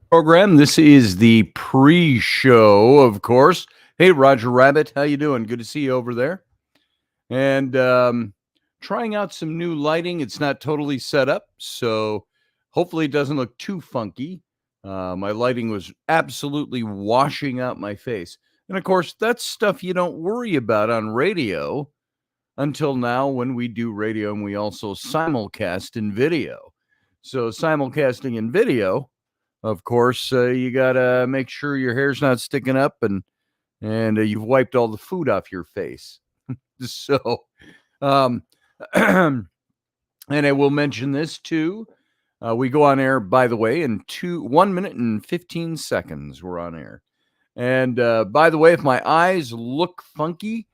Program. This is the pre-show, of course. Hey, Roger Rabbit, how you doing? Good to see you over there. And trying out some new lighting. It's not totally set up, so hopefully it doesn't look too funky. My lighting was absolutely washing out my face. And of course, that's stuff you don't worry about on radio until now when we do radio and we also simulcast in video. So simulcasting in video, of course, you gotta make sure your hair's not sticking up and you've wiped all the food off your face. So, um, and I will mention this too. We go on air, by the way, in 1 minute and 15 seconds. We're on air. And by the way, if my eyes look funky,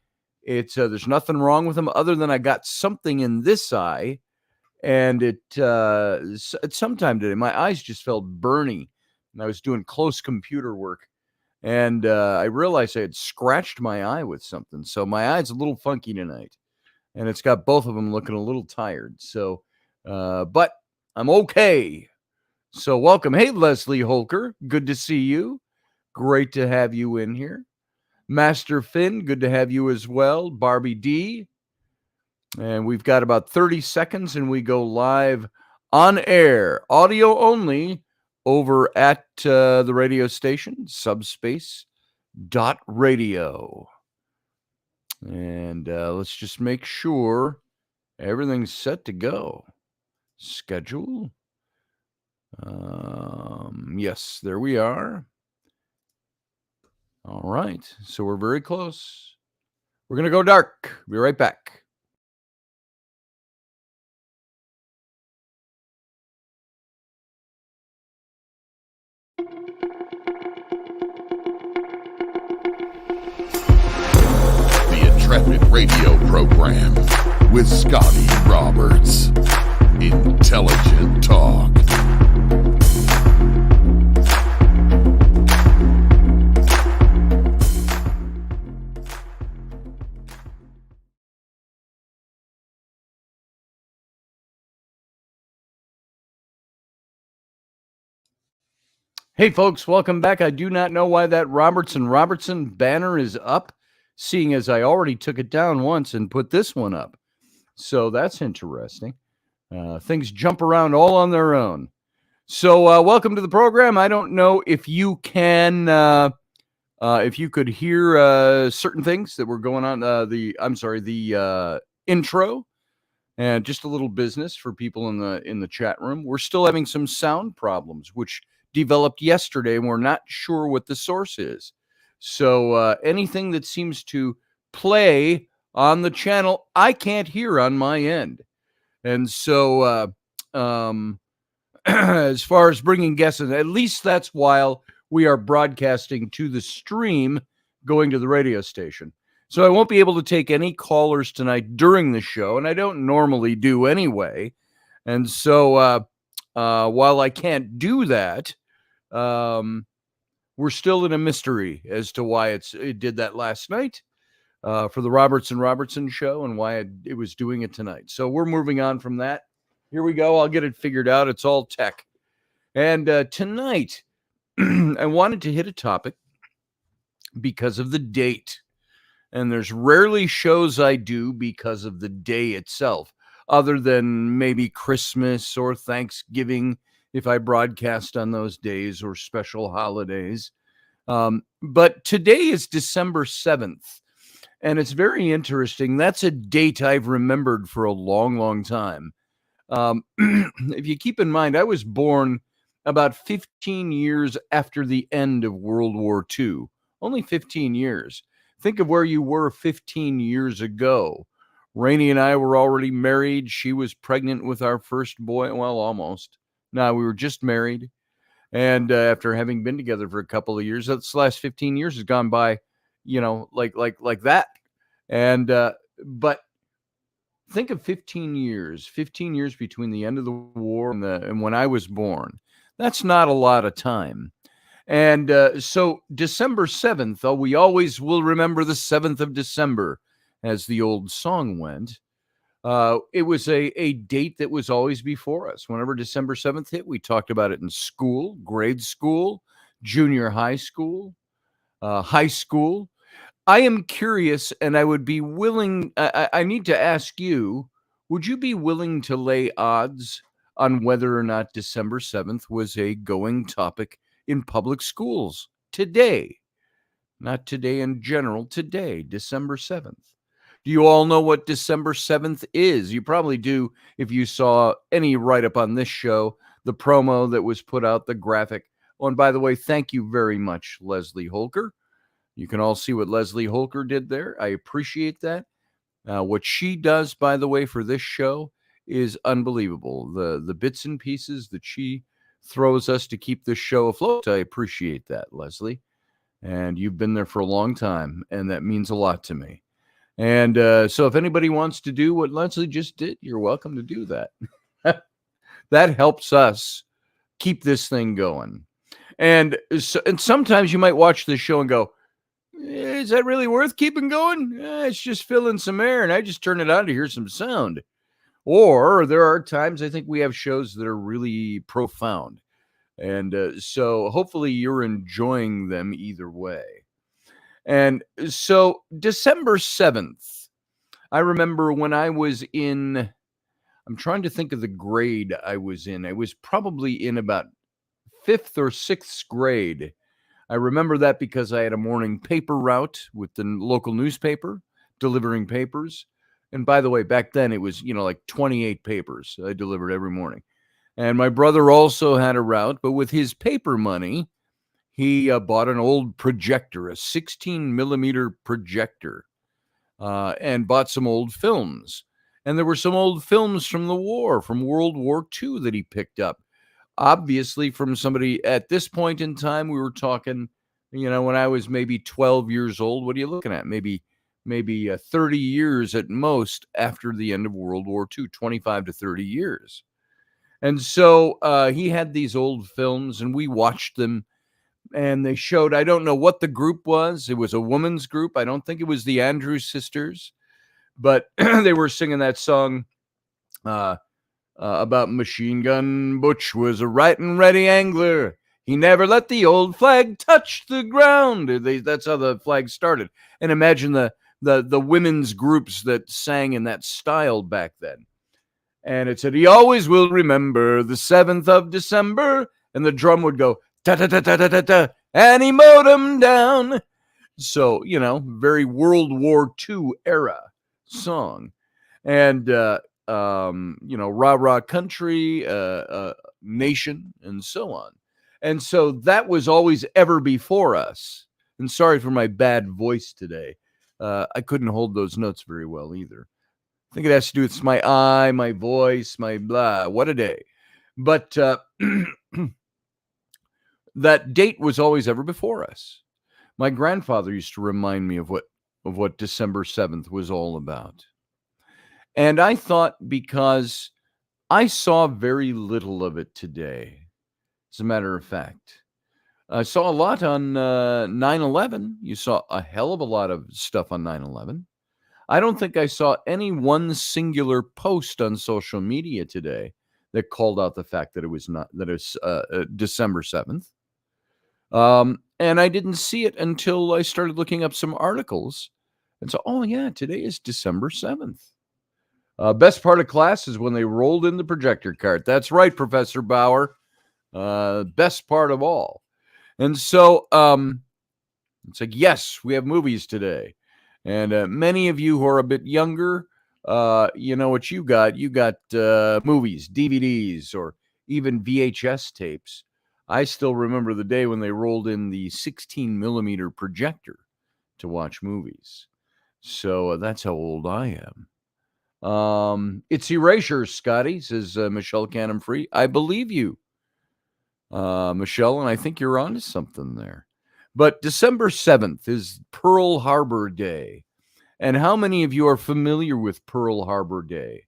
it's there's nothing wrong with them other than I got something in this eye, and at some time today, my eyes just felt burny, and I was doing close computer work, and I realized I had scratched my eye with something, so my eye's a little funky tonight, and it's got both of them looking a little tired. So, but I'm okay. So welcome. Hey, Leslie Holker, good to see you. Great to have you in here. Master Finn, good to have you as well. Barbie D. And we've got about 30 seconds and we go live on air, audio only, over at the radio station, subspace.radio. And let's just make sure everything's set to go. Schedule. Yes, there we are. All right. So we're very close. We're going to go dark. Be right back. The Intrepid radio program with Scotty Roberts. Intelligent talk. Hey, folks, welcome back. I do not know why that Robertson banner is up, seeing as I already took it down once and put this one up. So that's interesting. Things jump around all on their own. So welcome to the program. I don't know if you can, if you could hear certain things that were going on. The intro, and just a little business for people in the chat room. We're still having some sound problems, which developed yesterday, and we're not sure what the source is. So anything that seems to play on the channel, I can't hear on my end. And so as far as bringing guests in, at least that's while we are broadcasting to the stream going to the radio station. So I won't be able to take any callers tonight during the show, and I don't normally do anyway. And so while I can't do that, we're still in a mystery as to why it did that last night for the Robertson show and why it was doing it tonight. So we're moving on from that. Here we go. I'll get it figured out. It's all tech. And tonight, I wanted to hit a topic because of the date. And there's rarely shows I do because of the day itself, other than maybe Christmas or Thanksgiving, if I broadcast on those days, or special holidays. But today is December 7th, and it's very interesting. That's a date I've remembered for a long, long time. If you keep in mind, I was born about 15 years after the end of World War II. Only 15 years. Think of where you were 15 years ago. Rainey and I were already married. She was pregnant with our first boy. Well, almost. No, we were just married. And after having been together for a couple of years, that's the last 15 years has gone by, like that. And, but think of 15 years between the end of the war and when I was born. That's not a lot of time. And so December 7th, we always will remember the 7th of December, as the old song went. It was a date that was always before us. Whenever December 7th hit, we talked about it in school, grade school, junior high school, high school. I am curious, and I would be willing. I need to ask you: would you be willing to lay odds on whether or not December 7th was a going topic in public schools today? Not today in general. Today, December 7th. Do you all know what December 7th is? You probably do if you saw any write up on this show, the promo that was put out, the graphic. Oh, and by the way, thank you very much, Leslie Holker. You can all see what Leslie Holker did there. I appreciate that. What she does, by the way, for this show is unbelievable. The bits and pieces that she throws us to keep this show afloat, I appreciate that, Leslie. And you've been there for a long time, and that means a lot to me. And so if anybody wants to do what Leslie just did, you're welcome to do that. That helps us keep this thing going. And sometimes you might watch this show and go, is that really worth keeping going? It's just filling some air, and I just turn it on to hear some sound. Or there are times I think we have shows that are really profound. And so hopefully you're enjoying them either way. And so December 7th, I remember when I was in, I'm trying to think of the grade I was in. I was probably in about 5th or 6th grade. I remember that because I had a morning paper route with the local newspaper, delivering papers. And by the way, back then it was, like 28 papers I delivered every morning. And my brother also had a route, but with his paper money, he bought an old projector, a 16 millimeter projector, and bought some old films. And there were some old films from the war, from World War II that he picked up. Obviously, from somebody at this point in time, we were talking, when I was maybe 12 years old. What are you looking at? Maybe 30 years at most after the end of World War II, 25 to 30 years. And so he had these old films, and we watched them, and they showed, I don't know what the group was. It was a woman's group. I don't think it was the Andrews Sisters, but they were singing that song about Machine Gun Butch was a right and ready angler. He never let the old flag touch the ground. That's how the flag started. And imagine the women's groups that sang in that style back then. And it said, he always will remember the 7th of December. And the drum would go, ta-ta-ta-ta-ta-ta, and he mowed him down. So, very World War II era song. And, rah, rah country, nation, and so on. And so that was always ever before us. And sorry for my bad voice today. I couldn't hold those notes very well either. I think it has to do with my eye, my voice, my blah. What a day. But that date was always ever before us. My grandfather used to remind me of what December 7th was all about. And I thought, because I saw very little of it today, as a matter of fact. I saw a lot on 9/11. You saw a hell of a lot of stuff on 9/11. I don't think I saw any one singular post on social media today that called out the fact that it's December 7th. And I didn't see it until I started looking up some articles. And so, oh yeah, today is December 7th. Best part of class is when they rolled in the projector cart. That's right, Professor Bauer. Best part of all. And so it's like, yes, we have movies today. And many of you who are a bit younger, you know what you got. You got movies, DVDs, or even VHS tapes. I still remember the day when they rolled in the 16 millimeter projector to watch movies. So that's how old I am. It's erasure, Scotty, says Michelle Canham-Free. I believe you, Michelle, and I think you're onto something there. But December 7th is Pearl Harbor Day. And how many of you are familiar with Pearl Harbor Day?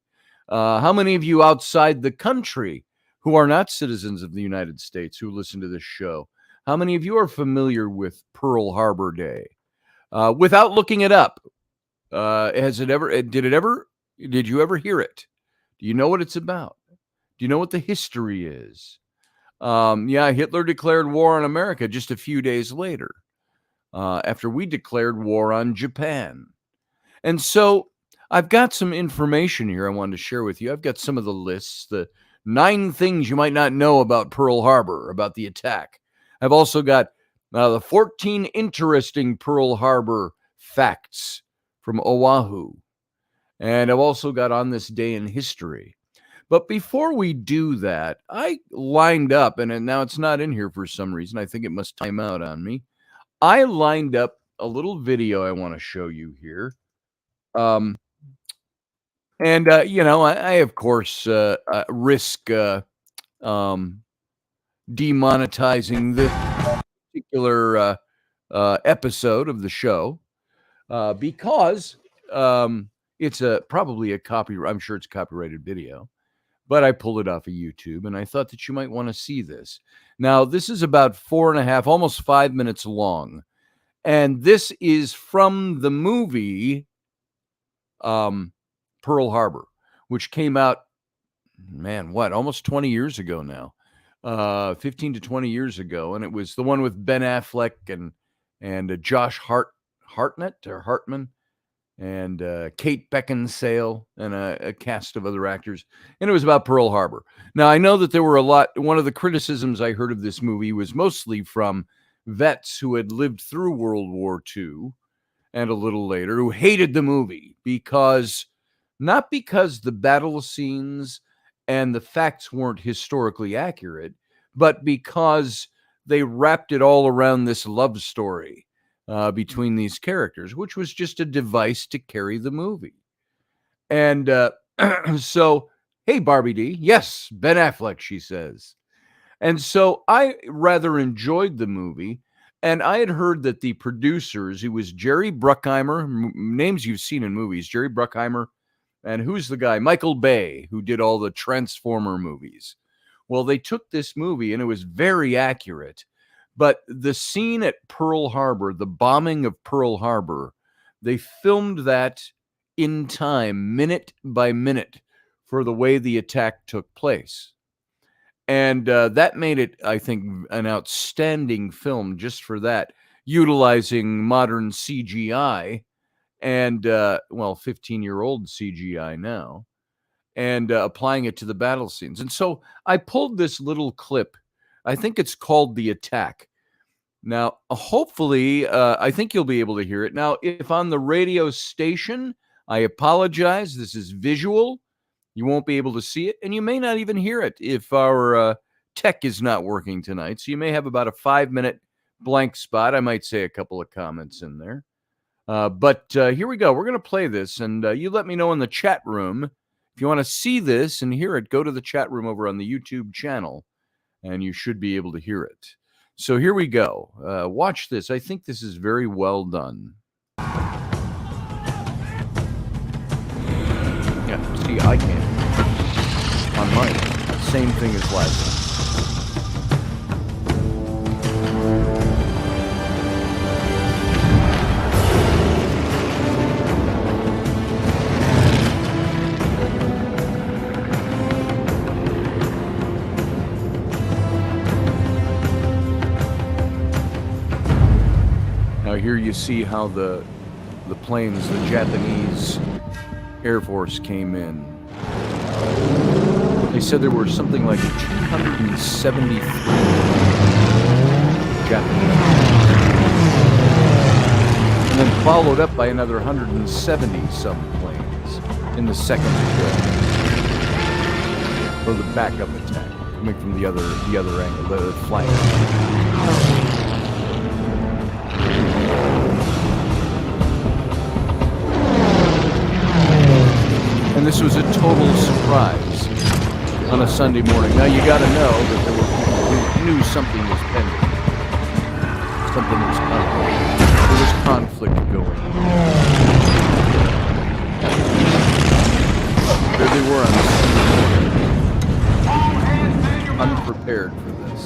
How many of you outside the country who are not citizens of the United States who listen to this show, how many of you are familiar with Pearl Harbor Day? Without looking it up, did it ever Did you ever hear it? Do you know what it's about? Do you know what the history is? Yeah, Hitler declared war on America just a few days later, after we declared war on Japan. And so I've got some information here I wanted to share with you. I've got some of the lists, the 9 things you might not know about Pearl Harbor, about the attack. I've also got the 14 interesting Pearl Harbor facts from Oahu. And I've also got on this day in history. But before we do that, I lined up, and now it's not in here for some reason. I think it must time out on me. I lined up a little video I want to show you here. I of course, risk demonetizing this particular episode of the show because it's probably a copyright. I'm sure it's a copyrighted video, but I pulled it off of YouTube, and I thought that you might want to see this. Now, this is about 4.5, almost 5 minutes long, and this is from the movie Pearl Harbor, which came out, almost 20 years ago now, 15 to 20 years ago, and it was the one with Ben Affleck and Josh Hartman, and Kate Beckinsale, and a cast of other actors, and it was about Pearl Harbor. Now, I know that there were one of the criticisms I heard of this movie was mostly from vets who had lived through World War II and a little later, who hated the movie not because the battle scenes and the facts weren't historically accurate, but because they wrapped it all around this love story between these characters, which was just a device to carry the movie. And so, hey, Barbie D, yes, Ben Affleck, she says. And so I rather enjoyed the movie. And I had heard that the producers, it was Jerry Bruckheimer, names you've seen in movies, Jerry Bruckheimer, and who's the guy? Michael Bay, who did all the Transformer movies. Well, they took this movie, and it was very accurate. But the scene at Pearl Harbor, the bombing of Pearl Harbor, they filmed that in time, minute by minute, for the way the attack took place. And that made it, I think, an outstanding film just for that, utilizing modern CGI and, 15-year-old CGI now, and applying it to the battle scenes. And so I pulled this little clip. I think it's called The Attack. Now, hopefully, I think you'll be able to hear it. Now, if on the radio station, I apologize. This is visual. You won't be able to see it, and you may not even hear it if our tech is not working tonight. So you may have about a 5-minute blank spot. I might say a couple of comments in there. But here we go. We're going to play this, and you let me know in the chat room. If you want to see this and hear it, go to the chat room over on the YouTube channel, and you should be able to hear it. So here we go. Watch this. I think this is very well done. Yeah, see, I can't. On mine, same thing as last time. Now here you see how the planes, the Japanese Air Force came in. They said there were something like 273 Japanese, and then followed up by another 170 some planes in the second or the backup attack coming from the other angle, the flank. And this was a total surprise on a Sunday morning. Now, you got to know that there were people who knew something was pending. Something was coming. There was conflict going on. There they were on a Sunday morning, unprepared for this.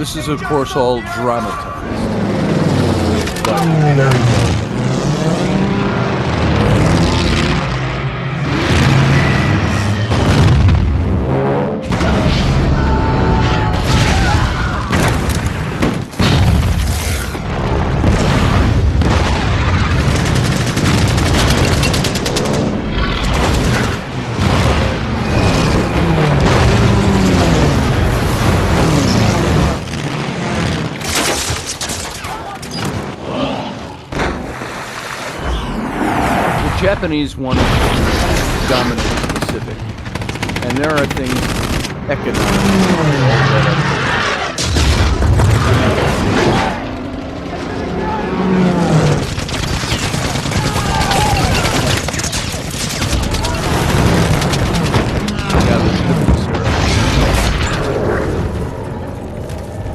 This is, of course, all dramatized, but very well. Japanese want to dominate the Pacific, and there are things economically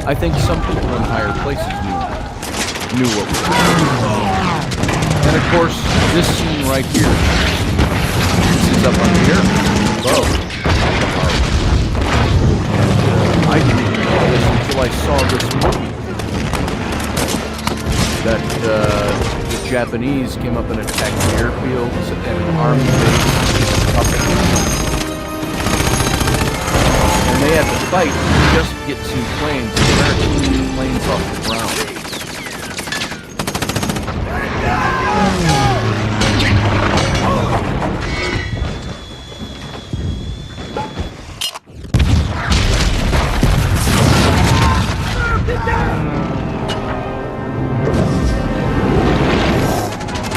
I think some people in higher places knew what was happening. And of course, this scene right here, this is up on the air, below. And I didn't even know this until I saw this movie. That the Japanese came up and attacked the airfields and an army base up in and they had to fight just to get some planes, American planes off the ground.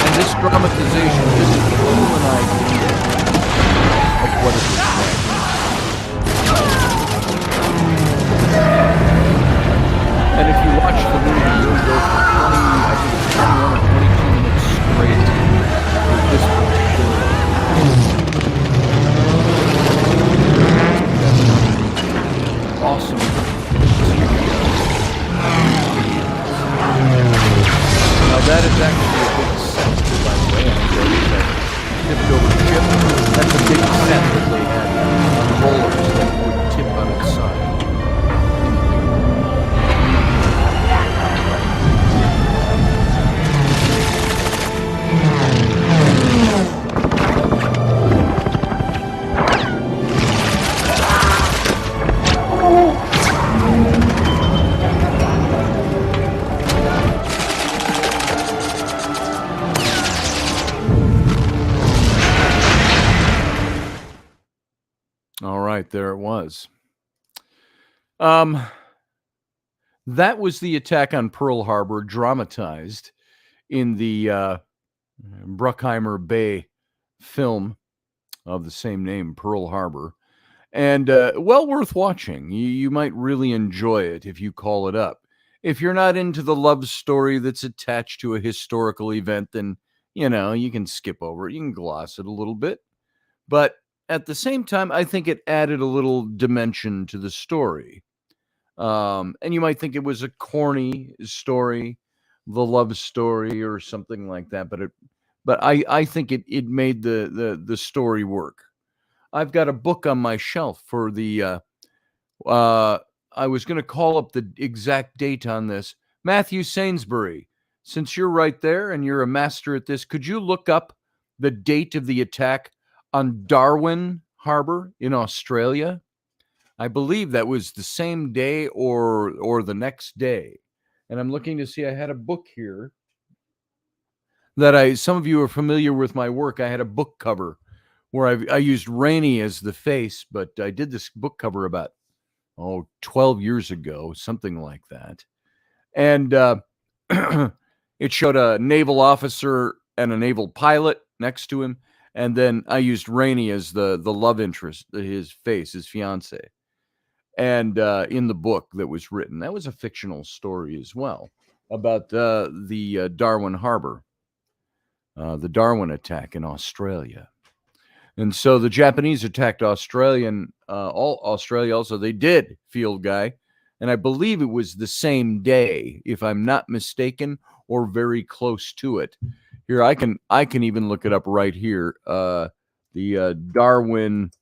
And this dramatization gives people an idea of what it was like. And if you watch the movie, you'll go for 21 or 22 minutes straight with this particular awesome Now that is actually a big set, by the way. I tipped over the ship. That's a big set that they had on rollers that would tip on its side. There it was. That was the attack on Pearl Harbor, dramatized in the Bruckheimer Bay film of the same name, Pearl Harbor, and well worth watching. You might really enjoy it if you call it up. If you're not into the love story that's attached to a historical event, then you can skip over it. You can gloss it a little bit, but at the same time, I think it added a little dimension to the story. And you might think it was a corny story, the love story or something like that, but I think it made the story work. I've got a book on my shelf for the I was going to call up the exact date on this. Matthew Sainsbury, since you're right there and you're a master at this, could you look up the date of the attack on Darwin Harbor in Australia? I believe that was the same day or the next day. And I'm looking to see, I had a book here that some of you are familiar with my work. I had a book cover where I used Rainey as the face, but I did this book cover about 12 years ago, something like that. And it showed a naval officer and a naval pilot next to him. And then I used Rainey as the love interest, his face, his fiance. And in the book that was written, that was a fictional story as well about the Darwin Harbor, the Darwin attack in Australia. And so the Japanese attacked Australia also. They did, field guy. And I believe it was the same day, if I'm not mistaken, or very close to it. Here, I can even look it up right here. The Darwin,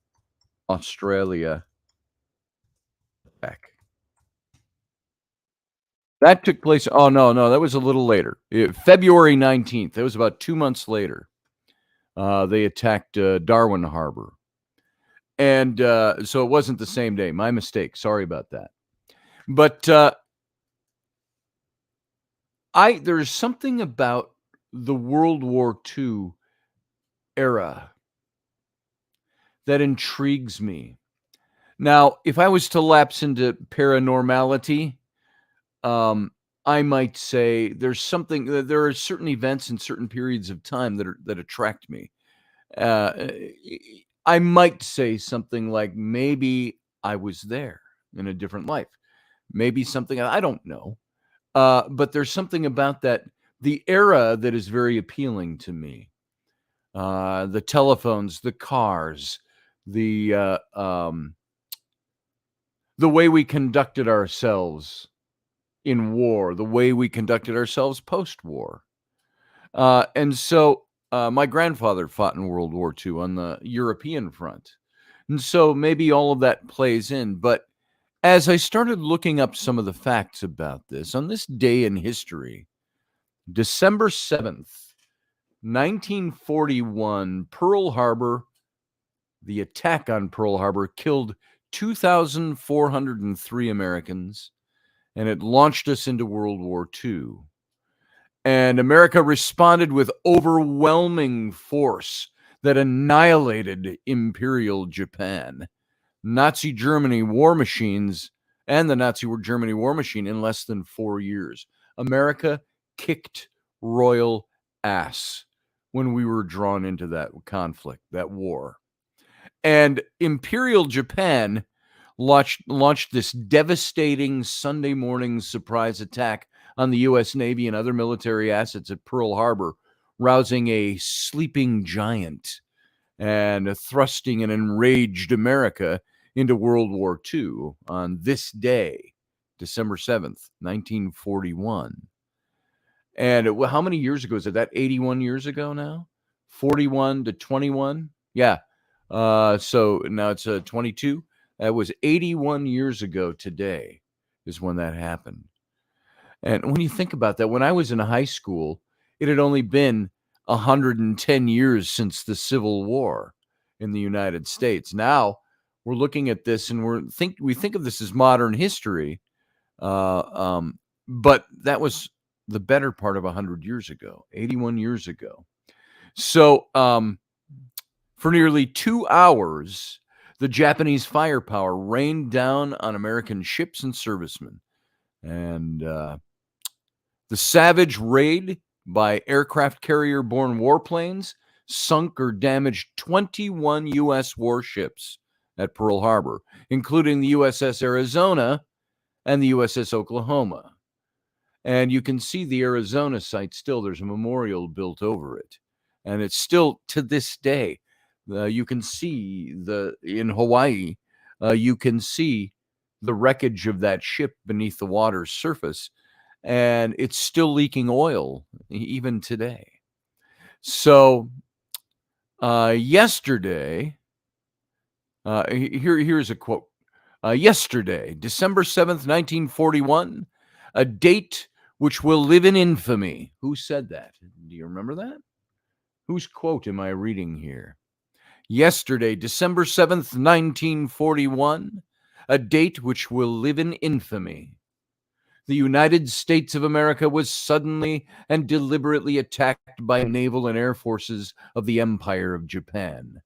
Australia attack. That took place. Oh, no, that was a little later. February 19th. That was about 2 months later. They attacked Darwin Harbor. And so it wasn't the same day. My mistake. Sorry about that. But there's something about the World War II era that intrigues me. Now, if I was to lapse into paranormality, I might say there's something. There are certain events in certain periods of time that attract me. Uh, I might say something like maybe I was there in a different life. Maybe something I don't know. But there's something about the era that is very appealing to me. The telephones, the cars, the way we conducted ourselves in war, the way we conducted ourselves post-war. And so my grandfather fought in World War II on the European front. And so maybe all of that plays in. But as I started looking up some of the facts about this, on this day in history, December 7th, 1941, Pearl Harbor, the attack on Pearl Harbor killed 2,403 Americans, and it launched us into World War II. And America responded with overwhelming force that annihilated Imperial Japan. Nazi Germany war machines and the Nazi Germany war machine in less than 4 years. America kicked royal ass when we were drawn into that conflict, that war. And Imperial Japan launched this devastating Sunday morning surprise attack on the U.S. Navy and other military assets at Pearl Harbor, rousing a sleeping giant and thrusting an enraged America into World War II on this day, December 7th, 1941. And how many years ago is it? That 81 years ago now? 41 to 21? Yeah. So now it's 22. That was 81 years ago today is when that happened. And when you think about that, when I was in high school, it had only been 110 years since the Civil War in the United States. Now we're looking at this and we think of this as modern history, but that was the better part of 100 years ago, 81 years ago. So for nearly 2 hours, the Japanese firepower rained down on American ships and servicemen. And the savage raid by aircraft carrier-borne warplanes sunk or damaged 21 U.S. warships at Pearl Harbor, including the USS Arizona and the USS Oklahoma. And you can see the Arizona site still. There's a memorial built over it. And it's still, to this day, you can see in Hawaii, you can see the wreckage of that ship beneath the water's surface. And it's still leaking oil even today. So yesterday, here's a quote. Yesterday, December 7th, 1941, a date which will live in infamy. Who said that? Do you remember that? Whose quote am I reading here? Yesterday, December 7th, 1941, a date which will live in infamy. The United States of America was suddenly and deliberately attacked by naval and air forces of the Empire of Japan.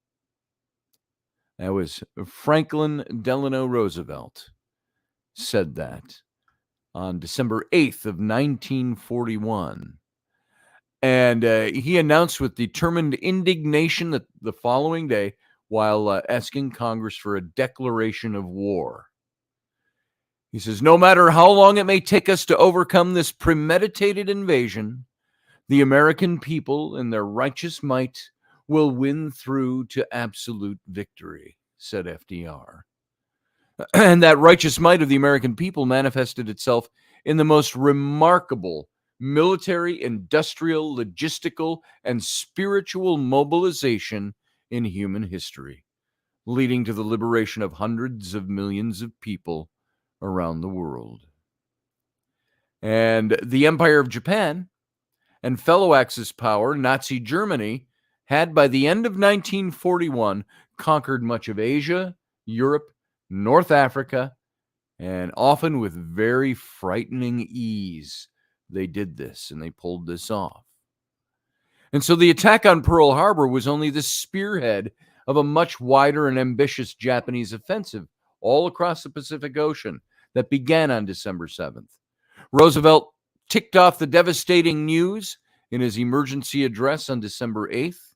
That was Franklin Delano Roosevelt said that on December 8th of 1941. And he announced with determined indignation that the following day, while asking Congress for a declaration of war. He says, no matter how long it may take us to overcome this premeditated invasion, the American people in their righteous might will win through to absolute victory, said FDR. And that righteous might of the American people manifested itself in the most remarkable military, industrial, logistical, and spiritual mobilization in human history, leading to the liberation of hundreds of millions of people around the world. And the Empire of Japan and fellow Axis power, Nazi Germany, had by the end of 1941 conquered much of Asia, Europe, North Africa, and often with very frightening ease. They did this and they pulled this off. And so the attack on Pearl Harbor was only the spearhead of a much wider and ambitious Japanese offensive all across the Pacific Ocean that began on December 7th. Roosevelt ticked off the devastating news in his emergency address on December 8th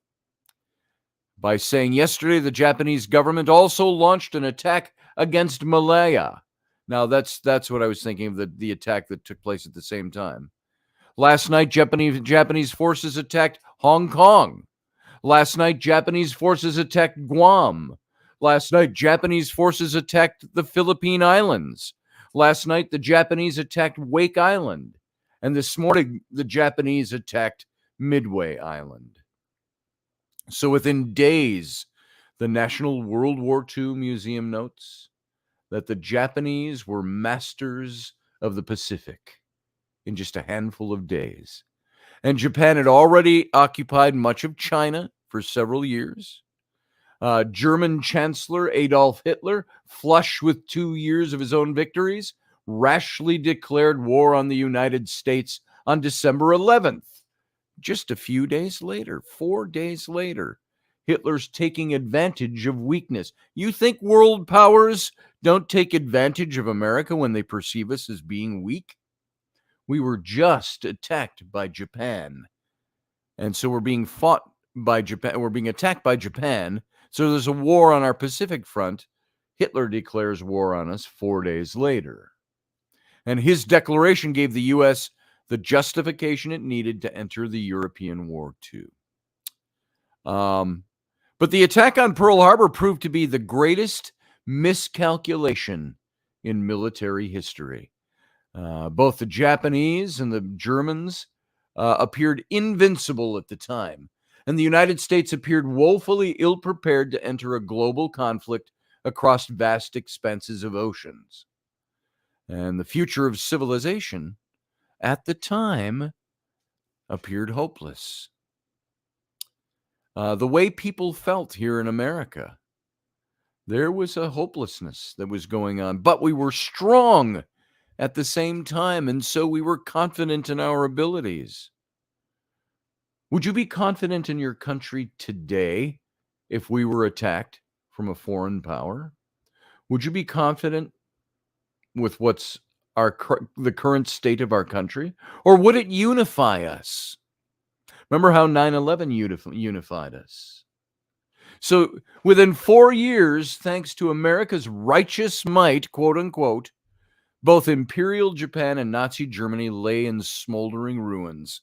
by saying, yesterday the Japanese government also launched an attack against Malaya. Now, that's what I was thinking of, the attack that took place at the same time. Last night, Japanese forces attacked Hong Kong. Last night, Japanese forces attacked Guam. Last night, Japanese forces attacked the Philippine Islands. Last night, the Japanese attacked Wake Island. And this morning, the Japanese attacked Midway Island. So within days, the National World War II Museum notes that the Japanese were masters of the Pacific in just a handful of days. And Japan had already occupied much of China for several years. German Chancellor Adolf Hitler, flush with 2 years of his own victories, rashly declared war on the United States on December 11th. Just a few days later, 4 days later, Hitler's taking advantage of weakness. You think world powers don't take advantage of America when they perceive us as being weak? We were just attacked by Japan. And so we're being fought by Japan. We're being attacked by Japan. So there's a war on our Pacific front. Hitler declares war on us 4 days later. And his declaration gave the U.S. the justification it needed to enter the European War too. But the attack on Pearl Harbor proved to be the greatest miscalculation in military history. Both the Japanese and the Germans appeared invincible at the time, and the United States appeared woefully ill-prepared to enter a global conflict across vast expanses of oceans. And the future of civilization at the time appeared hopeless. The way people felt here in America, there was a hopelessness that was going on, but we were strong at the same time, and so we were confident in our abilities. Would you be confident in your country today if we were attacked from a foreign power? Would you be confident with what's the current state of our country? Or would it unify us? Remember how 9/11 unified us? So within 4 years, thanks to America's righteous might, quote unquote, both Imperial Japan and Nazi Germany lay in smoldering ruins.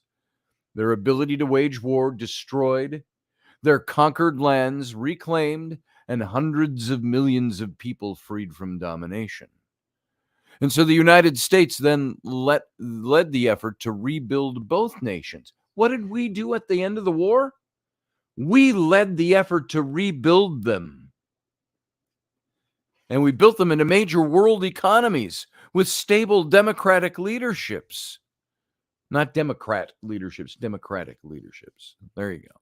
Their ability to wage war destroyed, their conquered lands reclaimed, and hundreds of millions of people freed from domination. And so the United States then led the effort to rebuild both nations. What did we do at the end of the war? We led the effort to rebuild them. And we built them into major world economies with stable democratic leaderships. Not democrat leaderships, democratic leaderships. There you go.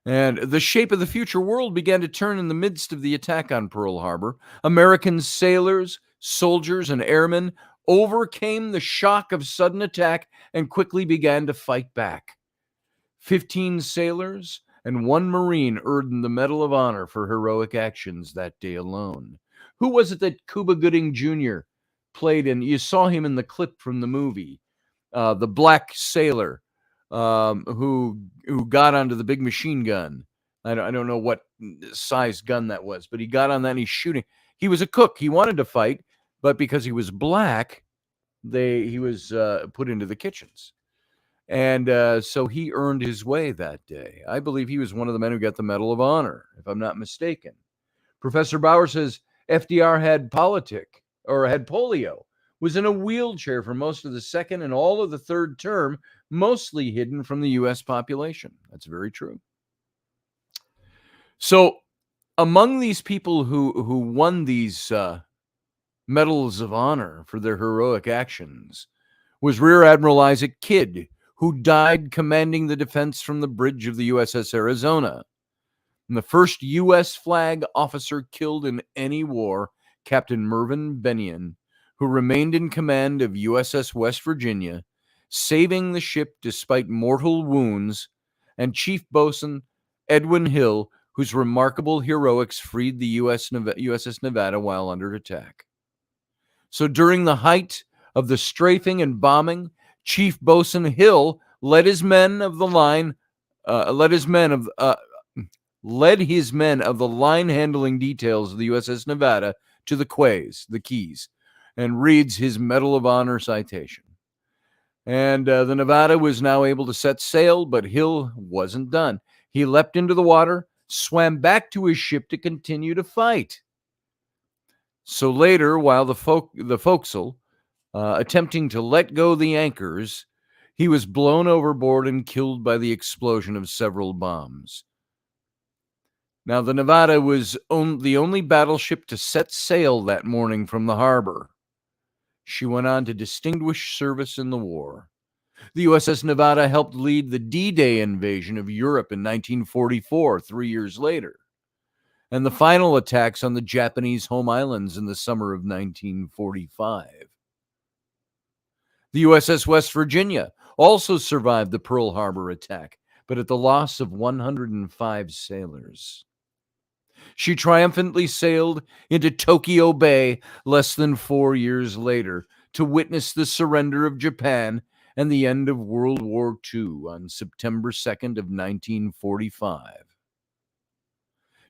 And the shape of the future world began to turn in the midst of the attack on Pearl Harbor. American sailors, soldiers, and airmen overcame the shock of sudden attack and quickly began to fight back. 15 sailors and 1 Marine earned the Medal of Honor for heroic actions that day alone. Who was it that Cuba Gooding Jr. played in? You saw him in the clip from the movie, the black sailor who got onto the big machine gun. I don't know what size gun that was, but he got on that and he's shooting. He was a cook. He wanted to fight, but because he was black, he was put into the kitchens. And so he earned his way that day. I believe he was one of the men who got the Medal of Honor, if I'm not mistaken. Professor Bauer says FDR had polio, was in a wheelchair for most of the second and all of the third term, mostly hidden from the U.S. population. That's very true. So among these people who won these medals of honor for their heroic actions was Rear Admiral Isaac Kidd, who died commanding the defense from the bridge of the USS Arizona. And the first U.S. flag officer killed in any war, Captain Mervyn Bennion, who remained in command of USS West Virginia, saving the ship despite mortal wounds, and Chief Boatswain Edwin Hill, whose remarkable heroics freed the USS Nevada while under attack. So during the height of the strafing and bombing, Chief Boatswain Hill led his men of the line handling details of the USS Nevada to the Keys, and reads his Medal of Honor citation. And the Nevada was now able to set sail, but Hill wasn't done. He leapt into the water, swam back to his ship to continue to fight. So later, while the forecastle, attempting to let go the anchors, he was blown overboard and killed by the explosion of several bombs. Now, the Nevada was the only battleship to set sail that morning from the harbor. She went on to distinguished service in the war. The USS Nevada helped lead the D-Day invasion of Europe in 1944, 3 years later, and the final attacks on the Japanese home islands in the summer of 1945. The USS West Virginia also survived the Pearl Harbor attack, but at the loss of 105 sailors. She triumphantly sailed into Tokyo Bay less than 4 years later to witness the surrender of Japan and the end of World War II on September 2nd of 1945.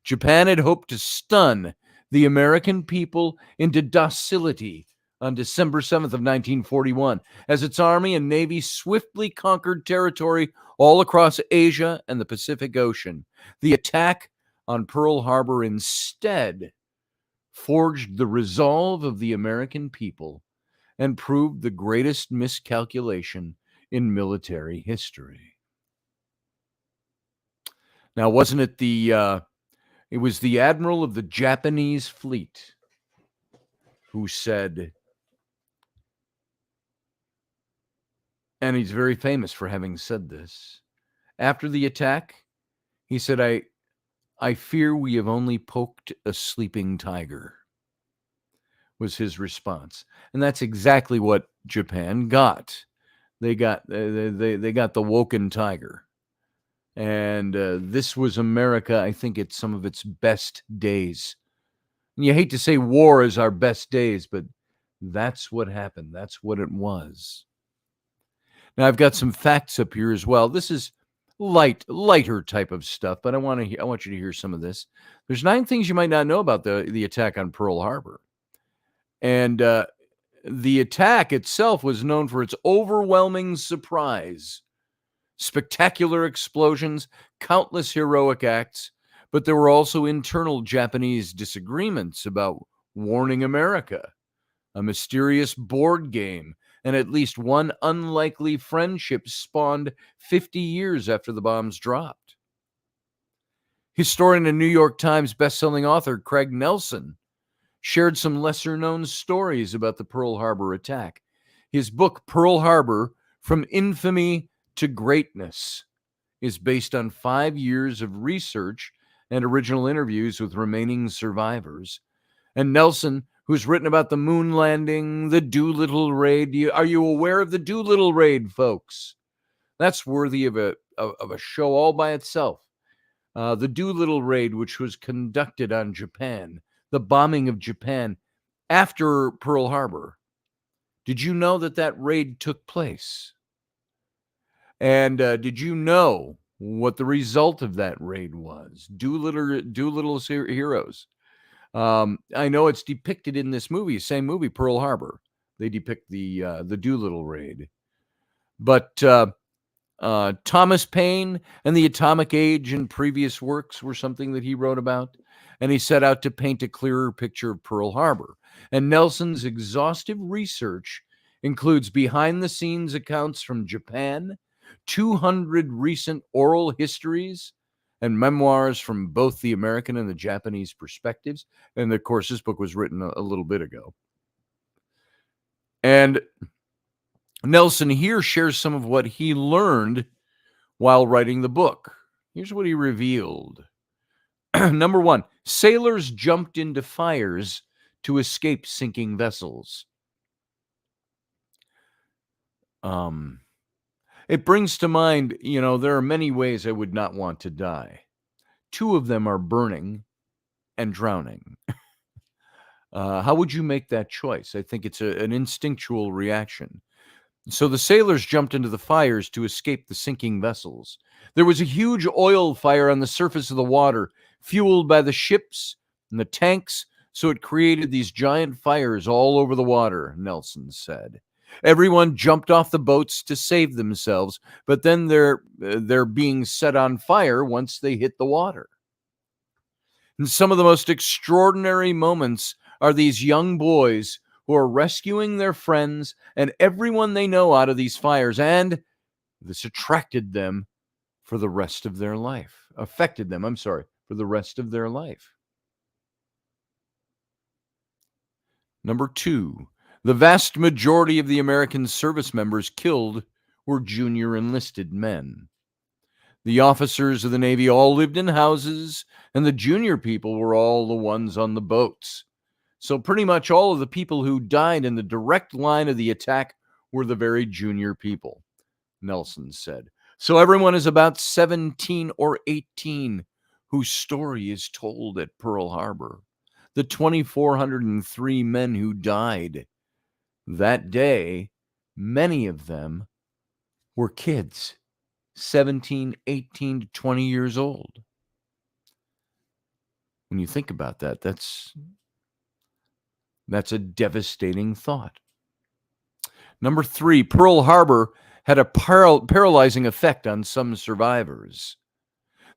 Japan had hoped to stun the American people into docility on December 7th of 1941, as its Army and Navy swiftly conquered territory all across Asia and the Pacific Ocean. The attack on Pearl Harbor instead forged the resolve of the American people and proved the greatest miscalculation in military history. Now, wasn't it it was the admiral of the Japanese fleet who said, and he's very famous for having said this, after the attack, he said, I fear we have only poked a sleeping tiger, was his response. And that's exactly what Japan got. They got the woken tiger. And this was America, I think, at some of its best days. And you hate to say war is our best days, but that's what happened. That's what it was. Now, I've got some facts up here as well. This is lighter type of stuff, but I want you to hear some of this. There's 9 things you might not know about the attack on Pearl Harbor. And the attack itself was known for its overwhelming surprise, spectacular explosions, countless heroic acts, but there were also internal Japanese disagreements about warning America, a mysterious board game, and at least one unlikely friendship spawned 50 years after the bombs dropped. Historian and New York Times bestselling author Craig Nelson shared some lesser-known stories about the Pearl Harbor attack. His book, Pearl Harbor, From Infamy to Greatness, is based on 5 years of research and original interviews with remaining survivors. And Nelson, who's written about the moon landing, the Doolittle raid. Are you aware of the Doolittle raid, folks? That's worthy of a show all by itself. The Doolittle raid, which was conducted on Japan, the bombing of Japan after Pearl Harbor. Did you know that raid took place? And did you know what the result of that raid was? Doolittle's heroes. I know it's depicted in this movie, same movie, Pearl Harbor. They depict the Doolittle raid. But Thomas Paine and the Atomic Age and previous works were something that he wrote about, and he set out to paint a clearer picture of Pearl Harbor. And Nelson's exhaustive research includes behind-the-scenes accounts from Japan, 200 recent oral histories, and memoirs from both the American and the Japanese perspectives. And of course, this book was written a little bit ago. And Nelson here shares some of what he learned while writing the book. Here's what he revealed. Number one, sailors jumped into fires to escape sinking vessels. It brings to mind, there are many ways I would not want to die. Two of them are burning and drowning. How would you make that choice? I think it's an instinctual reaction. So the sailors jumped into the fires to escape the sinking vessels. There was a huge oil fire on the surface of the water, fueled by the ships and the tanks, so it created these giant fires all over the water, Nelson said. Everyone jumped off the boats to save themselves, but then they're being set on fire once they hit the water. And some of the most extraordinary moments are these young boys who are rescuing their friends and everyone they know out of these fires, and this affected them for the rest of their life. Number two, the vast majority of the American service members killed were junior enlisted men. The officers of the Navy all lived in houses, and the junior people were all the ones on the boats. So pretty much all of the people who died in the direct line of the attack were the very junior people, Nelson said. So everyone is about 17 or 18 whose story is told at Pearl Harbor. The 2,403 men who died that day, many of them were kids, 17, 18 to 20 years old. When you think about that, that's a devastating thought. Number three, Pearl Harbor had a paralyzing effect on some survivors.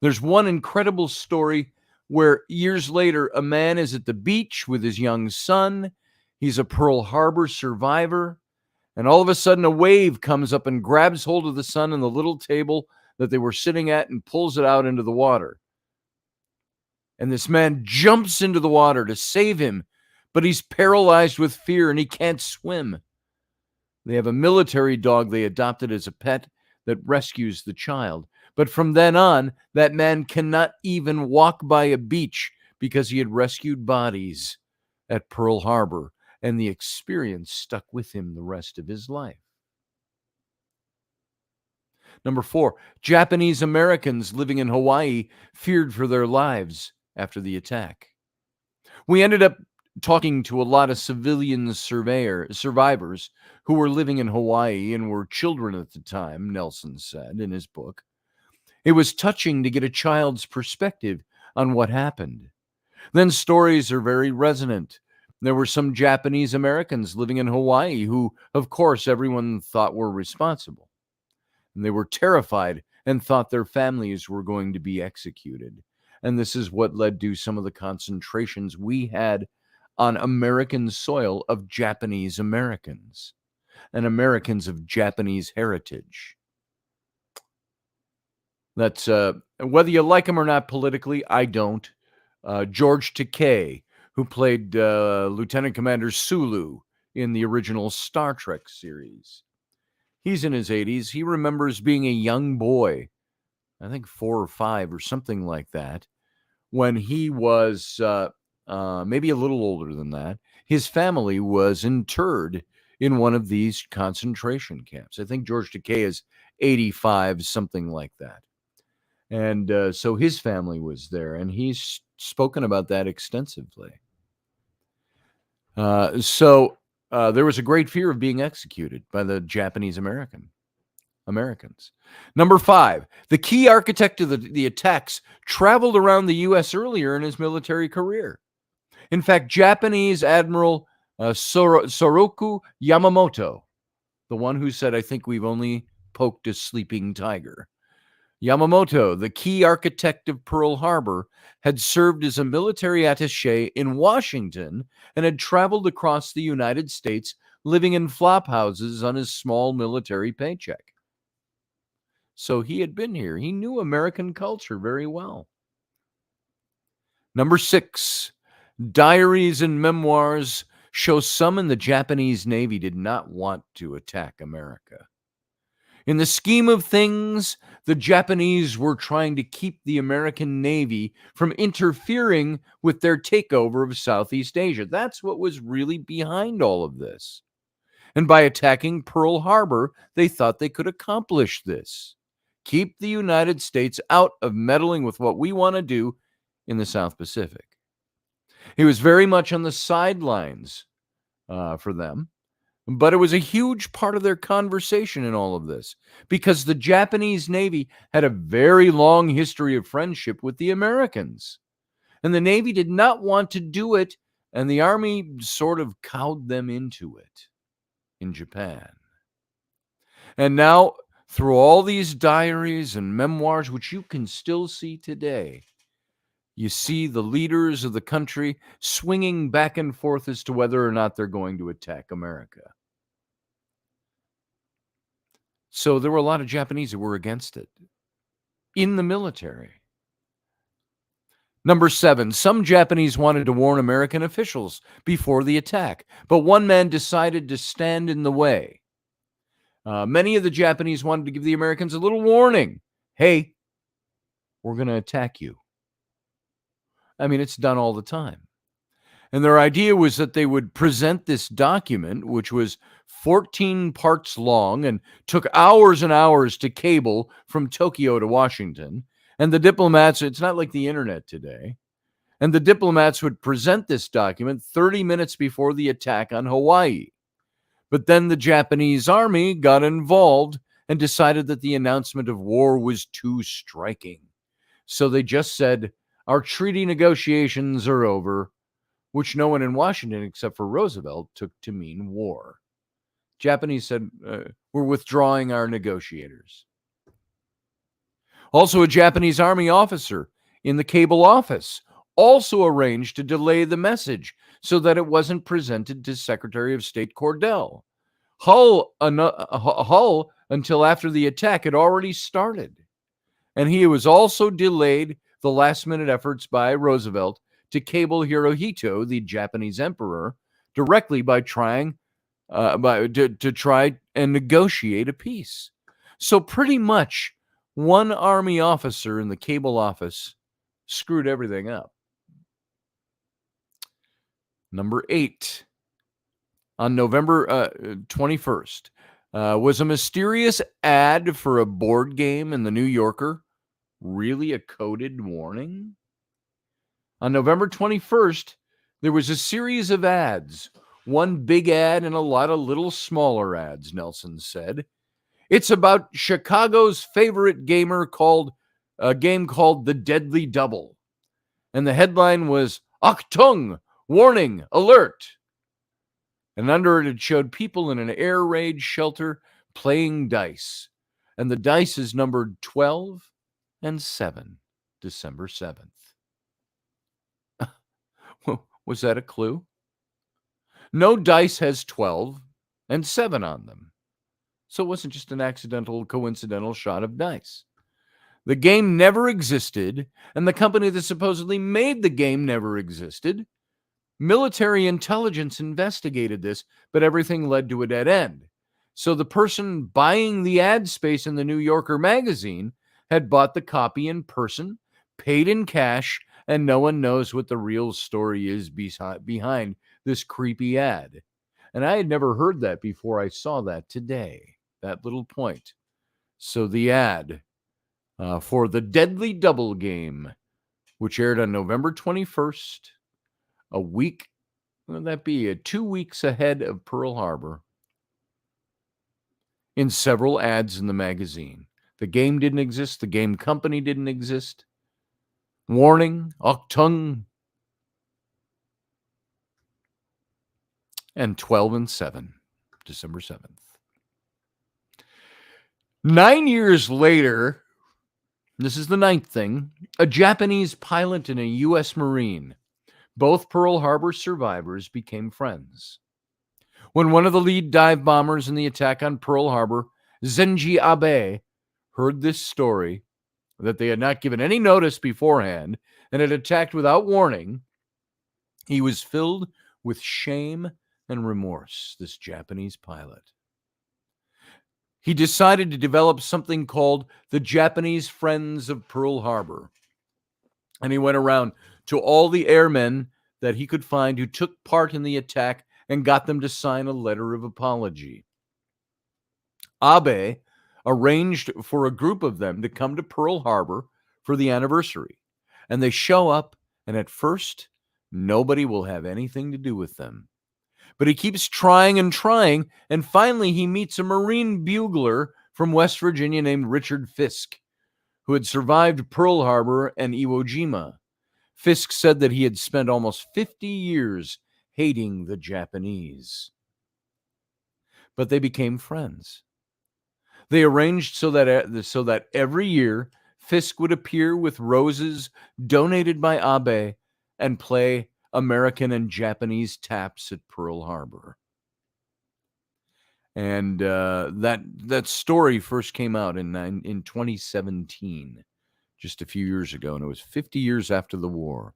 There's one incredible story where years later, a man is at the beach with his young son. He's a Pearl Harbor survivor. And all of a sudden, a wave comes up and grabs hold of the son and the little table that they were sitting at and pulls it out into the water. And this man jumps into the water to save him, but he's paralyzed with fear and he can't swim. They have a military dog they adopted as a pet that rescues the child. But from then on, that man cannot even walk by a beach because he had rescued bodies at Pearl Harbor, and the experience stuck with him the rest of his life. Number four, Japanese Americans living in Hawaii feared for their lives after the attack. We ended up talking to a lot of civilian survivors who were living in Hawaii and were children at the time, Nelson said in his book. It was touching to get a child's perspective on what happened. Then stories are very resonant. There were some Japanese Americans living in Hawaii who, of course, everyone thought were responsible. And they were terrified and thought their families were going to be executed. And this is what led to some of the concentrations we had on American soil of Japanese Americans and Americans of Japanese heritage. That's whether you like him or not politically, I don't. George Takei, who played Lieutenant Commander Sulu in the original Star Trek series. He's in his 80s. He remembers being a young boy, I think 4 or 5 or something like that, when he was maybe a little older than that. His family was interred in one of these concentration camps. I think George Takei is 85, something like that. And so his family was there, and he's spoken about that extensively. So there was a great fear of being executed by the Japanese Americans. Number 5, the key architect of the attacks traveled around the U.S. earlier in his military career. In fact, Japanese Admiral Soroku Yamamoto, the one who said, "I think we've only poked a sleeping tiger." Yamamoto, the key architect of Pearl Harbor, had served as a military attaché in Washington and had traveled across the United States, living in flop houses on his small military paycheck. So he had been here. He knew American culture very well. Number 6, diaries and memoirs shows some in the Japanese Navy did not want to attack America. In the scheme of things, the Japanese were trying to keep the American Navy from interfering with their takeover of Southeast Asia. That's what was really behind all of this. And by attacking Pearl Harbor, they thought they could accomplish this. Keep the United States out of meddling with what we want to do in the South Pacific. He was very much on the sidelines for them, but it was a huge part of their conversation in all of this because the Japanese Navy had a very long history of friendship with the Americans. And the Navy did not want to do it, and the Army sort of cowed them into it in Japan. And now, through all these diaries and memoirs, which you can still see today, you see the leaders of the country swinging back and forth as to whether or not they're going to attack America. So there were a lot of Japanese who were against it in the military. Number 7, some Japanese wanted to warn American officials before the attack, but one man decided to stand in the way. Many of the Japanese wanted to give the Americans a little warning. Hey, we're going to attack you. I mean, it's done all the time. And their idea was that they would present this document, which was 14 parts long and took hours and hours to cable from Tokyo to Washington. And the diplomats, it's not like the internet today. And the diplomats would present this document 30 minutes before the attack on Hawaii. But then the Japanese army got involved and decided that the announcement of war was too striking. So they just said, our treaty negotiations are over, which no one in Washington except for Roosevelt took to mean war. Japanese said, we're withdrawing our negotiators. Also, a Japanese army officer in the cable office also arranged to delay the message so that it wasn't presented to Secretary of State Cordell. Hull, until after the attack, had already started. And he was also delayed the last-minute efforts by Roosevelt to cable Hirohito, the Japanese emperor, directly by trying to try and negotiate a peace. So pretty much one army officer in the cable office screwed everything up. Number 8, on November 21st, was a mysterious ad for a board game in the New Yorker really a coded warning? On November 21st, there was a series of ads, one big ad and a lot of little smaller ads, Nelson said. It's about Chicago's favorite gamer called a game called The Deadly Double. And the headline was, Achtung! Warning! Alert! And under it showed people in an air raid shelter playing dice. And the dice is numbered 12 and 7, December 7th. Was that a clue? No dice has 12 and 7 on them. So it wasn't just an accidental, coincidental shot of dice. The game never existed, and the company that supposedly made the game never existed. Military intelligence investigated this, but everything led to a dead end. So the person buying the ad space in the New Yorker magazine had bought the copy in person, paid in cash, and no one knows what the real story is behind this creepy ad. And I had never heard that before I saw that today, that little point. So the ad for the Deadly Double game, which aired on November 21st, a week, what would that be, 2 weeks ahead of Pearl Harbor, in several ads in the magazine. The game didn't exist. The game company didn't exist. Warning, Achtung, and 12 and 7, December 7th. 9 years later, this is the 9th thing, a Japanese pilot and a U.S. Marine, both Pearl Harbor survivors, became friends. When one of the lead dive bombers in the attack on Pearl Harbor, Zenji Abe, heard this story, that they had not given any notice beforehand and had attacked without warning, he was filled with shame and remorse, this Japanese pilot. He decided to develop something called the Japanese Friends of Pearl Harbor. And he went around to all the airmen that he could find who took part in the attack and got them to sign a letter of apology. Abe arranged for a group of them to come to Pearl Harbor for the anniversary. And they show up, and at first, nobody will have anything to do with them. But he keeps trying, and finally he meets a Marine bugler from West Virginia named Richard Fisk, who had survived Pearl Harbor and Iwo Jima. Fisk said that he had spent almost 50 years hating the Japanese. But they became friends. They arranged so that every year Fisk would appear with roses donated by Abe and play American and Japanese taps at Pearl Harbor. And that story first came out in 2017, just a few years ago, and it was 50 years after the war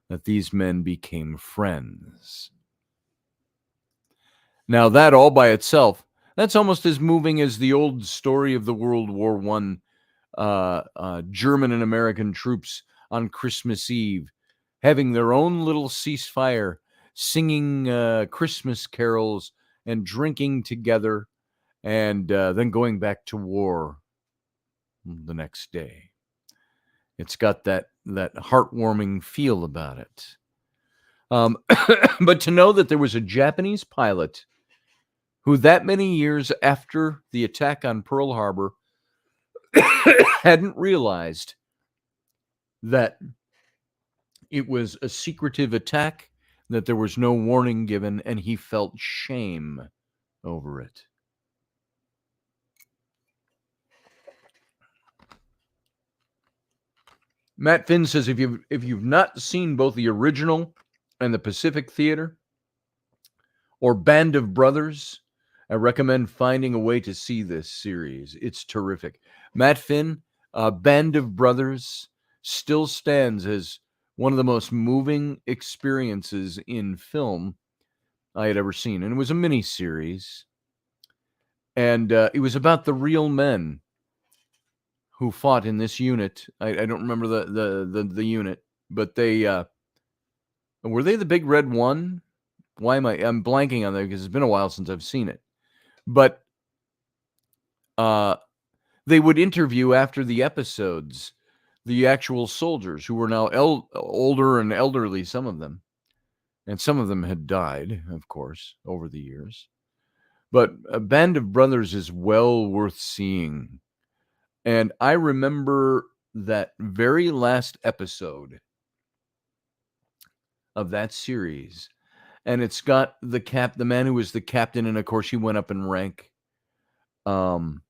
that these men became friends. Now, that all by itself, that's almost as moving as the old story of the World War I German and American troops on Christmas Eve having their own little ceasefire, singing Christmas carols and drinking together, and then going back to war the next day. It's got that heartwarming feel about it. But to know that there was a Japanese pilot who that many years after the attack on Pearl Harbor hadn't realized that it was a secretive attack, that there was no warning given, and he felt shame over it. Matt Finn says, if you've not seen both the original and the Pacific Theater or Band of Brothers, I recommend finding a way to see this series. It's terrific. Matt Finn, Band of Brothers, still stands as one of the most moving experiences in film I had ever seen. And it was a mini-series. And it was about the real men who fought in this unit. I don't remember the unit, but they were they the Big Red One? I'm blanking on that because it's been a while since I've seen it. But they would interview after the episodes the actual soldiers who were now older and elderly, some of them. And some of them had died, of course, over the years. But a Band of Brothers is well worth seeing. And I remember that very last episode of that series. And it's got the man who was the captain, and of course he went up in rank in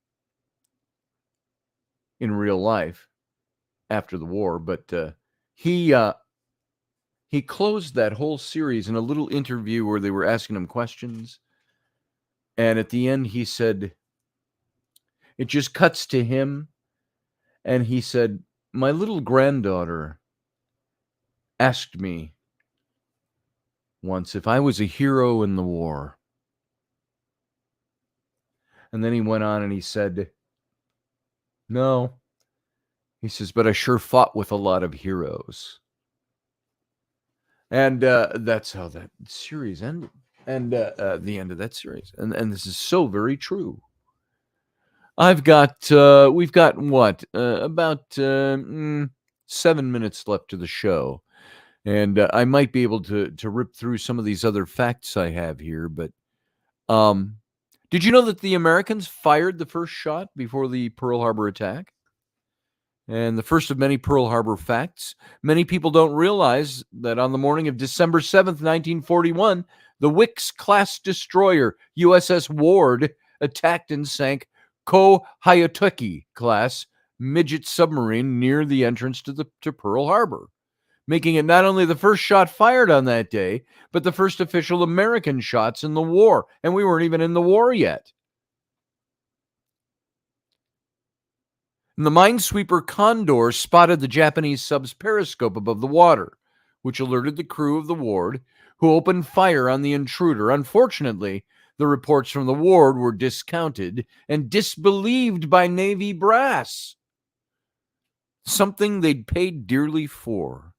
real life after the war. But he closed that whole series in a little interview where they were asking him questions. And at the end, he said, it just cuts to him. And he said, my little granddaughter asked me once if I was a hero in the war. And then he went on and he said, no. He says, but I sure fought with a lot of heroes. And that's how that series ended. And the end of that series. And this is so very true. we've got what? About 7 minutes left to the show. And I might be able to rip through some of these other facts I have here. But did you know that the Americans fired the first shot before the Pearl Harbor attack? And the first of many Pearl Harbor facts. Many people don't realize that on the morning of December 7th, 1941, the Wicks-class destroyer USS Ward attacked and sank Ko-Hayateki-class midget submarine near the entrance to Pearl Harbor, making it not only the first shot fired on that day, but the first official American shots in the war. And we weren't even in the war yet. And the minesweeper Condor spotted the Japanese sub's periscope above the water, which alerted the crew of the Ward, who opened fire on the intruder. Unfortunately, the reports from the ward were discounted and disbelieved by Navy brass, something they'd paid dearly for.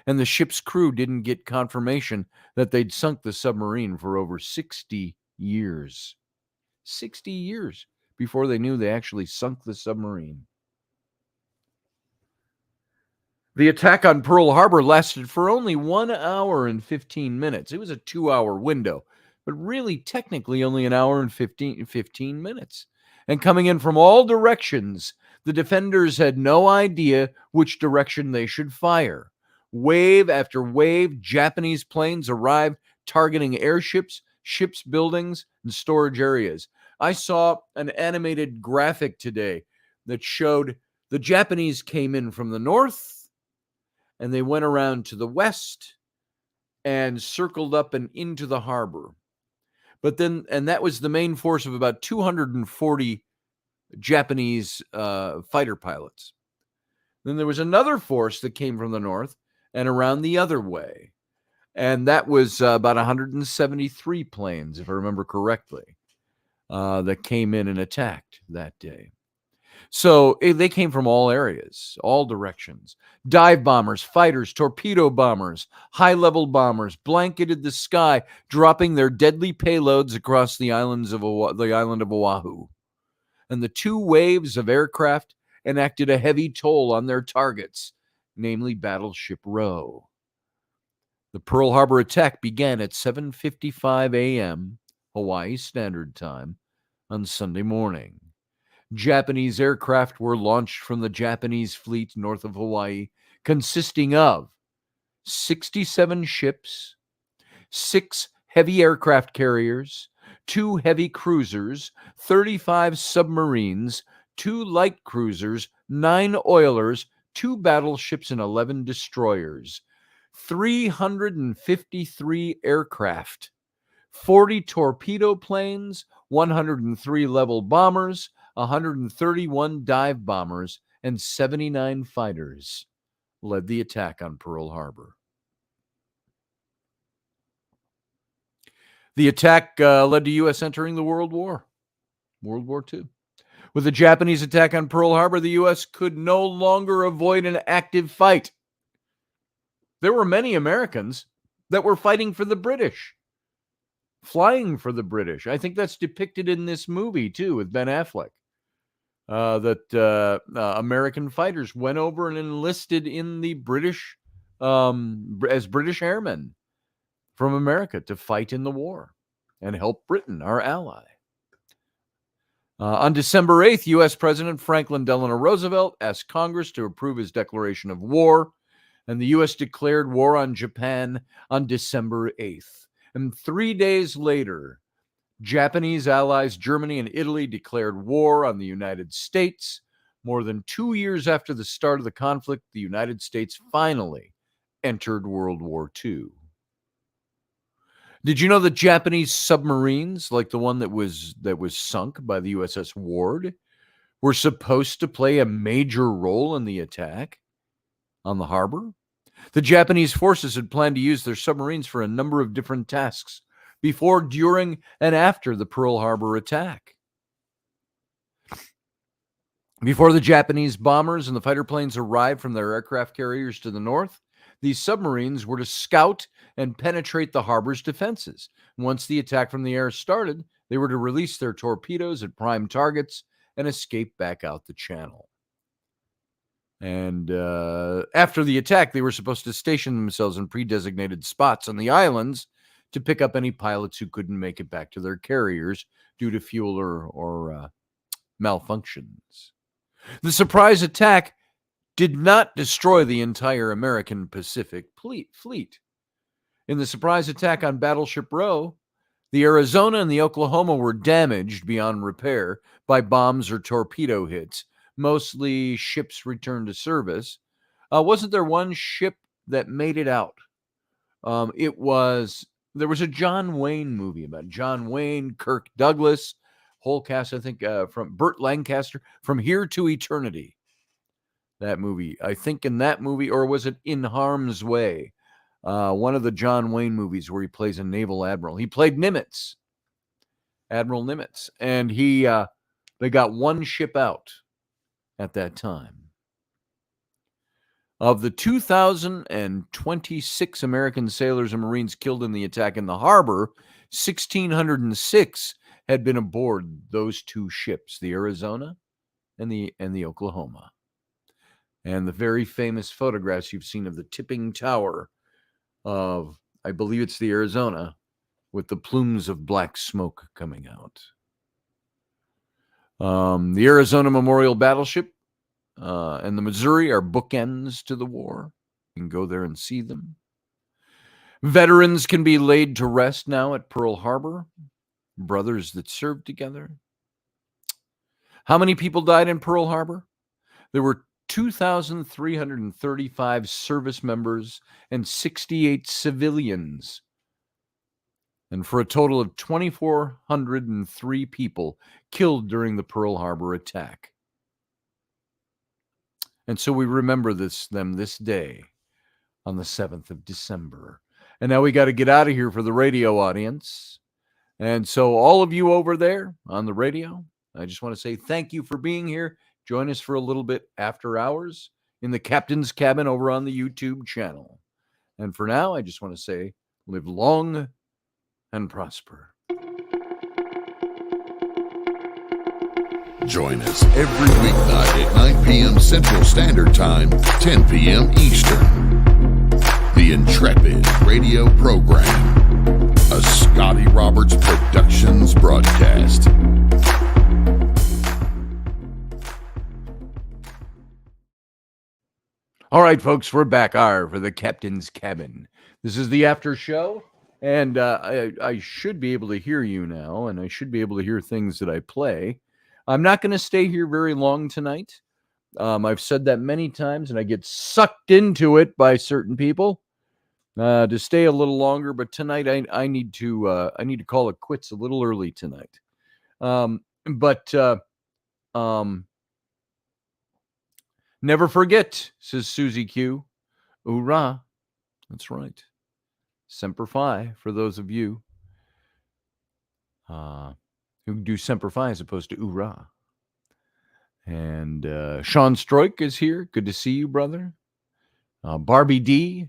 And the ship's crew didn't get confirmation that they'd sunk the submarine for over 60 years. 60 years before they knew they actually sunk the submarine. The attack on Pearl Harbor lasted for only 1 hour and 15 minutes. It was a 2-hour window, but really technically only an hour and 15 minutes. And coming in from all directions, the defenders had no idea which direction they should fire. Wave after wave, Japanese planes arrived, targeting airships, ships' buildings, and storage areas. I saw an animated graphic today that showed the Japanese came in from the north, and they went around to the west and circled up and into the harbor. But then, and that was the main force of about 240 Japanese fighter pilots. Then there was another force that came from the north and around the other way. And that was about 173 planes, if I remember correctly, that came in and attacked that day. So they came from all areas, all directions. Dive bombers, fighters, torpedo bombers, high-level bombers blanketed the sky, dropping their deadly payloads across the island of Oahu. And the two waves of aircraft enacted a heavy toll on their targets, namely Battleship Row. The Pearl Harbor attack began at 7:55 a.m. Hawaii Standard Time on Sunday morning. Japanese aircraft were launched from the Japanese fleet north of Hawaii, consisting of 67 ships, 6 heavy aircraft carriers, 2 heavy cruisers, 35 submarines, 2 light cruisers, 9 oilers, 2 battleships, and 11 destroyers, 353 aircraft, 40 torpedo planes, 103 level bombers, 131 dive bombers, and 79 fighters led the attack on Pearl Harbor. The attack led to U.S. entering the World War II. With the Japanese attack on Pearl Harbor, the U.S. could no longer avoid an active fight. There were many Americans that were fighting for the British, flying for the British. I think that's depicted in this movie, too, with Ben Affleck. That American fighters went over and enlisted in the British, as British airmen from America to fight in the war and help Britain, our ally. On December 8th, U.S. President Franklin Delano Roosevelt asked Congress to approve his declaration of war, and the U.S. declared war on Japan on December 8th. And 3 days later, Japanese allies Germany and Italy declared war on the United States. More than 2 years after the start of the conflict, the United States finally entered World War II. Did you know that Japanese submarines, like the one that was sunk by the USS Ward, were supposed to play a major role in the attack on the harbor? The Japanese forces had planned to use their submarines for a number of different tasks before, during, and after the Pearl Harbor attack. Before the Japanese bombers and the fighter planes arrived from their aircraft carriers to the north, these submarines were to scout and penetrate the harbor's defenses. Once the attack from the air started, they were to release their torpedoes at prime targets and escape back out the channel. And after the attack, they were supposed to station themselves in pre-designated spots on the islands to pick up any pilots who couldn't make it back to their carriers due to fuel or malfunctions. The surprise attack did not destroy the entire American Pacific fleet. In the surprise attack on Battleship Row, the Arizona and the Oklahoma were damaged beyond repair by bombs or torpedo hits. Mostly ships returned to service. Wasn't there one ship that made it out? There was a John Wayne movie about John Wayne, Kirk Douglas, whole cast, I think, from Burt Lancaster, From Here to Eternity. That movie, I think in that movie, or was it In Harm's Way? one of the John Wayne movies where he plays a naval admiral. He played Nimitz, Admiral Nimitz, and they got one ship out at that time. Of the 2,026 American sailors and Marines killed in the attack in the harbor, 1,606 had been aboard those two ships, the Arizona and the Oklahoma. And the very famous photographs you've seen of the tipping tower of, I believe it's the Arizona, with the plumes of black smoke coming out. The Arizona Memorial Battleship and the Missouri are bookends to the war. You can go there and see them. Veterans can be laid to rest now at Pearl Harbor. Brothers that served together. How many people died in Pearl Harbor? There were 2,335 service members and 68 civilians. And for a total of 2,403 people killed during the Pearl Harbor attack. And so we remember them this day on the 7th of December. And now we got to get out of here for the radio audience. And so all of you over there on the radio, I just want to say thank you for being here. Join us for a little bit after hours in the Captain's Cabin over on the YouTube channel. And for now, I just want to say live long and prosper. Join us every weeknight at 9 p.m. Central Standard Time, 10 p.m. Eastern. The Intrepid Radio Program, a Scotty Roberts Productions broadcast. All right, folks, we're back for the Captain's Cabin. This is the after show, and I should be able to hear you now, and I should be able to hear things that I play. I'm not going to stay here very long tonight. I've said that many times, and I get sucked into it by certain people to stay a little longer. But tonight, I need to call it quits a little early tonight. Never forget, says Susie Q. Hoorah! That's right. Semper Fi for those of you who do Semper Fi as opposed to Hoorah. And Sean Stroik is here. Good to see you, brother. Barbie D.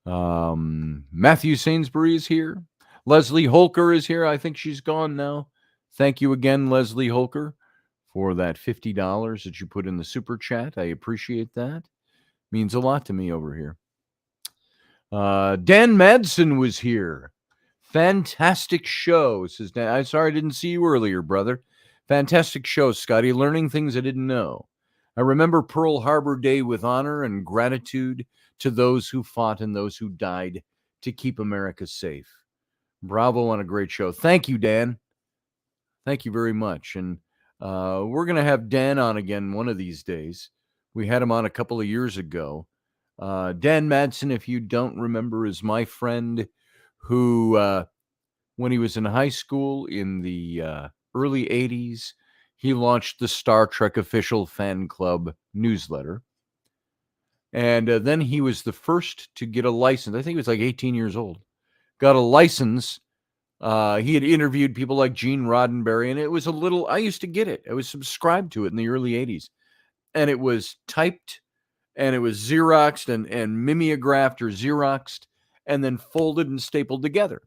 Matthew Sainsbury is here. Leslie Holker is here. I think she's gone now. Thank you again, Leslie Holker, for that $50 that you put in the super chat. I appreciate that. Means a lot to me over here. Dan Madsen was here. Fantastic show, says Dan. I'm sorry I didn't see you earlier, brother. Fantastic show, Scotty. Learning things I didn't know. I remember Pearl Harbor Day with honor and gratitude to those who fought and those who died to keep America safe. Bravo on a great show. Thank you, Dan. Thank you very much. And we're going to have Dan on again one of these days. We had him on a couple of years ago. Dan Madsen, if you don't remember, is my friend who, when he was in high school in the early 80s, he launched the Star Trek official fan club newsletter. And then he was the first to get a license. I think he was like 18 years old. Got a license. He had interviewed people like Gene Roddenberry, and it was I used to get it. I was subscribed to it in the early 80s. And it was typed, and it was Xeroxed and mimeographed or Xeroxed, and then folded and stapled together.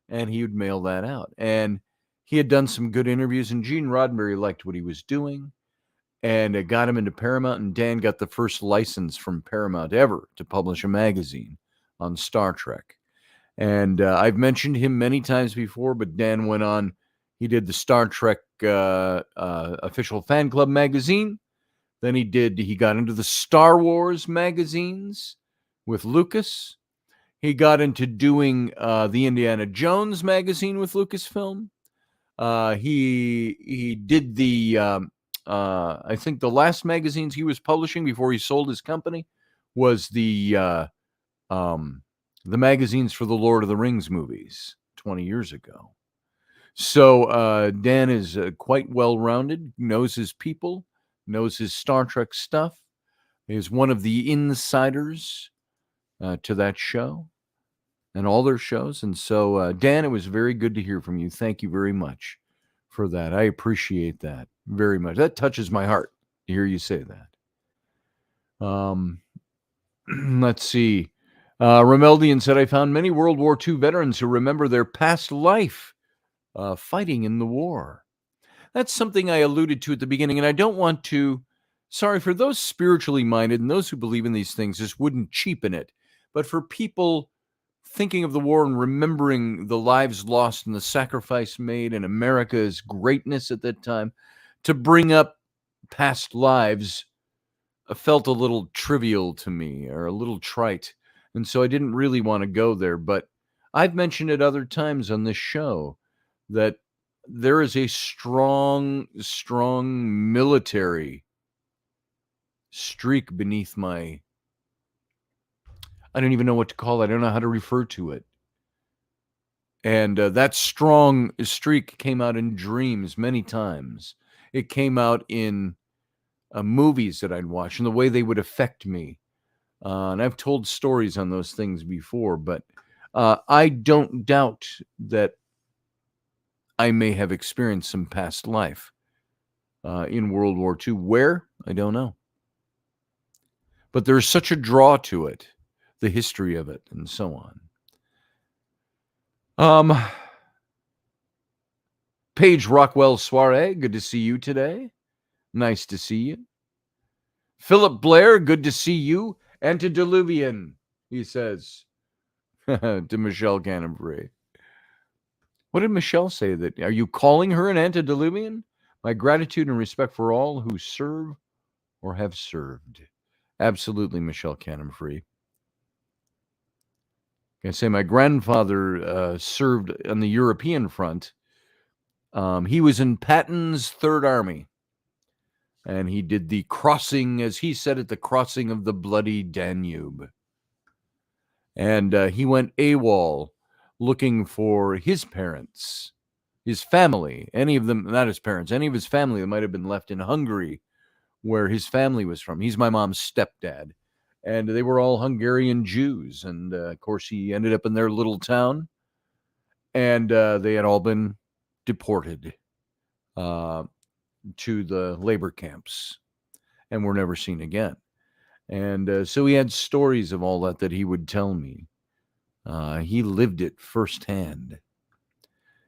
And he would mail that out. And he had done some good interviews, and Gene Roddenberry liked what he was doing, and it got him into Paramount, and Dan got the first license from Paramount ever to publish a magazine on Star Trek. And I've mentioned him many times before, but Dan went on. He did the Star Trek official fan club magazine. Then he got into the Star Wars magazines with Lucas. He got into doing the Indiana Jones magazine with Lucasfilm. He did I think the last magazines he was publishing before he sold his company was the magazines for the Lord of the Rings movies 20 years ago. So Dan is quite well-rounded, knows his people, knows his Star Trek stuff, is one of the insiders to that show and all their shows. And so, Dan, it was very good to hear from you. Thank you very much for that. I appreciate that very much. That touches my heart to hear you say that. Let's see. Romeldian said, I found many World War II veterans who remember their past life fighting in the war. That's something I alluded to at the beginning, and I don't want to, sorry, for those spiritually minded and those who believe in these things, this wouldn't cheapen it. But for people thinking of the war and remembering the lives lost and the sacrifice made and America's greatness at that time, to bring up past lives felt a little trivial to me or a little trite. And so I didn't really want to go there. But I've mentioned it other times on this show that there is a strong military streak beneath my, I don't even know what to call it. I don't know how to refer to it. And that strong streak came out in dreams many times. It came out in movies that I'd watch and the way they would affect me. And I've told stories on those things before, but I don't doubt that I may have experienced some past life in World War II. Where? I don't know. But there's such a draw to it, the history of it, and so on. Paige Rockwell Soiree, good to see you today. Nice to see you. Philip Blair, good to see you. Antediluvian, he says to Michelle Canterbury. What did Michelle say? That are you calling her an antediluvian? My gratitude and respect for all who serve or have served. Absolutely, Michelle Canterbury. I say my grandfather served on the European front. He was in Patton's Third Army. And he did the crossing, as he said it, the crossing of the bloody Danube. And he went AWOL looking for his parents, his family, any of them, not his parents, any of his family that might have been left in Hungary, where his family was from. He's my mom's stepdad. And they were all Hungarian Jews. And, of course, he ended up in their little town. And they had all been deported to the labor camps and were never seen again. And so he had stories of all that he would tell me. He lived it firsthand.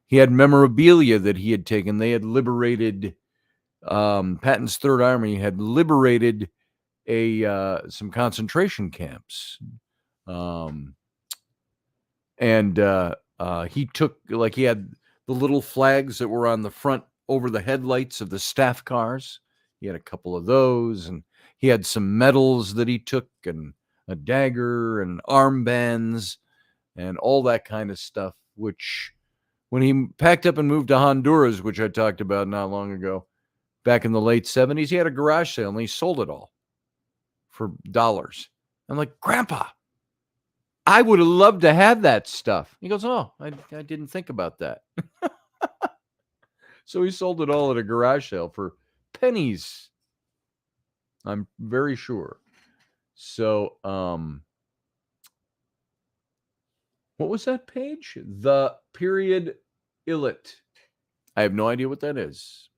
He had memorabilia that he had taken. They had liberated, Patton's Third Army had liberated some concentration camps. He took, like, he had the little flags that were on the front over the headlights of the staff cars. He had a couple of those, and he had some medals that he took, and a dagger, and armbands, and all that kind of stuff, which, when he packed up and moved to Honduras, which I talked about not long ago, back in the late 70s, he had a garage sale, and he sold it all for dollars. I'm like, Grandpa, I would have loved to have that stuff. He goes, oh, I didn't think about that. So he sold it all at a garage sale for pennies, I'm very sure. So, what was that page? The period illit. I have no idea what that is.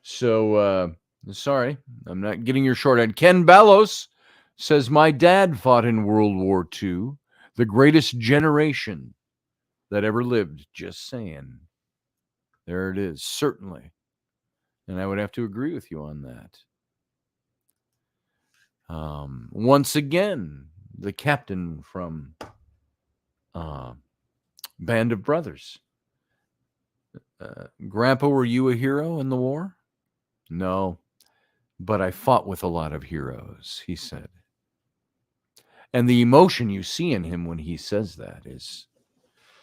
So, sorry, I'm not getting your short end. Ken Ballos says, my dad fought in World War II, the greatest generation that ever lived. Just saying. There it is, certainly. And I would have to agree with you on that. Once again, the captain from Band of Brothers. Grandpa, were you a hero in the war? No, but I fought with a lot of heroes, he said. And the emotion you see in him when he says that is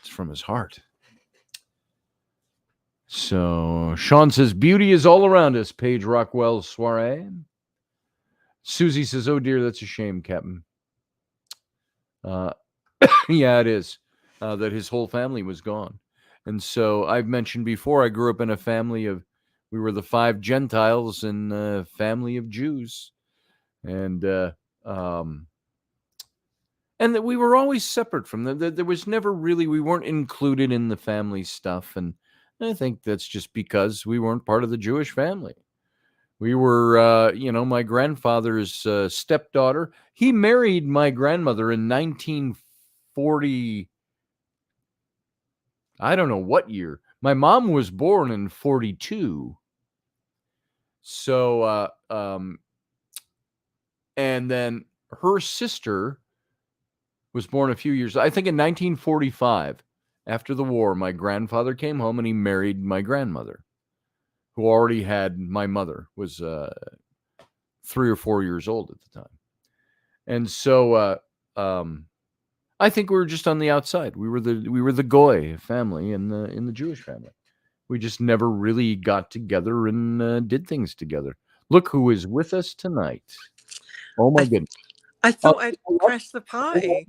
from his heart. So Sean says, beauty is all around us, Paige Rockwell Soiree. Susie says, oh dear, that's a shame, Captain. Yeah, it is, that his whole family was gone. And so I've mentioned before, I grew up in a family of, we were the 5 Gentiles in a family of Jews. And and that we were always separate from them. There was never really, we weren't included in the family stuff. And I think that's just because we weren't part of the Jewish family. We were, my grandfather's stepdaughter. He married my grandmother in 1940. I don't know what year. My mom was born in 42. So, and then her sister was born a few years, I think in 1945. After the war, my grandfather came home and he married my grandmother, who already had my mother, was 3 or 4 years old at the time. And so I think we were just on the outside. We were the Goy family in the Jewish family. We just never really got together and did things together. Look who is with us tonight. Oh my goodness. I thought I'd crash the party.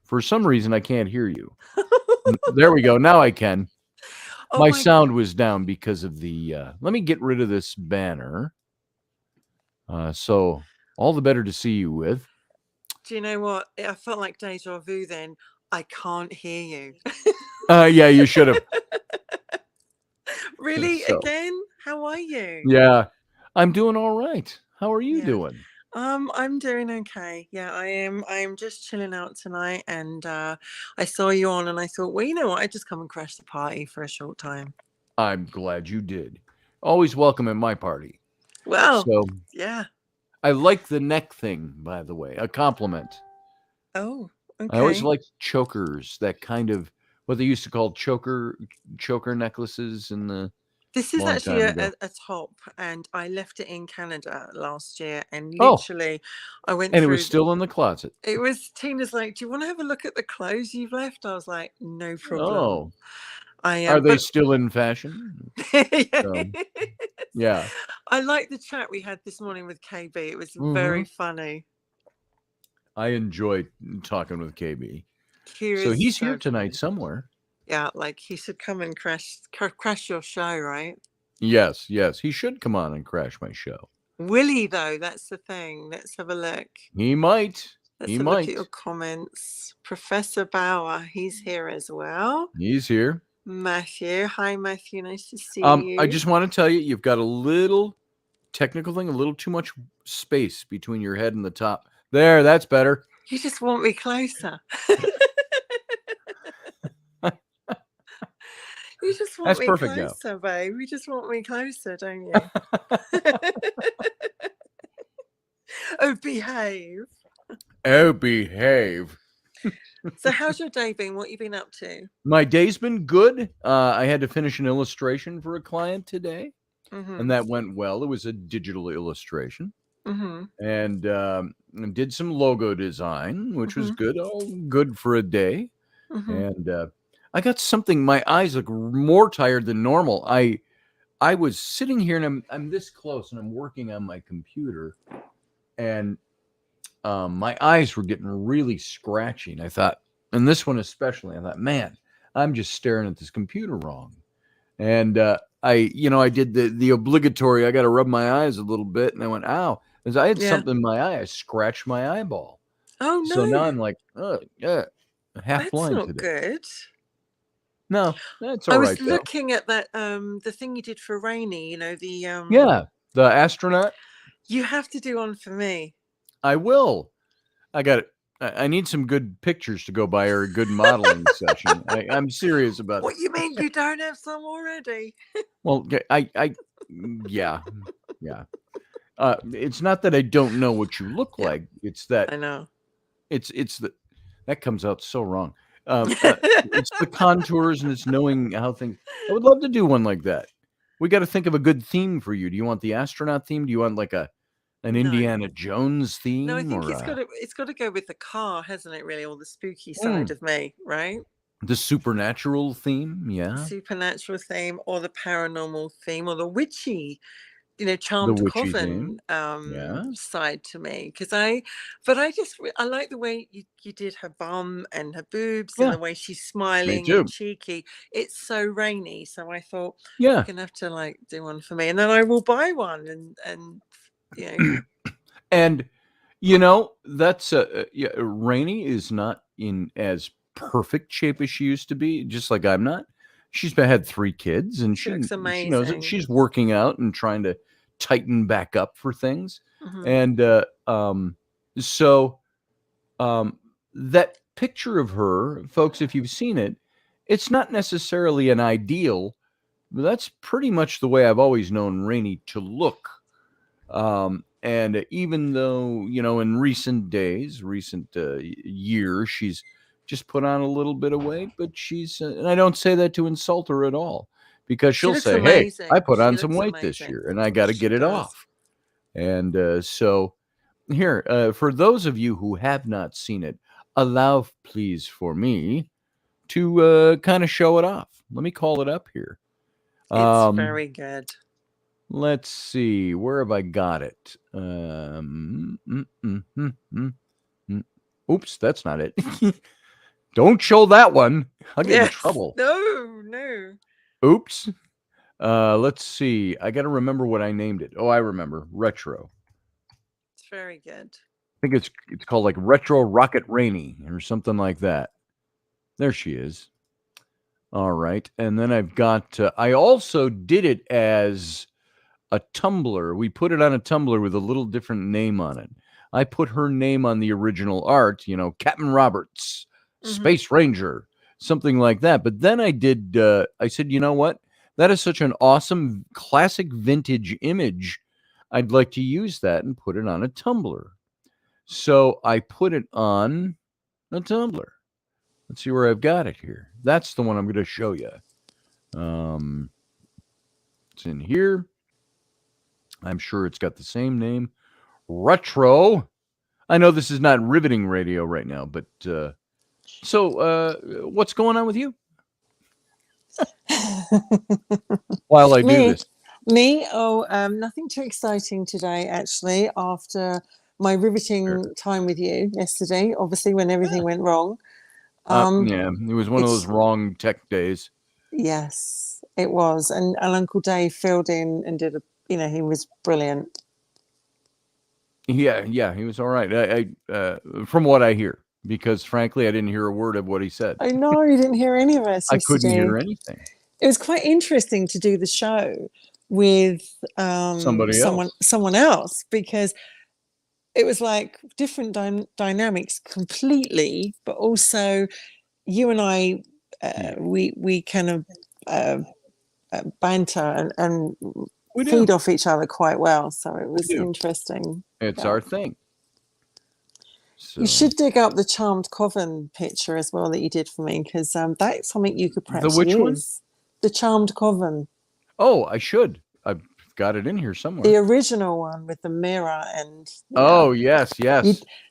For some reason, I can't hear you. There we go. Now I can. Oh my sound was down because of the... let me get rid of this banner. So all the better to see you with. Do you know what? I felt like deja vu then. I can't hear you. Yeah, you should have. Really? So, again? How are you? Yeah, I'm doing all right. How are you doing? I'm doing okay. Yeah, I am. I am just chilling out tonight, and I saw you on, and I thought, well, you know what? I just come and crash the party for a short time. I'm glad you did. Always welcome at my party. Well, so yeah. I like the neck thing, by the way. A compliment. Oh, okay. I always liked chokers. That kind of what they used to call choker necklaces in the. This is actually a top, and I left it in Canada last year, and literally I went and through, it was still in the closet. It was, Tina's like, do you want to have a look at the clothes you've left? I was like, no problem. Oh, are they still in fashion? Yeah. I like the chat we had this morning with KB. It was very funny. I enjoyed talking with KB. So he's here tonight somewhere. Yeah, like he should come and crash your show, right? Yes, he should come on and crash my show. Will he though? That's the thing. Let's have a look. He might. Let's have a look at your comments. Professor Bauer, he's here as well. He's here. Matthew, hi Matthew, nice to see you. I just want to tell you, you've got a little technical thing, a little too much space between your head and the top. There, that's better. You just want me closer. You just want me closer, babe. You just want me closer, don't you? Oh, behave. Oh, behave. So how's your day been? What you been up to? My day's been good. I had to finish an illustration for a client today, and that went well. It was a digital illustration, and did some logo design, which was good. All good for a day. And I got something. My eyes look more tired than normal. I was sitting here, and I'm this close, and I'm working on my computer, and my eyes were getting really scratchy. And I thought, and this one especially, I thought, man, I'm just staring at this computer wrong. And I did the obligatory. I got to rub my eyes a little bit, and I went, ow, because I had something in my eye. I scratched my eyeball. Oh no! So now I'm like, half blind. That's not good. No, that's all right. I was looking at that the thing you did for Rainy, the the astronaut. You have to do one for me. I will. I got it. I need some good pictures to go by or a good modeling session. I'm serious about it. What you mean you don't have some already? Well, yeah. It's not that I don't know what you look like. It's that I know. It's that comes out so wrong. It's the contours and it's knowing how things. I would love to do one like that. We got to think of a good theme for you. Do you want the astronaut theme? Do you want like an Indiana Jones theme? No, I think it's got to go with the car, hasn't it? Really, or the spooky side of me, right? The supernatural theme, yeah. Supernatural theme, or the paranormal theme, or the witchy. Charmed Coven side to me, because I like the way you did her bum and her boobs and the way she's smiling and cheeky. It's so Rainy, so I thought you're gonna have to do one for me, and then I will buy one and and That's Rainey is not in as perfect shape as she used to be, just like I'm not. She's had 3 kids, and She looks she knows it. amazing. She's working out and trying to tighten back up for things. And so that picture of her, folks, if you've seen it, it's not necessarily an ideal, but that's pretty much the way I've always known Rainey to look. And even though, in recent days, years, she's just put on a little bit of weight, but and I don't say that to insult her at all, because she'll say, amazing. "Hey, I put on She some looks weight amazing. this year, and I got to get it does. off." And so here, for those of you who have not seen it, allow, please, for me to kind of show it off. Let me call it up here. It's very good. Let's see. Where have I got it? Oops, that's not it. Don't show that one. I'll get in trouble. No. Oops. Let's see. I got to remember what I named it. Oh, I remember. Retro. It's very good. I think it's called like Retro Rocket Rainey or something like that. There she is. All right. And then I've got, I also did it as a tumbler. We put it on a tumbler with a little different name on it. I put her name on the original art, Captain Roberts, Space Ranger, something like that. But then I said, you know what? That is such an awesome classic vintage image. I'd like to use that and put it on a tumbler. So I put it on a tumbler. Let's see where I've got it here. That's the one I'm going to show you. It's in here. I'm sure it's got the same name. Retro. I know this is not riveting radio right now, but so what's going on with you? While I do this. Me? Nothing too exciting today, actually, after my riveting time with you yesterday, obviously, when everything went wrong. Yeah, it was one of those wrong tech days. Yes, it was. And Uncle Dave filled in and did he was brilliant. Yeah, he was all right. I from what I hear, because frankly, I didn't hear a word of what he said. I know, you didn't hear any of us yesterday. I couldn't hear anything. It was quite interesting to do the show with someone else, because it was like different dynamics completely, but also you and I, we kind of banter and feed off each other quite well. So it was interesting. It's our thing. So. You should dig up the Charmed Coven picture as well that you did for me, because that's something you could perhaps use. The which one? The Charmed Coven. Oh, I should. I've got it in here somewhere. The original one with the mirror and. Oh, yes.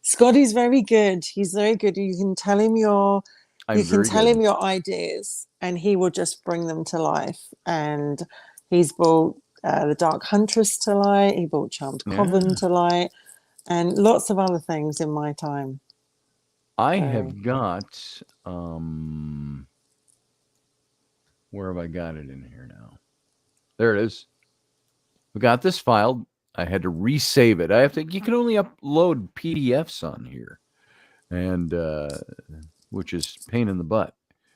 Scotty's very good. He's very good. You can tell him your ideas, and he will just bring them to life. And he's brought the Dark Huntress to light. He brought Charmed Coven to light, and lots of other things in my time. I have got. Where have I got it in here now? There it is. We got this file. I had to resave it. You can only upload PDFs on here, and which is pain in the butt.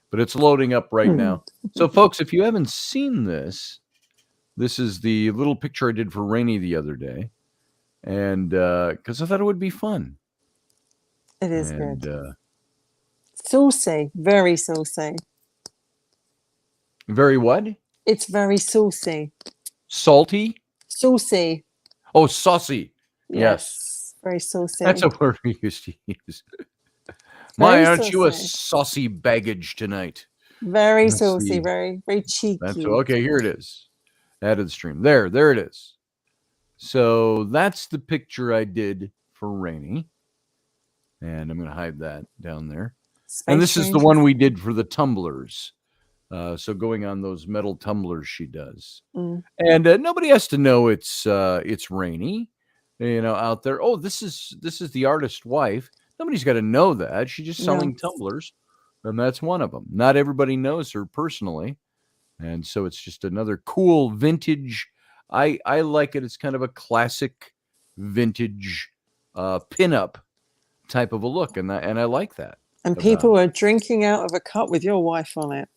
But it's loading up right now. So, folks, if you haven't seen this is the little picture I did for Rainey the other day, and because I thought it would be fun. It is good. Saucy, very saucy. Very what? It's very saucy. Salty? Saucy. Oh, saucy. Yes. Very saucy. That's a word we used to use. My, aren't you a saucy baggage tonight? Very saucy, very, very cheeky. Okay, here it is. Added the stream. There it is. So that's the picture I did for Rainey. And I'm going to hide that down there. And this is the one we did for the tumblers. So going on those metal tumblers she does. And nobody has to know it's Rainey, out there. Oh, this is the artist's wife. Nobody's got to know that. She's just selling tumblers, and that's one of them. Not everybody knows her personally, and so it's just another cool vintage. I like it. It's kind of a classic vintage pinup type of a look, and I like that. And people are drinking out of a cup with your wife on it.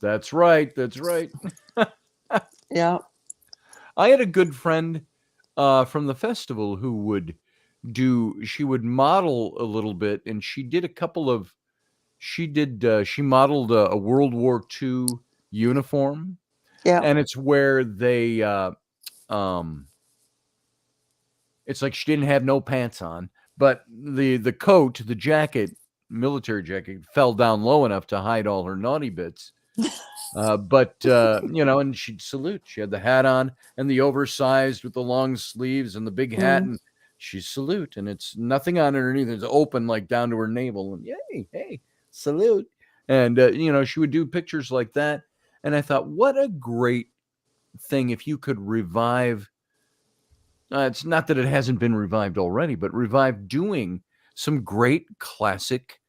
That's right. That's right. Yeah. I had a good friend from the festival who would she would model a little bit, and she did a couple of, she modeled a World War II uniform. Yeah. And it's where they, it's like she didn't have no pants on, but the coat, the jacket, military jacket, fell down low enough to hide all her naughty bits. But and she'd salute. She had the hat on and the oversized with the long sleeves and the big hat, and she'd salute. And it's nothing on underneath. It's open like down to her navel. And yay, hey, salute. And she would do pictures like that. And I thought, what a great thing if you could revive. It's not that it hasn't been revived already, but revive doing some great classic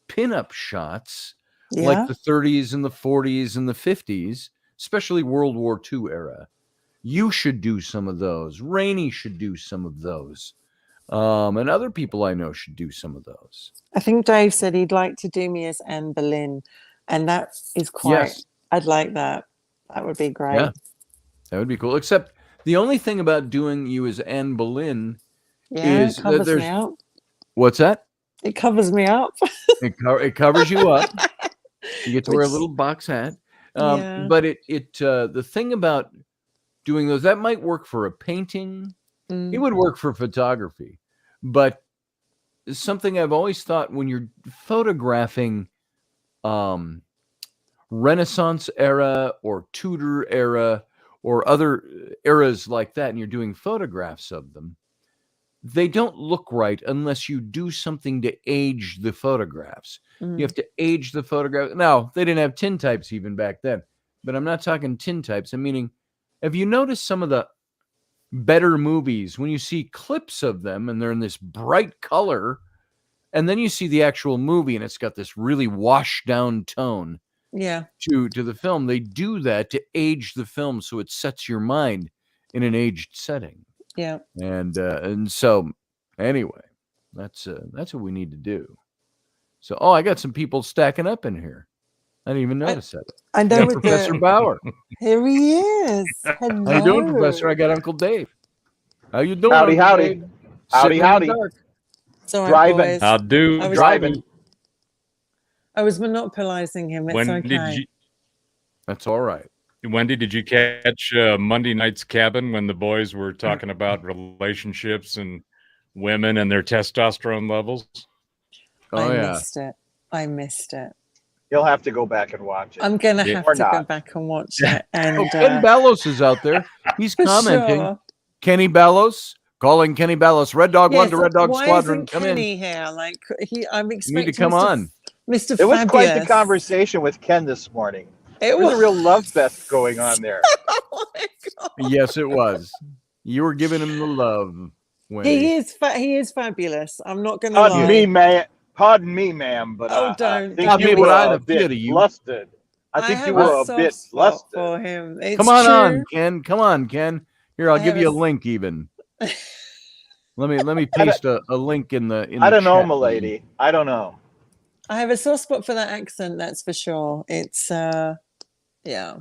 pinup shots. Yeah. Like the 30s and the 40s and the 50s, especially World War II era. You should do some of those. Rainey should do some of those. And other people I know should do some of those. I think Dave said he'd like to do me as Anne Boleyn. And that is quite, Yes. I'd like that. That would be great. Yeah, that would be cool. Except the only thing about doing you as Anne Boleyn is it covers that me up. What's that? It covers me up. It covers you up. You get to wear a little box hat. But the thing about doing those, that might work for a painting. It would work for photography. But something I've always thought when you're photographing Renaissance era or Tudor era or other eras like that, and you're doing photographs of them, they don't look right unless you do something to age the photographs. You have to age the photograph. Now, they didn't have tintypes even back then, but I'm not talking tintypes. I'm meaning, have you noticed some of the better movies when you see clips of them and they're in this bright color, and then you see the actual movie and it's got this really washed down tone to the film? They do that to age the film so it sets your mind in an aged setting. Yeah. And so anyway, that's what we need to do. So I got some people stacking up in here. I didn't even notice that. I know Professor Bauer. Here he is. Hello. How you doing, Professor? I got Uncle Dave. How you doing? Howdy, howdy. Dave? Howdy. So Driving. How do driving? I was monopolizing him. It's okay. That's all right. Wendy, did you catch Monday Night's Cabin when the boys were talking about relationships and women and their testosterone levels? I missed it. You'll have to go back and watch it. I'm going to have to go back and watch it. And Ken Ballos is out there. He's commenting. Sure. Kenny Ballos, calling Kenny Ballos. Red Dog 1 to Red Dog why Squadron. Isn't Come Kenny in. Here? Like I'm expecting You need to come on. Mr. It was Fabulous. quite the conversation with Ken this morning. There was a real love fest going on there. Oh my God. Yes, it was. You were giving him the love. Wendy. He is fabulous. I'm not going to lie. Pardon me, ma'am, but don't. I think you were a bit lusted. I think you were a bit lusted for him. It's Come on, true. Ken. Come on, Ken. Here, I'll give you a link. Even let me paste a link in the. I don't know, milady. I don't know. I have a soft spot for that accent. That's for sure. It's yeah.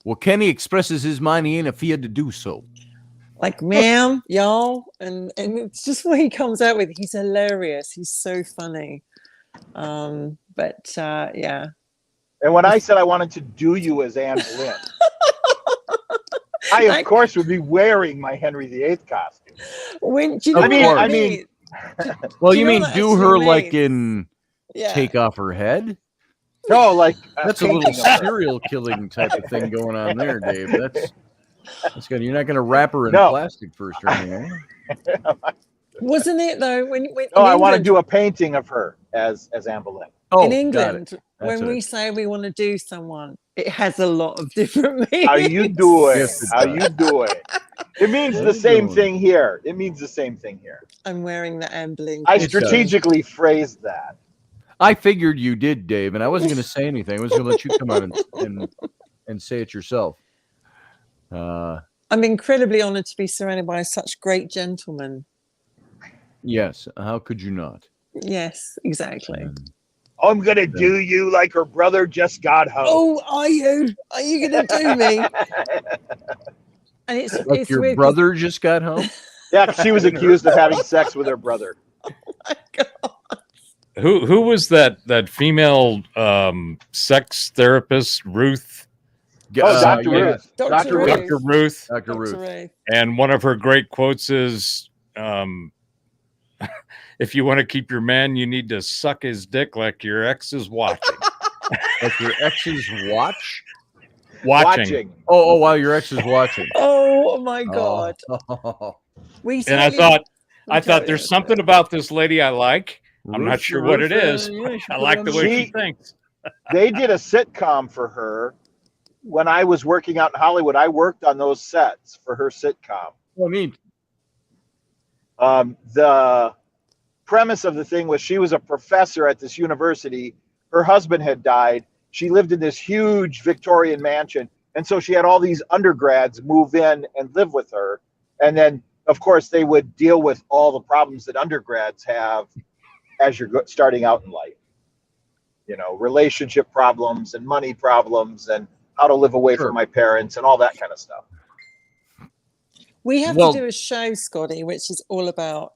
Well, Kenny expresses his mind. He ain't afraid to do so. Like, ma'am, y'all, and it's just what he comes out with. He's hilarious. He's so funny. But yeah. And when I said I wanted to do you as Anne Boleyn, I of course would be wearing my Henry VIII costume. When do you know I mean, well, you mean do her like in take off her head? No, like that's a little serial killing type of thing going on there, Dave. That's good. You're not going to wrap her in plastic first or anything. Wasn't it though? When I want to do a painting of her as Anne Boleyn. In England, when we say we want to do someone, it has a lot of different meanings. How you doing? How you doing? It means the same thing here. It means the same thing here. I'm wearing the Anne Boleyn. I strategically phrased that. I figured you did, Dave, and I wasn't going to say anything. I was going to let you come out and say it yourself. I'm incredibly honored to be surrounded by such great gentlemen. Yes. How could you not? Yes, exactly. I'm gonna do you like her brother just got home. Oh, are you? Are you gonna do me? And it's your weird brother just got home. Yeah, she was accused of having sex with her brother. Oh my God. Who was that female sex therapist, Ruth? Dr. Ruth. Yes. Dr. Ruth. Dr. Ruth. Dr. Ruth. Ruth. And one of her great quotes is, if you want to keep your man, you need to suck his dick like your ex is watching. Like your ex's watch? Watching. Oh, while your ex is watching. Oh my God. Oh. And I thought there's something about this lady I like. I'm not sure what it is. I like the way she thinks. They did a sitcom for her. When I was working out in Hollywood, I worked on those sets for her sitcom. Well, I mean, the premise of the thing was she was a professor at this university. Her husband had died. She lived in this huge Victorian mansion. And so she had all these undergrads move in and live with her. And then, of course, they would deal with all the problems that undergrads have as you're starting out in life. You know, relationship problems and money problems and how to live away from my parents and all that kind of stuff. We have to do a show, Scotty, which is all about,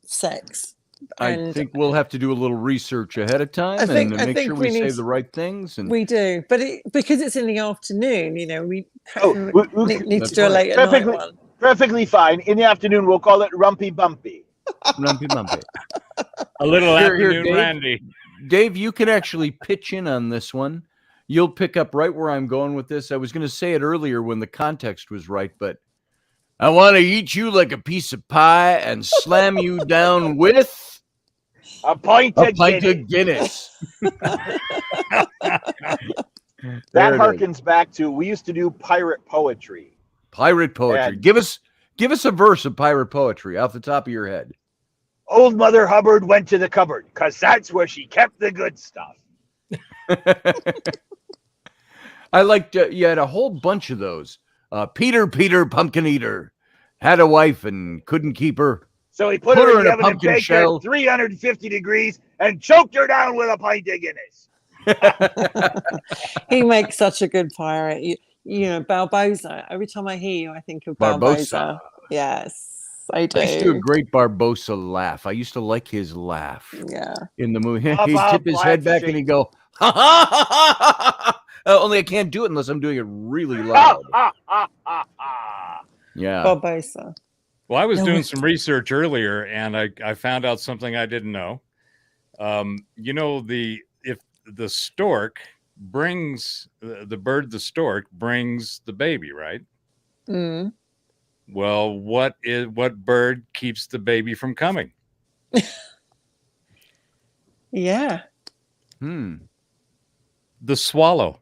sex. I think we'll have to do a little research ahead of time and make sure we say the right things. And we do, but because it's in the afternoon, we need to do a late at night one. Perfectly fine. In the afternoon, we'll call it Rumpy Bumpy. Rumpy Bumpy. A little afternoon Dave, Randy. Dave, you can actually pitch in on this one. You'll pick up right where I'm going with this. I was going to say it earlier when the context was right, but I want to eat you like a piece of pie and slam you down with a pint of Guinness. That harkens back to, we used to do pirate poetry. Pirate poetry. Give us a verse of pirate poetry off the top of your head. Old Mother Hubbard went to the cupboard because that's where she kept the good stuff. I liked, you had a whole bunch of those. Peter, Pumpkin Eater, had a wife and couldn't keep her. So he put her in the oven and baked shell. her at 350 degrees and choked her down with a pint of Guinness. He makes such a good pirate. Barbosa. Every time I hear you, I think of Barbosa. Yes, I do. I used to do a great Barbosa laugh. I used to like his laugh. Yeah. In the movie, he'd tip his head back and he'd go, ha ha ha ha ha. Only I can't do it unless I'm doing it really loud. Yeah. Barbosa. Well, I was doing some research earlier, and I found out something I didn't know. If the stork brings the stork brings the baby, right? Mm. Well, what bird keeps the baby from coming? Yeah. The swallow.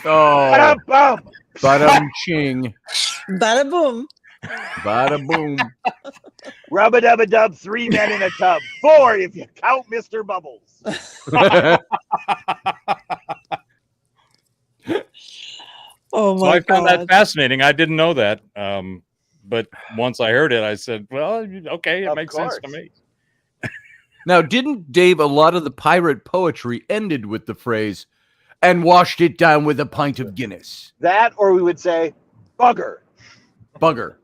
Oh, bada ching, bada boom, bada boom. Rub-a-dub-a-dub, 3 men in a tub, 4 if you count Mr. Bubbles. Oh my So I found God. that fascinating. I didn't know that, but once I heard it, I said, "Well, okay, it makes sense to me." Now, didn't Dave? A lot of the pirate poetry ended with the phrase, "and washed it down with a pint of Guinness." That, or we would say, bugger. Bugger.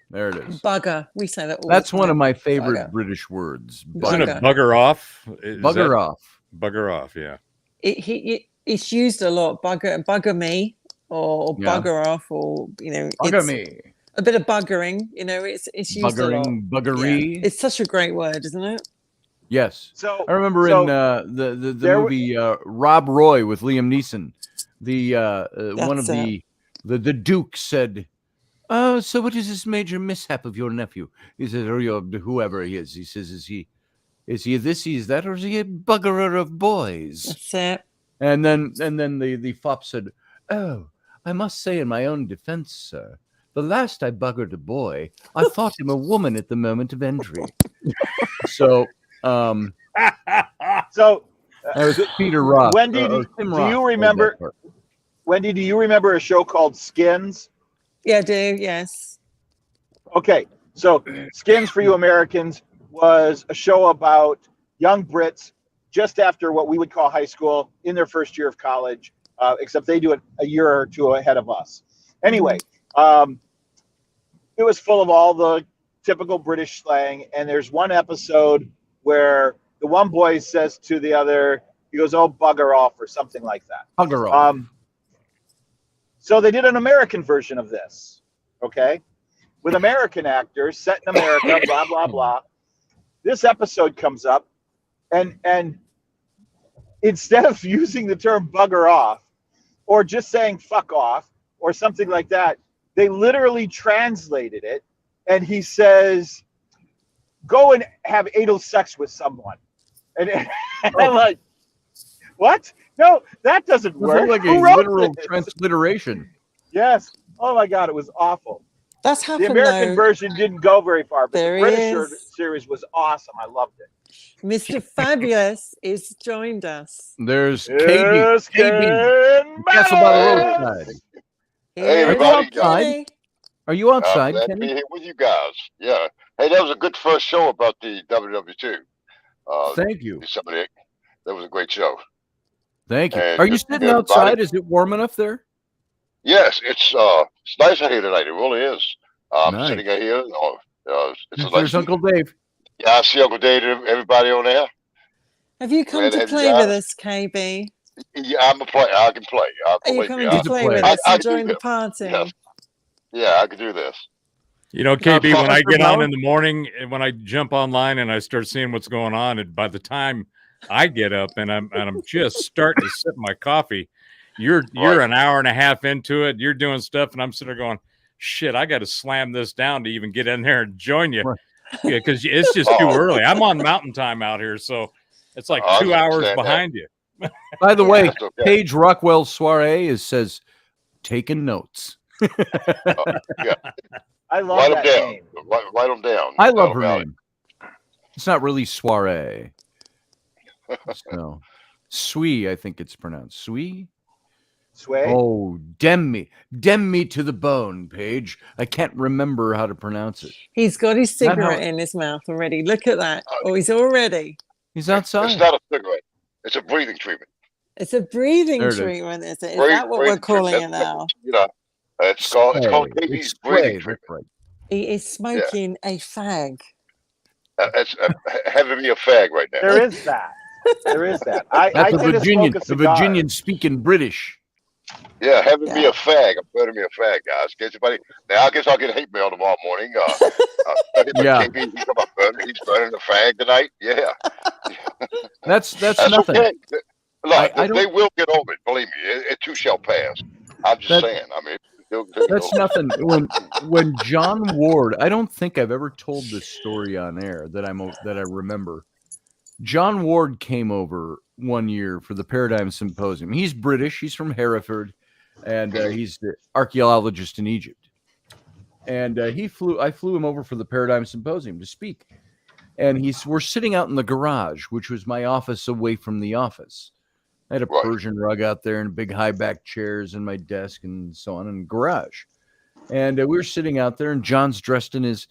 There it is. Bugger. We say that all That's the time. one of my favorite Bugger. British words. Isn't it bugger off? Bugger off. Bugger off, yeah. It's used a lot. Bugger me, or bugger off, or Bugger me. A bit of buggering. It's used a lot. Buggery. Yeah. It's such a great word, isn't it? Yes. So I remember in the movie Rob Roy with Liam Neeson, one of the Duke said, "Oh, so what is this major mishap of your nephew?" He says, or whoever he is. He says, "Is he this? He is that? Or is he a buggerer of boys?" That's it. And then the fop said, "Oh, I must say in my own defense, sir, the last I buggered a boy, I thought him a woman at the moment of entry." So. So Peter Roth. Wendy, do you remember? Wendy, do you remember a show called Skins? Yeah, I do. Yes. Okay, So Skins for You Americans was a show about young Brits just after what we would call high school, in their first year of college, except they do it a year or two ahead of us. Anyway, it was full of all the typical British slang, and there's one episode where the one boy says to the other, he goes, "Oh, bugger off," or something like that. Bugger off. So they did an American version of this, okay, with American actors set in America, blah, blah, blah. This episode comes up, and instead of using the term bugger off or just saying fuck off or something like that, they literally translated it, and he says, "Go and have anal sex with someone." And I'm like, what? No, that doesn't work. Like a Who wrote literal this? transliteration. Yes. Oh my God, it was awful. That's happened. The American version didn't go very far, but There the he British is. series was awesome. I loved it. Mr. Fabulous is joined us. There's Yes, KB. Castle by the Roadside. Hey, everybody. Outside? Are you outside, glad to Kenny? be here with you guys. Yeah. Hey, that was a good first show about the WWII. Thank you. That was a great show. Thank you. And Are you sitting outside? Is it warm enough there? Yes, it's nice out here tonight. It really is. I'm Nice. sitting out here. It's a There's nice Uncle Dave. Yeah, I see Uncle Dave and everybody on there. Have you come Glad to to have you play with guys. us, KB? Yeah, I'm a player. I can play. Are you coming He's to a play player. with us I and can do join the this. party? Yes. Yeah, I can do this. You know, KB, when I Professor get on Bauer? in the morning and when I jump online and I start seeing what's going on, and by the time I get up and I'm just starting to sip my coffee, you're Right. an hour and a half into it. You're doing stuff, and I'm sitting there going, "Shit, I got to slam this down to even get in there and join you." Right. Yeah, because it's just too early. I'm on mountain time out here, so it's like I 2 hours understand that. behind you. By the way, That's okay. Paige Rockwell's soiree says, taking notes. I love Write them that down. name. Write them down. I love Oh, her golly. name. It's not really soiree. So, Sui, I think it's pronounced. Sui? Sway. Oh, dem me to the bone, Paige. I can't remember how to pronounce it. He's got his Not how- cigarette in his mouth already. Look at that. Oh, he's all ready. He's It's outside. not a cigarette. It's a breathing treatment. It's a breathing There it is. treatment, is it? Is Breath- that what we're breathing calling it treatment. now? You know, it's called Sway. KB's It's breathing sway, treatment. that's right. He is smoking a fag. It's having me a fag right now. There is that. There is that. I That's a tend to Virginian, smoke a a cigar. Virginian speaking British. Yeah, having me Yeah. a fag. I'm having me a fag, guys. Get somebody. Now I guess I'll get hate mail tomorrow morning. Yeah. He's burning a fag tonight. Yeah, That's that's nothing. okay. Look, I they don't- will get over it. Believe me, it too shall pass. I'm just That- saying. I mean, they'll get That's over it. nothing. When John Ward, I don't think I've ever told this story on air that I remember. John Ward came over one year for the Paradigm Symposium. He's British. He's from Hereford, and he's the archaeologist in Egypt. And I flew him over for the Paradigm Symposium to speak. And we're sitting out in the garage, which was my office away from the office. I had a Right. Persian rug out there and big high back chairs in my desk and so on in the garage. And we were sitting out there, and John's dressed in his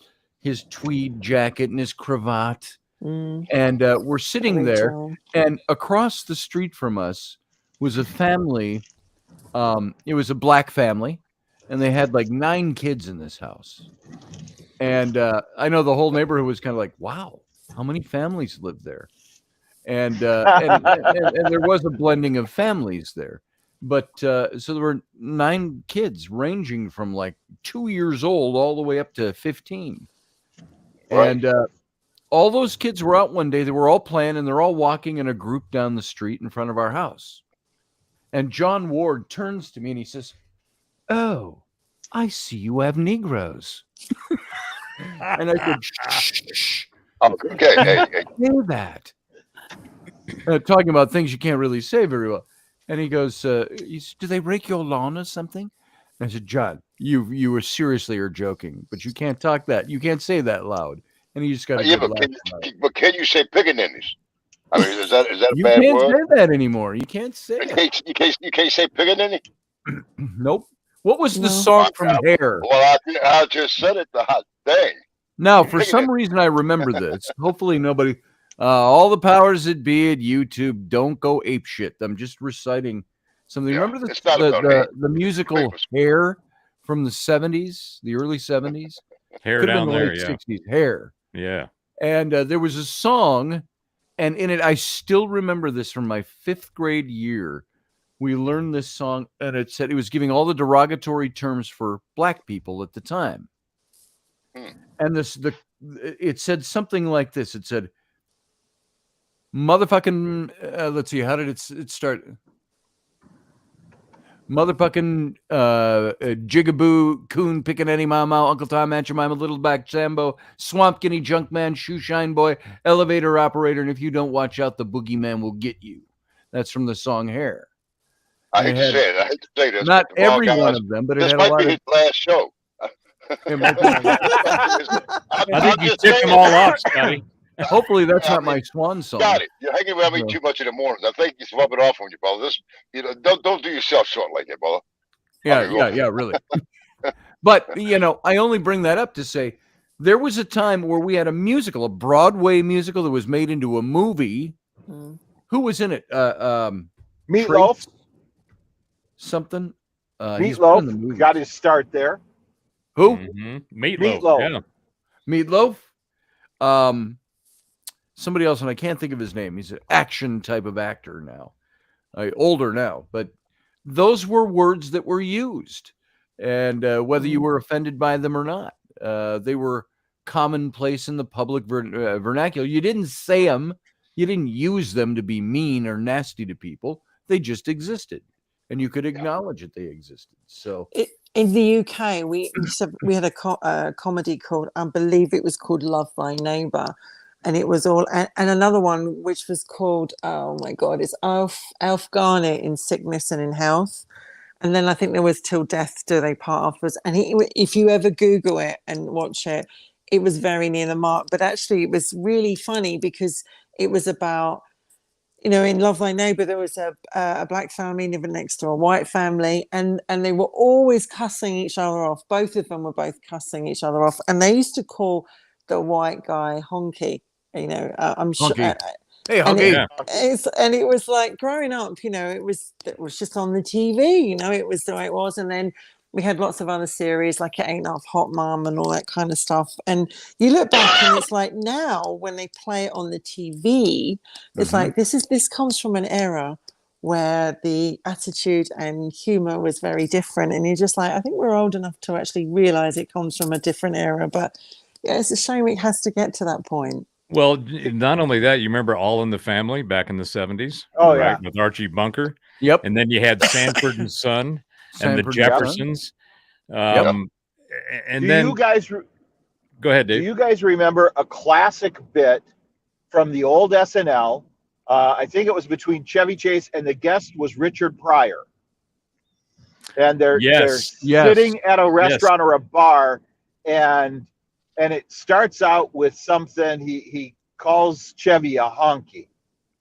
tweed jacket and his cravat. Mm, And we're sitting very there, tall. and across the street from us was a family. It was a black family, and they had like 9 kids in this house. And I know the whole neighborhood was kind of like, wow, how many families live there? And there was a blending of families there. But so there were 9 kids ranging from like 2 years old all the way up to 15. Right. And all those kids were out one day. They were all playing, and they're all walking in a group down the street in front of our house. And John Ward turns to me and he says, "Oh, I see you have Negroes." And I said, "Shh, Okay. Hey. say that." Talking about things you can't really say very well. And he goes, "Do they rake your lawn or something?" And I said, "John, you were seriously or joking, but you can't talk that. You can't say that loud." And he just got a Yeah, good but laugh. can you say pickaninnies? I mean, is that a You bad can't word? say that anymore. You can't say it. You can't say pickaninny. Nope. What was the No. song from Hair? Well, I just said it. The hot dang. Now, for some reason, I remember this. Hopefully, nobody. All the powers that be at YouTube, don't go ape shit. I'm just reciting something. Yeah, Remember it's not about hate. the musical Famous. Hair from the 70s, the early 70s? Hair Could have down been the there, late yeah. 60s. Hair. Yeah. And there was a song, and in it, I still remember this from my 5th grade year. We learned this song, and it said it was giving all the derogatory terms for black people at the time. And it said something like this. It said, motherfucking, let's see, how did it start? Motherfucking jigaboo, coon, pickaninny, mama, Uncle Tom, Aunt Jemima, little back Sambo, swamp guinea, junk man, shoe shine boy, elevator operator, and if you don't watch out, the boogeyman will get you. That's from the song Hair. I hate to say this. Not but every one of them, but it this had might a lot be of. his last show. I think you ticked them all off, Scotty. Hopefully, that's not my swan song. Got it. You're hanging with me too much in the mornings. I think it's rubbing off on you, brother. This, don't do yourself short like that, brother. Yeah, really. But I only bring that up to say there was a time where we had a musical, a Broadway musical that was made into a movie. Who was in it? Meatloaf. Something. Meatloaf got his start there. Who? Meatloaf. Yeah. Meatloaf. Somebody else, and I can't think of his name. He's an action type of actor now, older now. But those were words that were used, and whether you were offended by them or not, they were commonplace in the public vernacular. You didn't say them. You didn't use them to be mean or nasty to people. They just existed, and you could acknowledge that they existed. So in the UK, we had a comedy called, I believe it was called Love Thy Neighbor, and it was all, and another one which was called, oh my God, it's Alf Garnett in Sickness and in Health. And then I think there was Till Death Do They Part afterwards. And if you ever Google it and watch it, it was very near the mark. But actually, it was really funny because it was about, in Love Thy Neighbor, there was a black family living next to a white family, and they were always cussing each other off. Both of them were both cussing each other off. And they used to call the white guy Honky. I'm sure. Hey, Honky. And it was like growing up, it was just on the TV, it was the way it was. And then we had lots of other series like It Ain't Enough, Hot Mom and all that kind of stuff. And you look back and it's like now when they play it on the TV, it's like this comes from an era where the attitude and humor was very different. And you're just like, I think we're old enough to actually realize it comes from a different era. But yeah, it's a shame it has to get to that point. Well, not only that, you remember All in the Family back in the 70s? Oh, yeah. With Archie Bunker. Yep. And then you had Sanford and Son and the Jeffersons. And then you guys go ahead, Dave. Do you guys remember a classic bit from the old SNL? I think it was between Chevy Chase and the guest was Richard Pryor. And they're sitting at a restaurant or a bar, and it starts out with something. He calls Chevy a honky,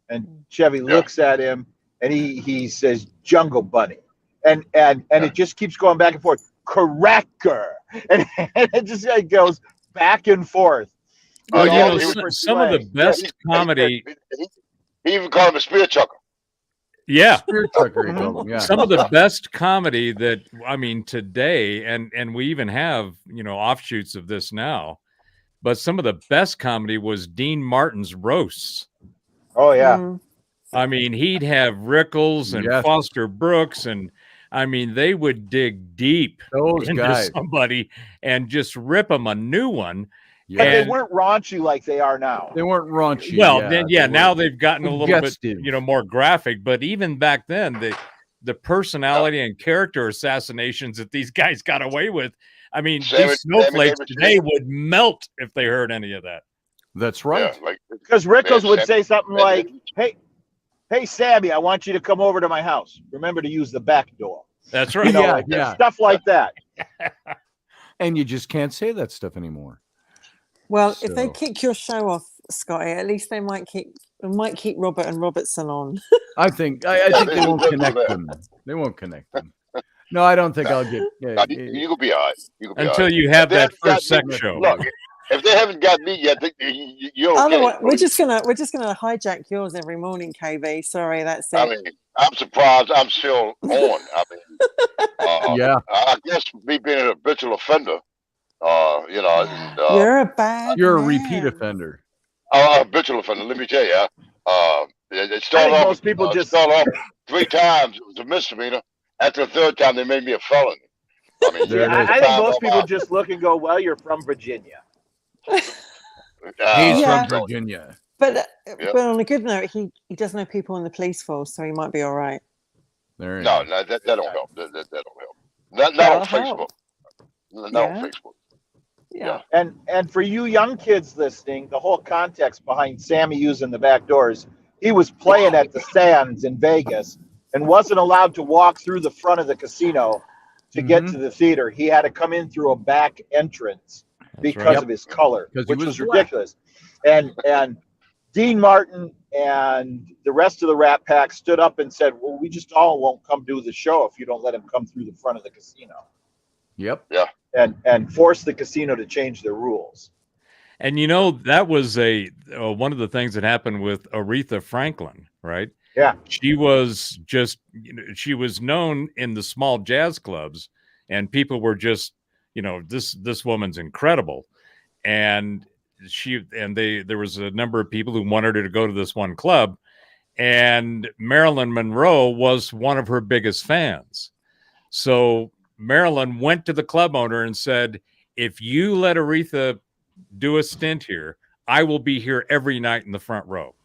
and Chevy looks at him and he says Jungle Bunny, and it just keeps going back and forth. Corrector, and it just goes back and forth. Well, some of the best comedy. He even called him a spear chucker. Yeah. Spear chucker, yeah. Some of the best comedy that today, and we even have offshoots of this now. But some of the best comedy was Dean Martin's roasts. Oh, yeah. He'd have Rickles and Foster Brooks, and they would dig deep into somebody and just rip them a new one. Yeah. But they weren't raunchy like they are now. They weren't raunchy. Well, now they've gotten a little bit, more graphic. But even back then, the personality and character assassinations that these guys got away with. These snowflakes today would melt if they heard any of that. That's right. Because Rickles would say something like, hey, Sammy, I want you to come over to my house. Remember to use the back door. That's right. Stuff like that. And you just can't say that stuff anymore. Well, if they kick your show off, Scotty, at least they might keep Robert and Robertson on. I think they won't connect them. They won't connect them. No, I don't think I'll get. You will be all right. Until you have that first sex show. Look, if they haven't got me yet, you're okay. Otherwise, we're just gonna hijack yours every morning, KB. Sorry, that's it. I mean, I'm surprised I'm still on. I mean, yeah. I guess me being an habitual offender, you know, you're a bad. You're man. a repeat offender. Habitual offender. Let me tell you, it started off. Most people just start off 3 times. It was a misdemeanor. After the 3rd time, they made me a felony. I mean, I think most people just look and go, "Well, you're from Virginia." He's from Virginia. But on a good note, he does know people in the police force, so he might be all right. No, that don't help. That don't help. Not on Facebook. Not on Facebook. Yeah. And for you young kids listening, the whole context behind Sammy using the back doors, he was playing at the Sands in Vegas and wasn't allowed to walk through the front of the casino to get to the theater. He had to come in through a back entrance because of his color, which was ridiculous. And Dean Martin and the rest of the Rat Pack stood up and said, well, we just all won't come do the show if you don't let him come through the front of the casino. Yep. Yeah. And force the casino to change their rules. And you know, that was one of the things that happened with Aretha Franklin, right? Yeah. She was just, she was known in the small jazz clubs, and people were just, this woman's incredible. And there was a number of people who wanted her to go to this one club, and Marilyn Monroe was one of her biggest fans. So Marilyn went to the club owner and said, if you let Aretha do a stint here, I will be here every night in the front row.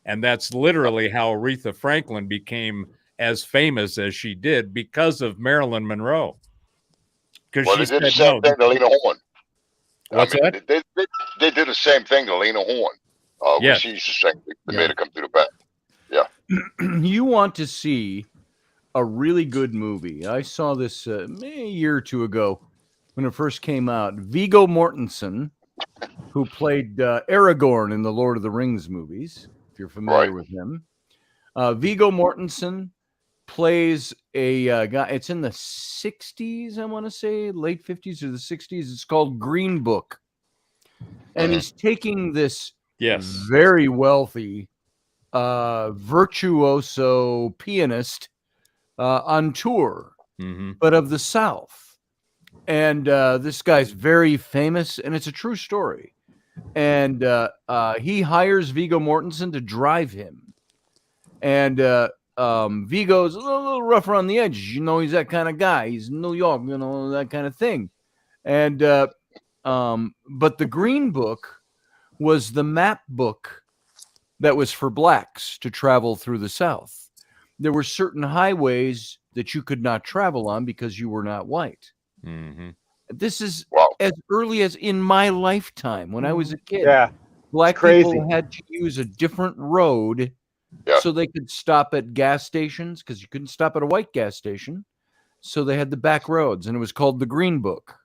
And that's literally how Aretha Franklin became as famous as she did, because of Marilyn Monroe. Well, they did the same thing to Lena Horne. What's that? They did the same thing to Lena Horne. Yes. She used to sing. They made her come through the back. Yeah. You want to see a really good movie. I saw this a year or two ago when it first came out. Viggo Mortensen, who played Aragorn in the Lord of the Rings movies, if you're familiar with him. Viggo Mortensen plays a guy. It's in the 60s, I want to say, late 50s or the 60s. It's called Green Book. And he's taking this very wealthy virtuoso pianist on tour, but of the South. And this guy's very famous, and it's a true story. And he hires Viggo Mortensen to drive him. And Viggo's a little rough around the edges. He's that kind of guy. He's in New York, that kind of thing. And but the Green Book was the map book that was for blacks to travel through the South. There were certain highways that you could not travel on because you were not white. This is as early as in my lifetime when I was a kid. Yeah, black people had to use a different road so they could stop at gas stations, because you couldn't stop at a white gas station. So they had the back roads, and it was called the Green Book.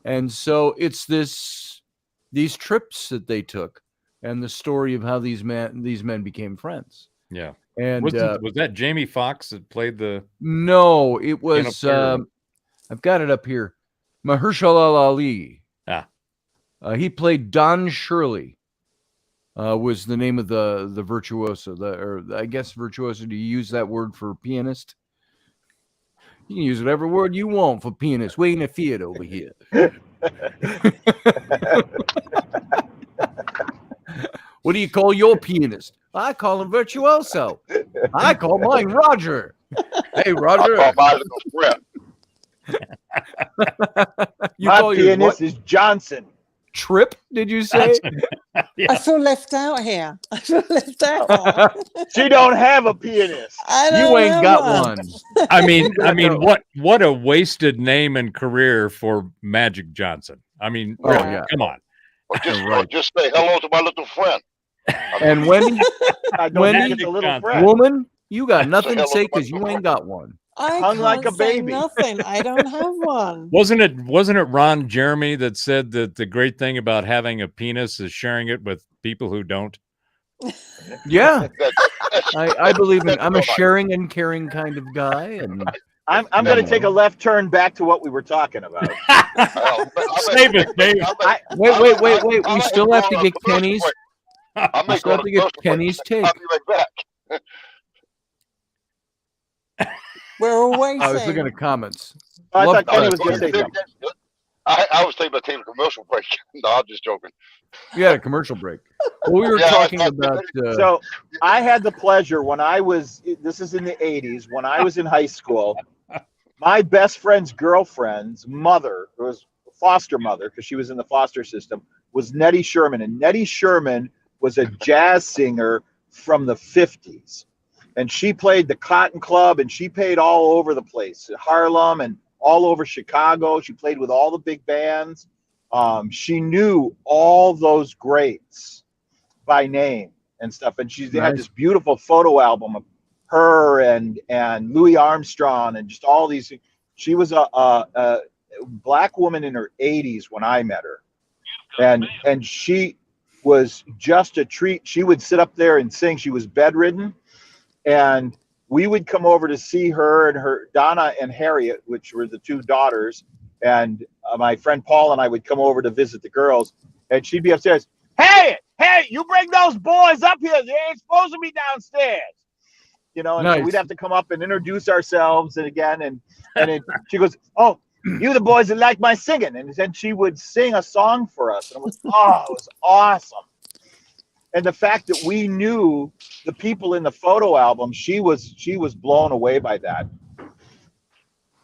And so it's these trips that they took, and the story of how these men became friends. Yeah. And was that Jamie Foxx that played the? No, it was. I've got it up here. Mahershala Ali. He played Don Shirley. Was the name of the virtuoso? I guess virtuoso. Do you use that word for pianist? You can use whatever word you want for pianist. We ain't a theater over here. What do you call your pianist? I call him virtuoso. I call mine Roger. Hey, Roger. I call mine little friend. My pianist is Johnson. Trip, did you say? I feel left out here. I feel left out. She don't have a pianist. You ain't got one. I mean, what a wasted name and career for Magic Johnson. I mean, really, come on. Well, just say hello to my little friend. And when woman, you got nothing to say because you ain't got one. I hung like a baby. Nothing. I don't have one. Wasn't it Ron Jeremy that said that the great thing about having a penis is sharing it with people who don't? Yeah, I believe in. I'm a sharing and caring kind of guy, and I'm going to take a left turn back to what we were talking about. Save it, Dave. Wait. We still have to get Kenny's. We still have to get Kenny's take. I'll be right back. We're waiting. I was looking at comments. I thought Kenny was going to say something. I was thinking about taking a commercial break. No, I'm just joking. We had a commercial break. Well, we were talking about. So I had the pleasure when I was. This is in the '80s when I was in high school. My best friend's girlfriend's mother, who was a foster mother because she was in the foster system, was Nettie Sherman, and Nettie Sherman was a jazz singer from the '50s, and she played the Cotton Club, and she played all over the place, Harlem and all over Chicago. She played with all the big bands. She knew all those greats by name and stuff. And they had this beautiful photo album of her and Louis Armstrong and just all these. She was a black woman in her 80s when I met her. And she was just a treat. She would sit up there and sing. She was bedridden. And we would come over to see her and her Donna and Harriet, which were the two daughters. And my friend Paul and I would come over to visit the girls. And she'd be upstairs. Hey, you bring those boys up here. They ain't supposed to be downstairs. You know, and so we'd have to come up and introduce ourselves and she goes, oh, you the boys that like my singing. And then she would sing a song for us. And it was awesome. And the fact that we knew the people in the photo album, she was blown away by that.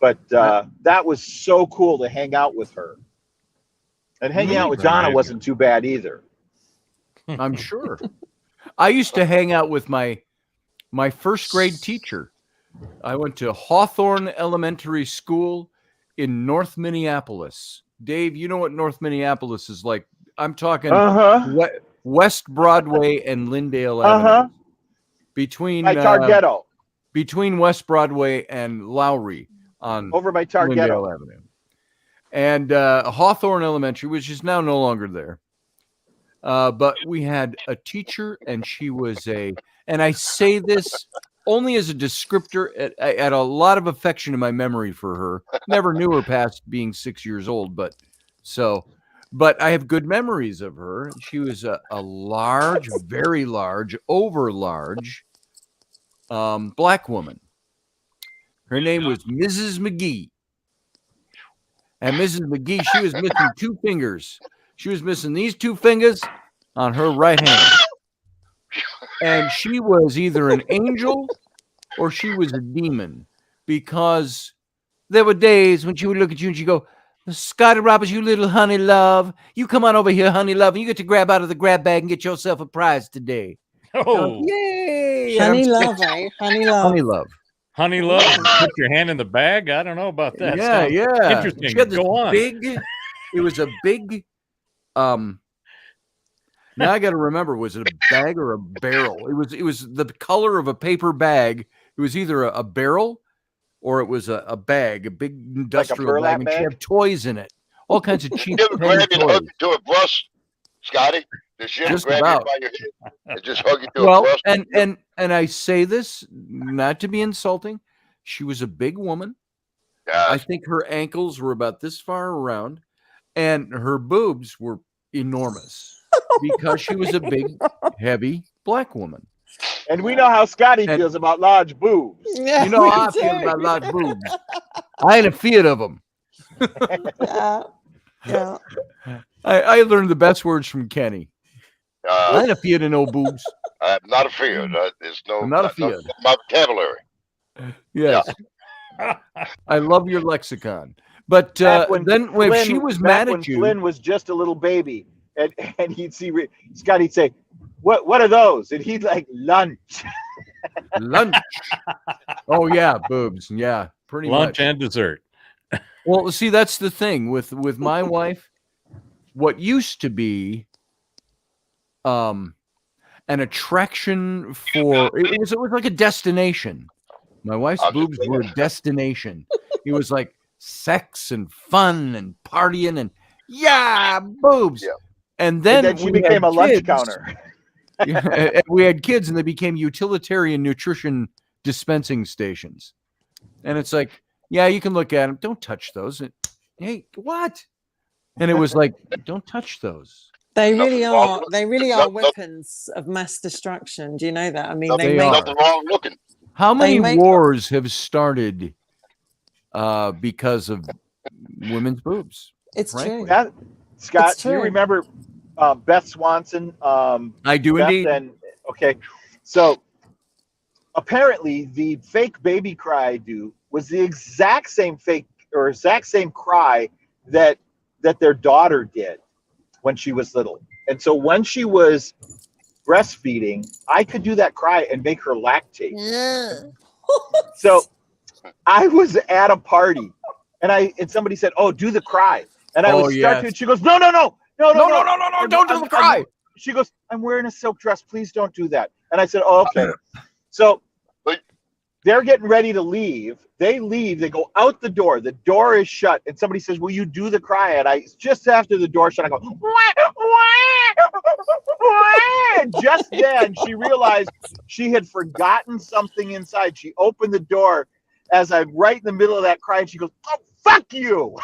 But that was so cool to hang out with her. And hanging out with Donna wasn't too bad either. I'm sure. I used to hang out with my first grade teacher. I went to Hawthorne Elementary School in North Minneapolis. Dave, you know what North Minneapolis is like. I'm talking West Broadway and Lyndale Avenue. Between West Broadway and Lowry on over by Lyndale Avenue. And Hawthorne Elementary, which is now no longer there. But we had a teacher, and she was and I say this only as a descriptor. I had a lot of affection in my memory for her. Never knew her past being 6 years old, but I have good memories of her. She was a large, very large, over large black woman. Her name was Mrs. McGee. And Mrs. McGee, she was missing two fingers. She was missing these two fingers on her right hand. And she was either an angel or she was a demon, because there were days when she would look at you and she'd go, Scotty Roberts, you little honey love. You come on over here, honey love, and you get to grab out of the grab bag and get yourself a prize today. Oh, yay. Honey love, right? Honey love. Honey love. Honey love, put your hand in the bag. I don't know about that. Yeah. Interesting. She had this Go on. It was a big, now I got to remember, was it a bag or a barrel? It was the color of a paper bag. It was either a barrel or it was a bag, a big industrial bag, and she had toys in it. All kinds of cheap toys. To a brush, Scotty? Did she just grab about. you by your head and just hug you to a brush? And I say this not to be insulting. She was a big woman. Gosh. I think her ankles were about this far around, and her boobs were enormous because she was a big, heavy black woman. And we know how Scotty feels about large boobs. Yeah, you know how I feel about large boobs. I ain't afraid of them. Yeah. I learned the best words from Kenny. I ain't afraid of no boobs. I'm not afraid. There's no. I'm not afraid. My vocabulary. Yes. I love your lexicon. But when she was mad at you, Flynn was just a little baby, and he'd see Scotty'd say, "What are those?" And he'd like lunch. Lunch. Oh yeah, boobs. Yeah, pretty much. Lunch and dessert. Well, see, that's the thing with my wife. What used to be an attraction for it was like a destination. My wife's boobs were a destination. It was like sex and fun and partying and boobs. Yeah. And then she became a lunch counter. We had kids, and they became utilitarian nutrition dispensing stations. And it's like, Yeah, you can look at them. Don't touch those. Hey, what? And it was like, don't touch those. They really are. They really are weapons of mass destruction. Do you know that? I mean, they make nothing wrong looking. How many wars have started because of women's boobs? It's true. Scott, do you remember Beth Swanson? I do Beth indeed. Okay, so apparently the fake baby cry I do was the exact same cry that their daughter did when she was little. And so when she was breastfeeding, I could do that cry and make her lactate. Yeah. So I was at a party and somebody said, "Oh, do the cry." And I was starting to, she goes, "No, don't do the cry." She goes, "I'm wearing a silk dress. Please don't do that." And I said, "Oh, okay." So they're getting ready to leave. They leave. They go out the door. The door is shut. And somebody says, "Will you do the cry?" And just after the door shut, I go, and just then she realized she had forgotten something inside. She opened the door as I'm right in the middle of that cry. And she goes, "Oh, fuck you."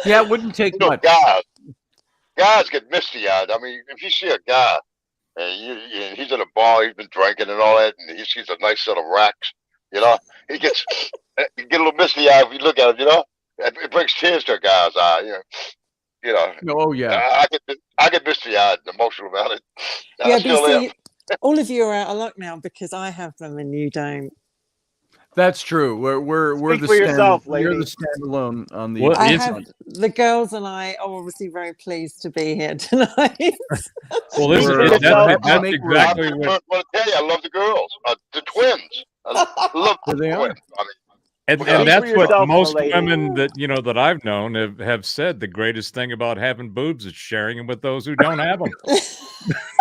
Yeah, it wouldn't take much. Guys get misty-eyed. I mean, if you see a guy and he's at a bar, he's been drinking and all that, and he sees a nice set of racks, you get a little misty-eyed if you look at him, It brings tears to a guy's eye, Oh yeah. I get misty-eyed and emotional about it. Yeah, but see, all of you are out of luck now because I have them and you don't. That's true. We're the standalone on the. The girls and I are obviously very pleased to be here tonight. Well, that's exactly what. I tell you, I love the girls, the twins. I love the twins. And that's what most women that I've known have said. The greatest thing about having boobs is sharing them with those who don't have them.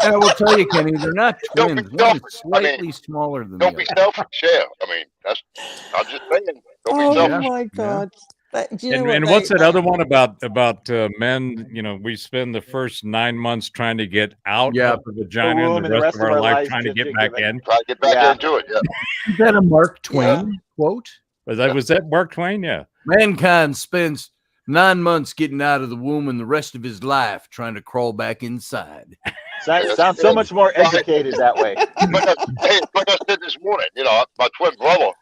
And I will tell you, Kenny, they're not twins. One is slightly smaller than the other. Don't be selfish, share. I mean, I'm just saying. Don't be selfish. Oh my God. And what's that other one about men? We spend the first 9 months trying to get out of the vagina, and the rest of our life trying to get back in. Try to get back into it. Yeah. Is that a Mark Twain quote? Was that Mark Twain? Yeah. Mankind spends 9 months getting out of the womb and the rest of his life trying to crawl back inside. Sounds so much more educated that way. Like I said this morning, my twin brother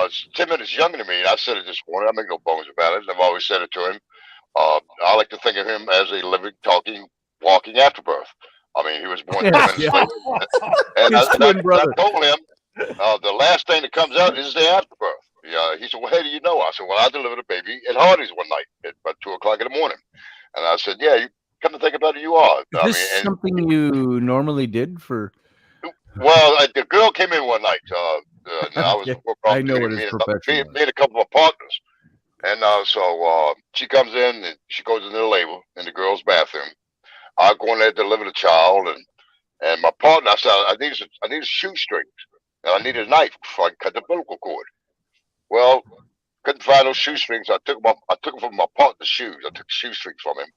is 10 minutes younger than me, and I said it this morning. I make no bones about it. I've always said it to him. I like to think of him as a living, talking, walking afterbirth. I mean, he was born 10 minutes later. And I told him the last thing that comes out is the afterbirth. He said, "Well, how do you know?" I said, "Well, I delivered a baby at Hardee's one night at about 2:00 in the morning." And I said, "Yeah, you come to think about it, you are." Is this something you normally did for? Well, the girl came in one night. I know it is professional. Me and a couple of partners. And so she comes in and she goes into the labor in the girl's bathroom. I go in there to deliver the child, and my partner, I said, I need shoestrings. And I need a knife before I cut the umbilical cord. Well, couldn't find those shoestrings. I took them from my partner's shoes. I took shoestrings from him,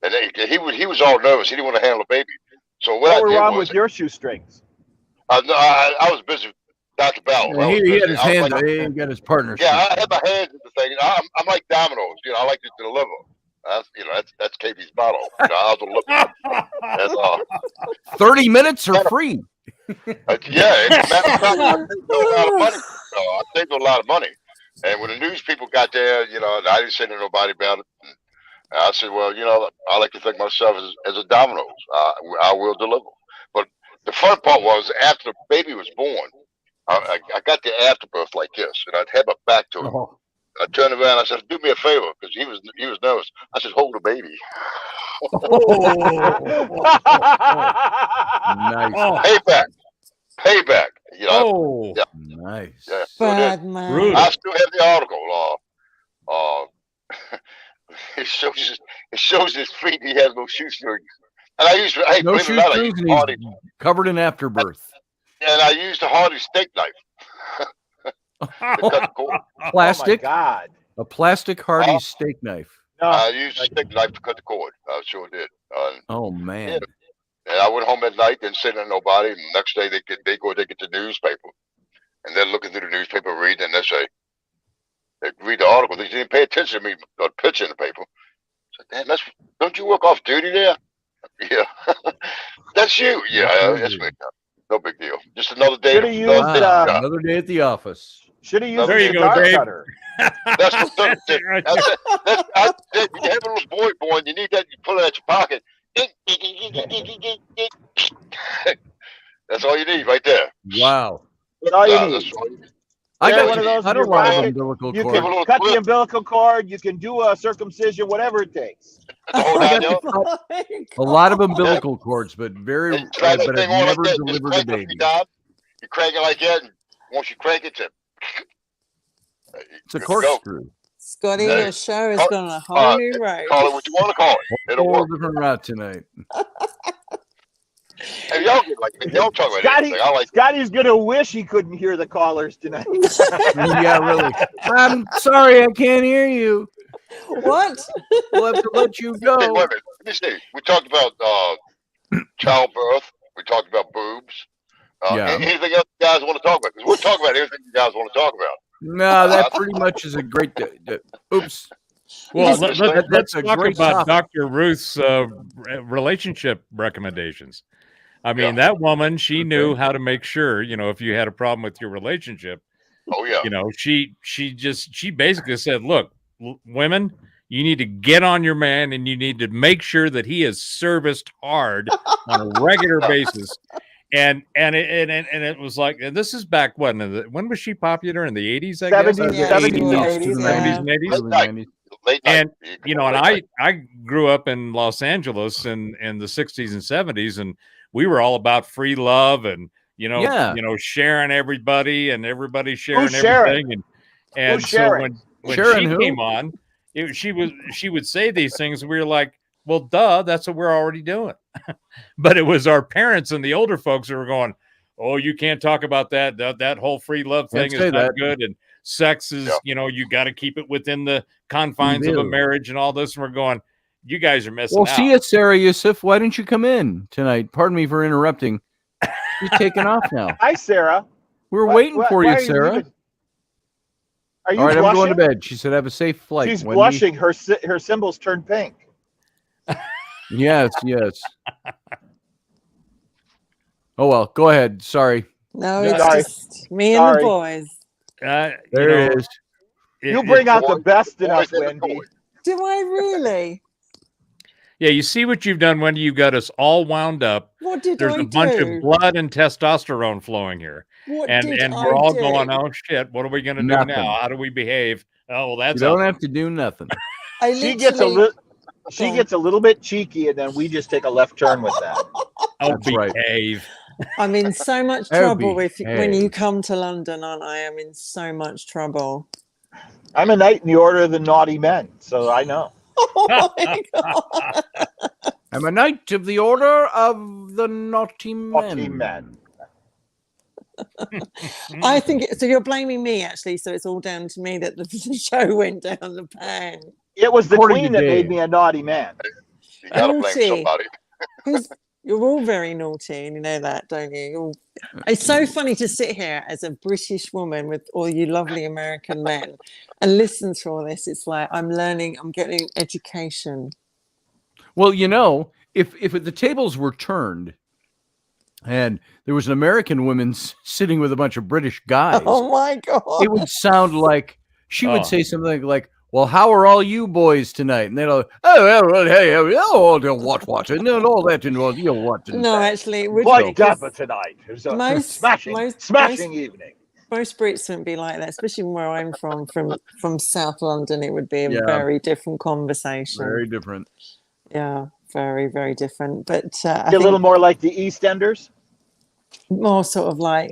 and he was all nervous. He didn't want to handle a baby. So what was wrong with your shoestrings? I was busy, Dr. Bell. He had his hands. He got his partner. Yeah, I had my hands in the thing. I'm like dominoes. I like to deliver. That's KB's motto. I'll deliver. 30 minutes or free. Yeah, I saved a lot of money. And when the news people got there, I didn't say to nobody about it. And I said, well, I like to think myself as a dominoes. I will deliver. But the fun part was after the baby was born, I got the afterbirth like this, and I'd had my back to him. I turned around. I said, "Do me a favor," because he was nervous. I said, "Hold the baby." Nice. Payback. Yeah. Nice. Yeah. Bad man. I still have the article. It shows his feet. He has no shoestrings. And I used no shoestrings. He's covered in afterbirth. And I used a Hardy steak knife. Plastic. Oh my God. A plastic Hardy steak knife. I used a steak knife to cut the cord. I sure did. Oh man. And I went home at night, didn't say to nobody. And the next day they get the newspaper, and they're looking through the newspaper, reading, and they read the article. They didn't pay attention to me, the picture in the paper. I said, don't you work off duty there? Yeah, that's you. Yeah, that's me. No big deal. Just another day. Another day at the office. Should have used there you go, Dave. cutter. That's what you have a little boy born. You need that. You pull it out your pocket. That's all you need right there. Wow. That's all you need. I got one of those. I don't want umbilical cord. You can cut the umbilical cord. You can do a circumcision, whatever it takes. A lot of umbilical cords, but but I've never delivered a baby. You crank it like that, and once you crank it, it's a corkscrew. Scotty, your show has gone a whole new road. Call it what you want to call it. It'll work. Different route tonight. Hey, y'all get like me. Y'all talk about anything. Scotty's gonna wish he couldn't hear the callers tonight. Yeah, really. I'm sorry, I can't hear you. What? We'll have to let you go. Hey, wait a minute. Let me see. We talked about childbirth. We talked about boobs. Anything else you guys want to talk about? Because we'll talk about everything you guys want to talk about. No, that pretty much is a great. Oops. Well, let's talk about Dr. Ruth's relationship recommendations. I mean, that woman, she knew how to make sure, if you had a problem with your relationship. Oh, yeah. She basically said, look, women, you need to get on your man and you need to make sure that he is serviced hard on a regular basis. And it was like, and this is back when was she popular? In the 80s, I guess? 70s and 80s. Late night. And I grew up in Los Angeles in the 60s and 70s, and we were all about free love and sharing everybody and everybody sharing everything. And so when she came on, she would say these things, and we were like, well, duh, that's what we're already doing. But it was our parents and the older folks who were going, oh, you can't talk about that. That whole free love thing is not good. And sex is, you got to keep it within the confines of a marriage and all this. And we're going, you guys are missing out. Well, see it, Sarah Yusuf. Why didn't you come in tonight? Pardon me for interrupting. You're taking off now. Hi, Sarah. We're waiting for you, Sarah. Are you all right, blushing? I'm going to bed. She said, have a safe flight. She's blushing. Her symbols turned pink. Yes. Oh, well, go ahead. Sorry. No, it's just me and the boys. There it is. You bring out the best in us, Wendy. Do I really? Yeah, you see what you've done, Wendy. You got us all wound up. What did There's I do? There's a bunch of blood and testosterone flowing here. And we're all going, oh, shit, what are we going to do now? How do we behave? Oh, well, that's... You don't have to do nothing. She gets a little bit cheeky, and then we just take a left turn with that. Oh, behave. I'm in so much trouble when you come to London, aren't I? I'm in so much trouble. I'm a knight in the order of the naughty men, so I know. Oh my God. I'm a knight of the order of the naughty men. Naughty men. I think so. You're blaming me, actually. So it's all down to me that the show went down the pan. It was the Queen that made me a naughty man. You gotta blame somebody. You're all very naughty, and you know that, don't you? It's so funny to sit here as a British woman with all you lovely American men and listen to all this. It's like I'm learning, I'm getting education. Well, if the tables were turned and there was an American woman sitting with a bunch of British guys, oh my God, it would sound like she would say something like, well, how are all you boys tonight? And they'd all, hey, what, and then all that, and what? No, actually, what dapper tonight? It was a smashing evening. Most Brits wouldn't be like that, especially where I'm from South London. It would be a very different conversation. Very different. Yeah, very, very different. But a little more like the EastEnders? More sort of like,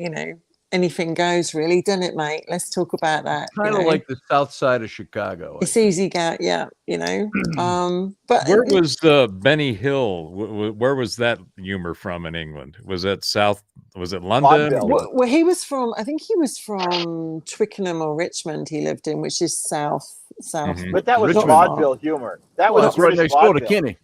anything goes, really, doesn't it, mate? Let's talk about that. Kind of like the South Side of Chicago. It's easy go, But where was Benny Hill? Where was that humor from in England? Was it South? Was it London? Well, he was from. I think he was from Twickenham or Richmond. He lived in, which is south. Mm-hmm. But that was vaudeville humor. That was right next door to Kenny.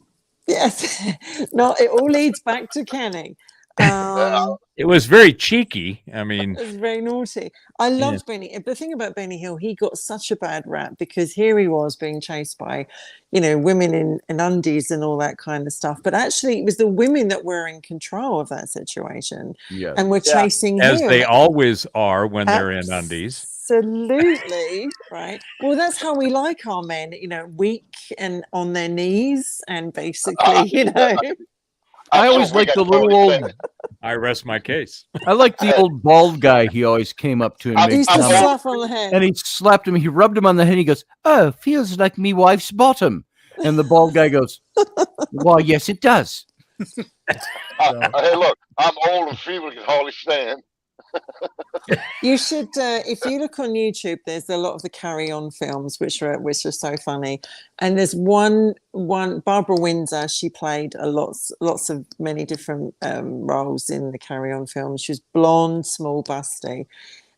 Yes. No, it all leads back to Kenny. It was very cheeky. I mean, it was very naughty. I loved Benny. The thing about Benny Hill, he got such a bad rap because here he was being chased by, women in undies and all that kind of stuff. But actually, it was the women that were in control of that situation and were chasing him. As they always are when they're in undies. Absolutely. Right. Well, that's how we like our men, weak and on their knees and basically, I always like the little old. I rest my case. I like the old bald guy. He always came up to him. He used to slap on the head. And he slapped him. He rubbed him on the head. He goes, "Oh, feels like me wife's bottom." And the bald guy goes, "Why, yes, it does." Hey, look, I'm old and feeble, can hardly stand. You should, if you look on YouTube, there's a lot of the Carry On films, which are so funny. And there's one Barbara Windsor. She played lots of many different roles in the Carry On films. She was blonde, small, busty,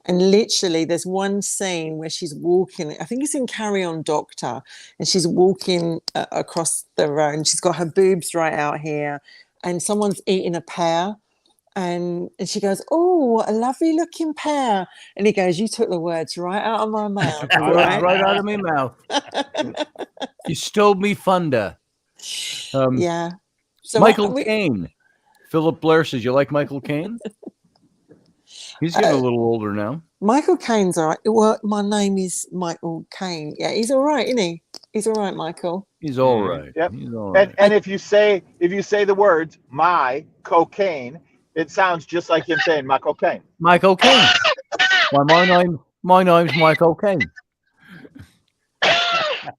and literally there's one scene where she's walking. I think it's in Carry On Doctor, and she's walking across the road, and she's got her boobs right out here, and someone's eating a pear. And she goes, "Oh, a lovely looking pear." And he goes, "You took the words right out of my mouth." Right out of my mouth. You stole me thunder. Yeah. So Michael Caine. Philip Blair says, "You like Michael Caine?" He's getting a little older now. Michael Caine's all right. Well, my name is Michael Caine. Yeah, he's all right, isn't he? He's all right, Michael. He's all right. Yep. He's all right. And if you say the words "my cocaine," it sounds just like him saying Michael Caine. Michael Caine. Well, my name's Michael Caine. I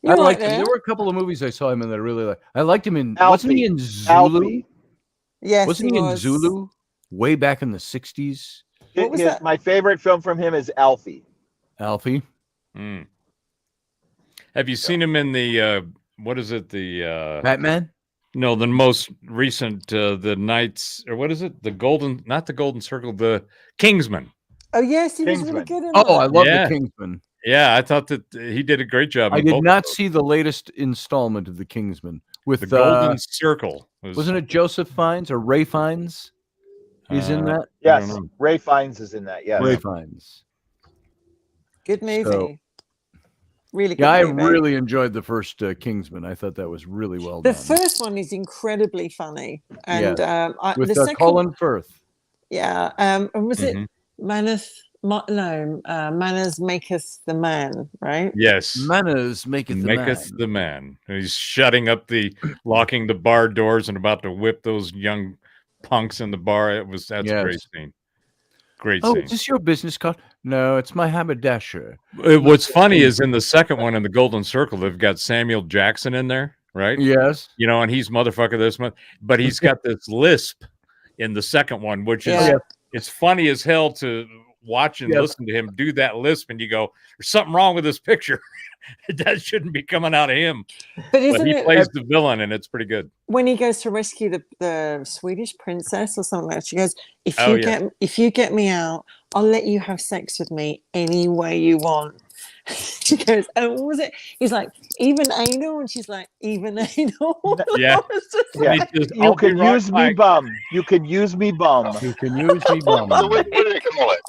liked him. There were a couple of movies I saw him in that I really liked. I liked him in. Wasn't he in Zulu? Alfie. Yes, wasn't he in Zulu? Way back in the 60s. What was that? My favorite film from him is Alfie. Alfie. Mm. Have you seen him in the what is it? The Batman? No, the most recent, the Knights, or what is it? Not the Golden Circle, the Kingsman. Oh, yes, he was really good in that. Oh, I love the Kingsman. Yeah, I thought that he did a great job. I did not see the latest installment of the Kingsman with the Golden Circle. Wasn't it Joseph Fiennes or Ray Fiennes? He's in that. Yes, Ray Fiennes is in that. Yes, Ray Fiennes. Good movie. So, really good. Yeah, I really enjoyed the first Kingsman. I thought that was really well done. The first one is incredibly funny, and with the second, Colin Firth. Yeah, and was it Manners? No, manners maketh the man, right? Yes, manners maketh the man. He's shutting up locking the bar doors and about to whip those young punks in the bar. That's a great scene. Great scene. Oh, is this your business card? No, it's my haberdasher. What's funny is in the second one, in the Golden Circle, they've got Samuel Jackson in there, right? Yes. And he's motherfucker this month, but he's got this lisp in the second one, which is it's funny as hell to watch and listen to him do that lisp, and you go, "There's something wrong with this picture." That shouldn't be coming out of him. But he plays the villain, and it's pretty good. When he goes to rescue the Swedish princess or something like that, she goes, if you get me out, I'll let you have sex with me any way you want. She goes, "Oh, what was it?" He's like, "Even anal?" And she's like, "Even anal?" Yeah. You can use me, bum. You can use me, bum. You can use me, bum. What do they call it?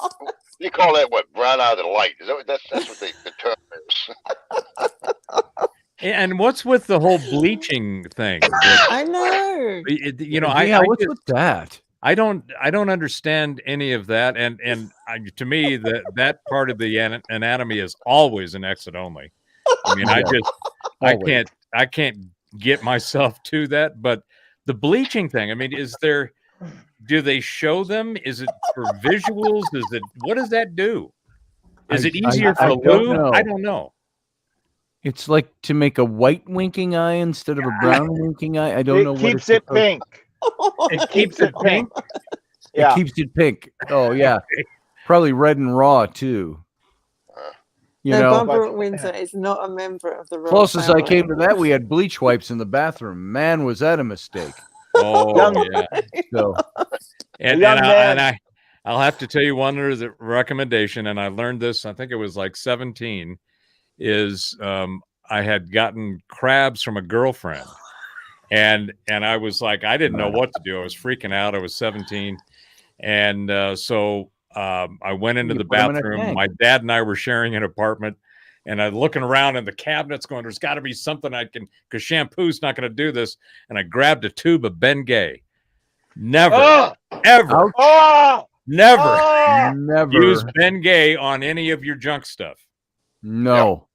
You call that what? Brown out of the light? Is that that's what the term is? And what's with the whole bleaching thing? I know. What's with that? I don't understand any of that, and to me that part of the anatomy is always an exit only. I mean, I can't get myself to that. But the bleaching thing, I mean, do they show them? Is it for visuals? What does that do? Is it easier for lube? I don't know. It's like to make a white winking eye instead of a brown winking eye. I don't know. It keeps it pink. It keeps it pink. Yeah. It keeps it pink. Oh yeah, probably red and raw too. Barbara Windsor is not a member of the royal closest family. I came to that, we had bleach wipes in the bathroom. Man, was that a mistake? Oh yeah. So, I'll have to tell you one other recommendation, and I learned this. I think it was like 17. Is I had gotten crabs from a girlfriend. And I was like, I didn't know what to do. I was freaking out. I was 17. And so I went into the bathroom. My dad and I were sharing an apartment. And I'm looking around in the cabinets going, there's got to be something I can, because shampoo's not going to do this. And I grabbed a tube of Bengay. Never, ever, never use Bengay on any of your junk stuff. No.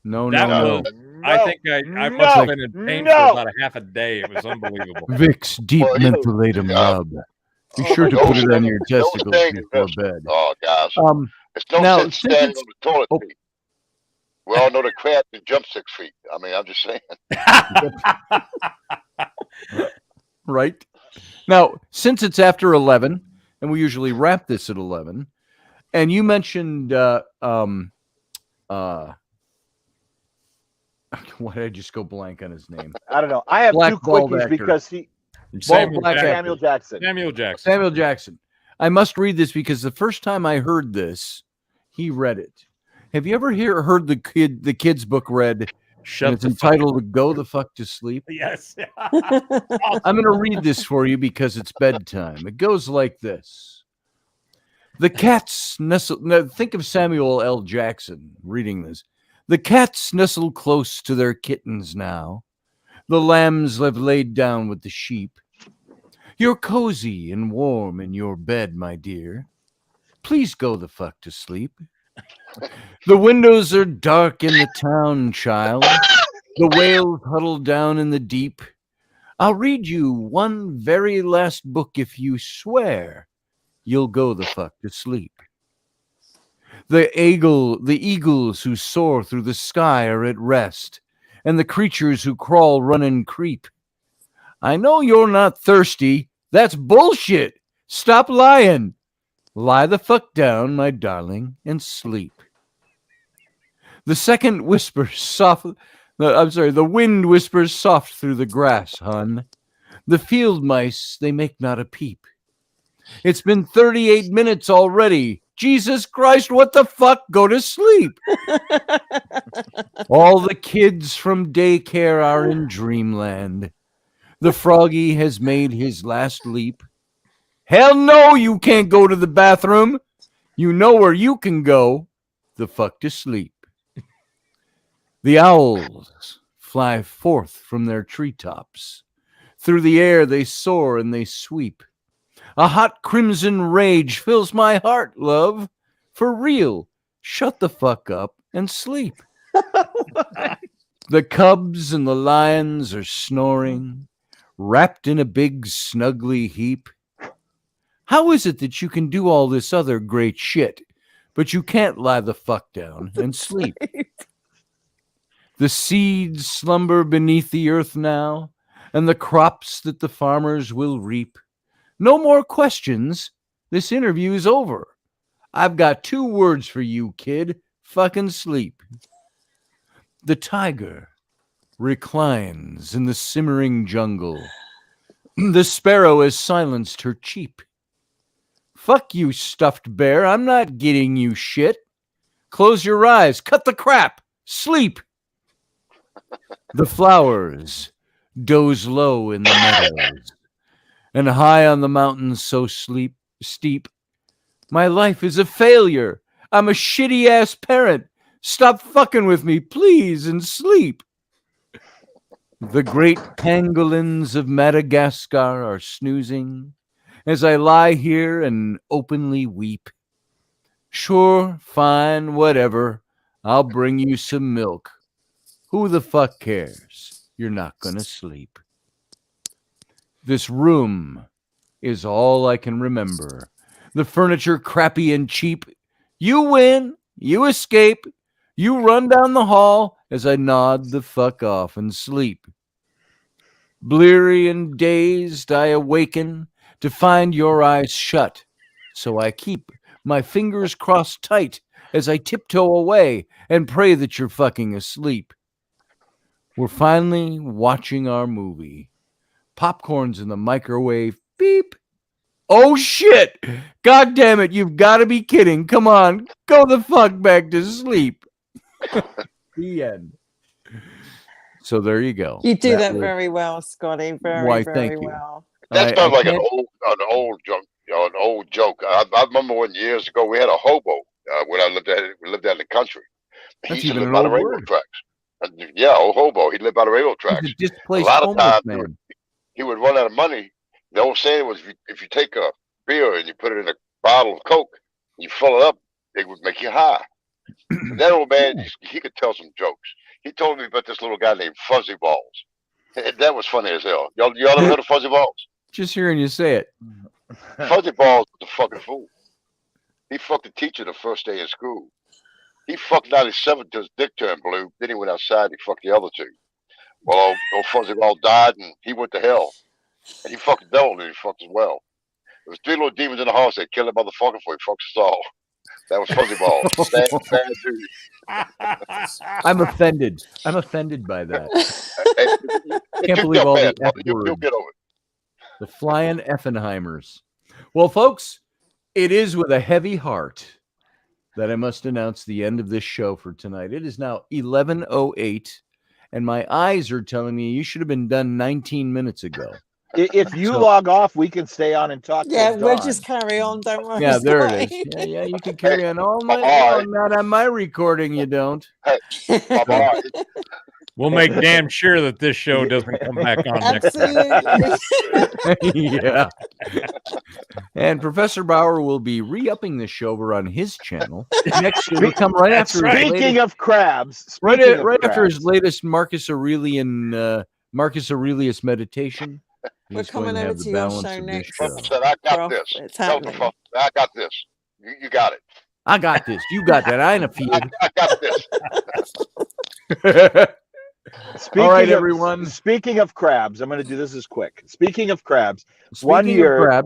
I think I must have been in pain for about a half a day. It was unbelievable. Vicks Deep Mentholatum Rub. Be sure to put it on your testicles before bed. Oh, gosh. It's no sense standing on the toilet seat. We all know the crab can jump 6 feet. I mean, I'm just saying. Right. Now, since it's after 11, and we usually wrap this at 11, and you mentioned, why did I just go blank on his name? I don't know. I have two quickies because Samuel Jackson. Samuel Jackson. I must read this because the first time I heard this, he read it. Have you ever heard the kid's book read? It's entitled "Go the Fuck to Sleep." Yes. I'm going to read this for you because it's bedtime. It goes like this: the cats nestle. Now, think of Samuel L. Jackson reading this. The cats nestle close to their kittens now. The lambs have laid down with the sheep. You're cozy and warm in your bed, my dear. Please go the fuck to sleep. The windows are dark in the town, child. The whales huddle down in the deep. I'll read you one very last book if you swear you'll go the fuck to sleep. The eagles who soar through the sky are at rest, and the creatures who crawl, run, and creep. I know you're not thirsty. That's bullshit. Stop lying. Lie the fuck down, my darling, and sleep. The wind whispers soft through the grass, hun. The field mice, they make not a peep. It's been 38 minutes already. Jesus Christ, what the fuck? Go to sleep. All the kids from daycare are in dreamland. The froggy has made his last leap. Hell no, you can't go to the bathroom. You know where you can go. The fuck to sleep. The owls fly forth from their treetops. Through the air they soar and they sweep. A hot crimson rage fills my heart, love. For real, shut the fuck up and sleep. The cubs and the lions are snoring, wrapped in a big snuggly heap. How is it that you can do all this other great shit, but you can't lie the fuck down and sleep? The seeds slumber beneath the earth now, and the crops that the farmers will reap. No more questions. This interview's over. I've got 2 words for you, kid. Fucking sleep. The tiger reclines in the simmering jungle. The sparrow has silenced her cheep. Fuck you, stuffed bear. I'm not getting you shit. Close your eyes. Cut the crap. Sleep. The flowers doze low in the meadows, and high on the mountains so steep. My life is a failure. I'm a shitty-ass parent. Stop fucking with me, please, and sleep. The great pangolins of Madagascar are snoozing as I lie here and openly weep. Sure, fine, whatever. I'll bring you some milk. Who the fuck cares? You're not gonna sleep. This room is all I can remember. The furniture crappy and cheap. You win. You escape. You run down the hall as I nod the fuck off and sleep. Bleary and dazed, I awaken to find your eyes shut. So I keep my fingers crossed tight as I tiptoe away and pray that you're fucking asleep. We're finally watching our movie. Popcorn's in the microwave. Beep. Oh, shit. God damn it. You've got to be kidding. Come on. Go the fuck back to sleep. The end. So there you go. You do that very well, Scotty. Very, very well. That sounds like an old joke. An old joke. I remember when years ago we had a hobo when we lived out in the country. He used to live by the railroad tracks. Yeah, old hobo. He lived by the railroad tracks. A lot of times he would run out of money. The old saying was, if you take a beer and you put it in a bottle of Coke, and you fill it up, it would make you high. That old man, he could tell some jokes. He told me about this little guy named Fuzzy Balls. That was funny as hell. Y'all ever heard of Fuzzy Balls? Just hearing you say it. Fuzzy Balls was a fucking fool. He fucked the teacher the first day in school. He fucked 97 till his dick turned blue. Then he went outside and he fucked the other two. Well, old Fuzzy Ball died and he went to hell. And he fucked the devil and he fucked as well. There was 3 little demons in the house that killed the motherfucker before he fucked us all. That was Fuzzy Ball. Bad dude. I'm offended. I'm offended by that. Can't believe all the F You'll get over it. The flying Effenheimers. Well, folks, it is with a heavy heart that I must announce the end of this show for tonight. It is now 11:08, and my eyes are telling me you should have been done 19 minutes ago. If you log off, we can stay on and talk. Yeah, we'll just carry on. Don't worry. Yeah, there it is. Yeah, you can carry on all night long. Not on my recording, you don't. We'll make damn sure that this show doesn't come back on next time. Yeah. And Professor Bauer will be re-upping the show over on his channel. Next year, will come right after. Speaking of crabs. Right after his latest Marcus Aurelius meditation. We're coming over to your show next. I got this. It's happening. I got this. You got it. I got this. You got that. I ain't a field. I got this. All right, everyone. Speaking of crabs, I'm going to do this as quick. Speaking of crabs, one year.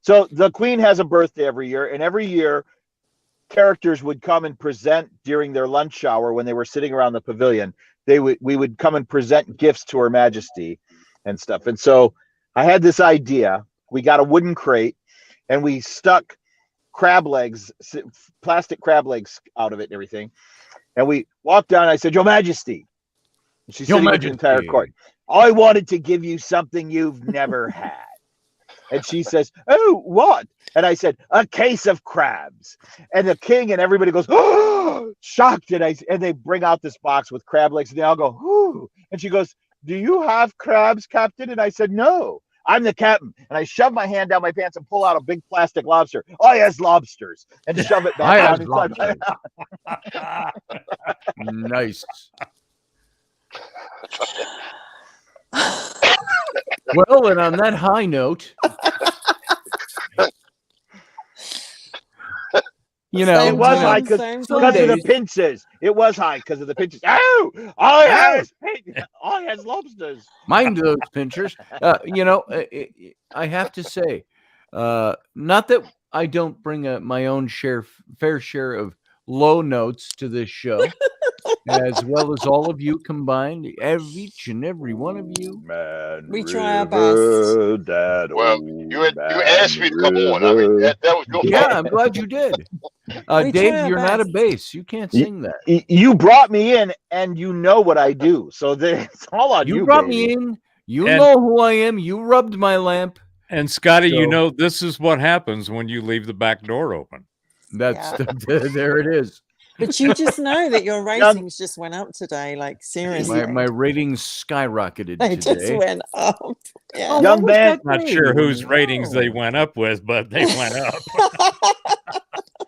So the Queen has a birthday every year, and every year characters would come and present during their lunch hour when they were sitting around the pavilion. We would come and present gifts to Her Majesty and stuff. And so I had this idea. We got a wooden crate and we stuck crab legs, plastic crab legs out of it and everything. And we walked down and I said, Your Majesty. And she's sitting with the entire court. I wanted to give you something you've never had. And she says, Oh, what? And I said, a case of crabs. And the king and everybody goes, oh, shocked. And they bring out this box with crab legs and they all go, ooh. And she goes, Do you have crabs, Captain? And I said, No, I'm the captain. And I shove my hand down my pants and pull out a big plastic lobster. Oh, yes, lobsters. And shove it back down inside my Nice. Well, and on that high note, it was high because of the pinches. It was high because of the pinches. Oh, I has lobsters. Mind those pinchers. I have to say, not that I don't bring my own fair share of low notes to this show, as well as all of you combined, each and every one of you. We try our best. Well, you asked me to come on. I mean, that was your fault. I'm glad you did. Dave, you're not a bass. You can't sing that. You brought me in, and you know what I do. So it's all on you. You brought me in. You know who I am. You rubbed my lamp. And Scotty, this is what happens when you leave the back door open. There it is. But you just know that your ratings just went up today. Like, seriously. My ratings skyrocketed they today. Just went up. Yeah. Young man. Not sure whose ratings they went up with, but they went up.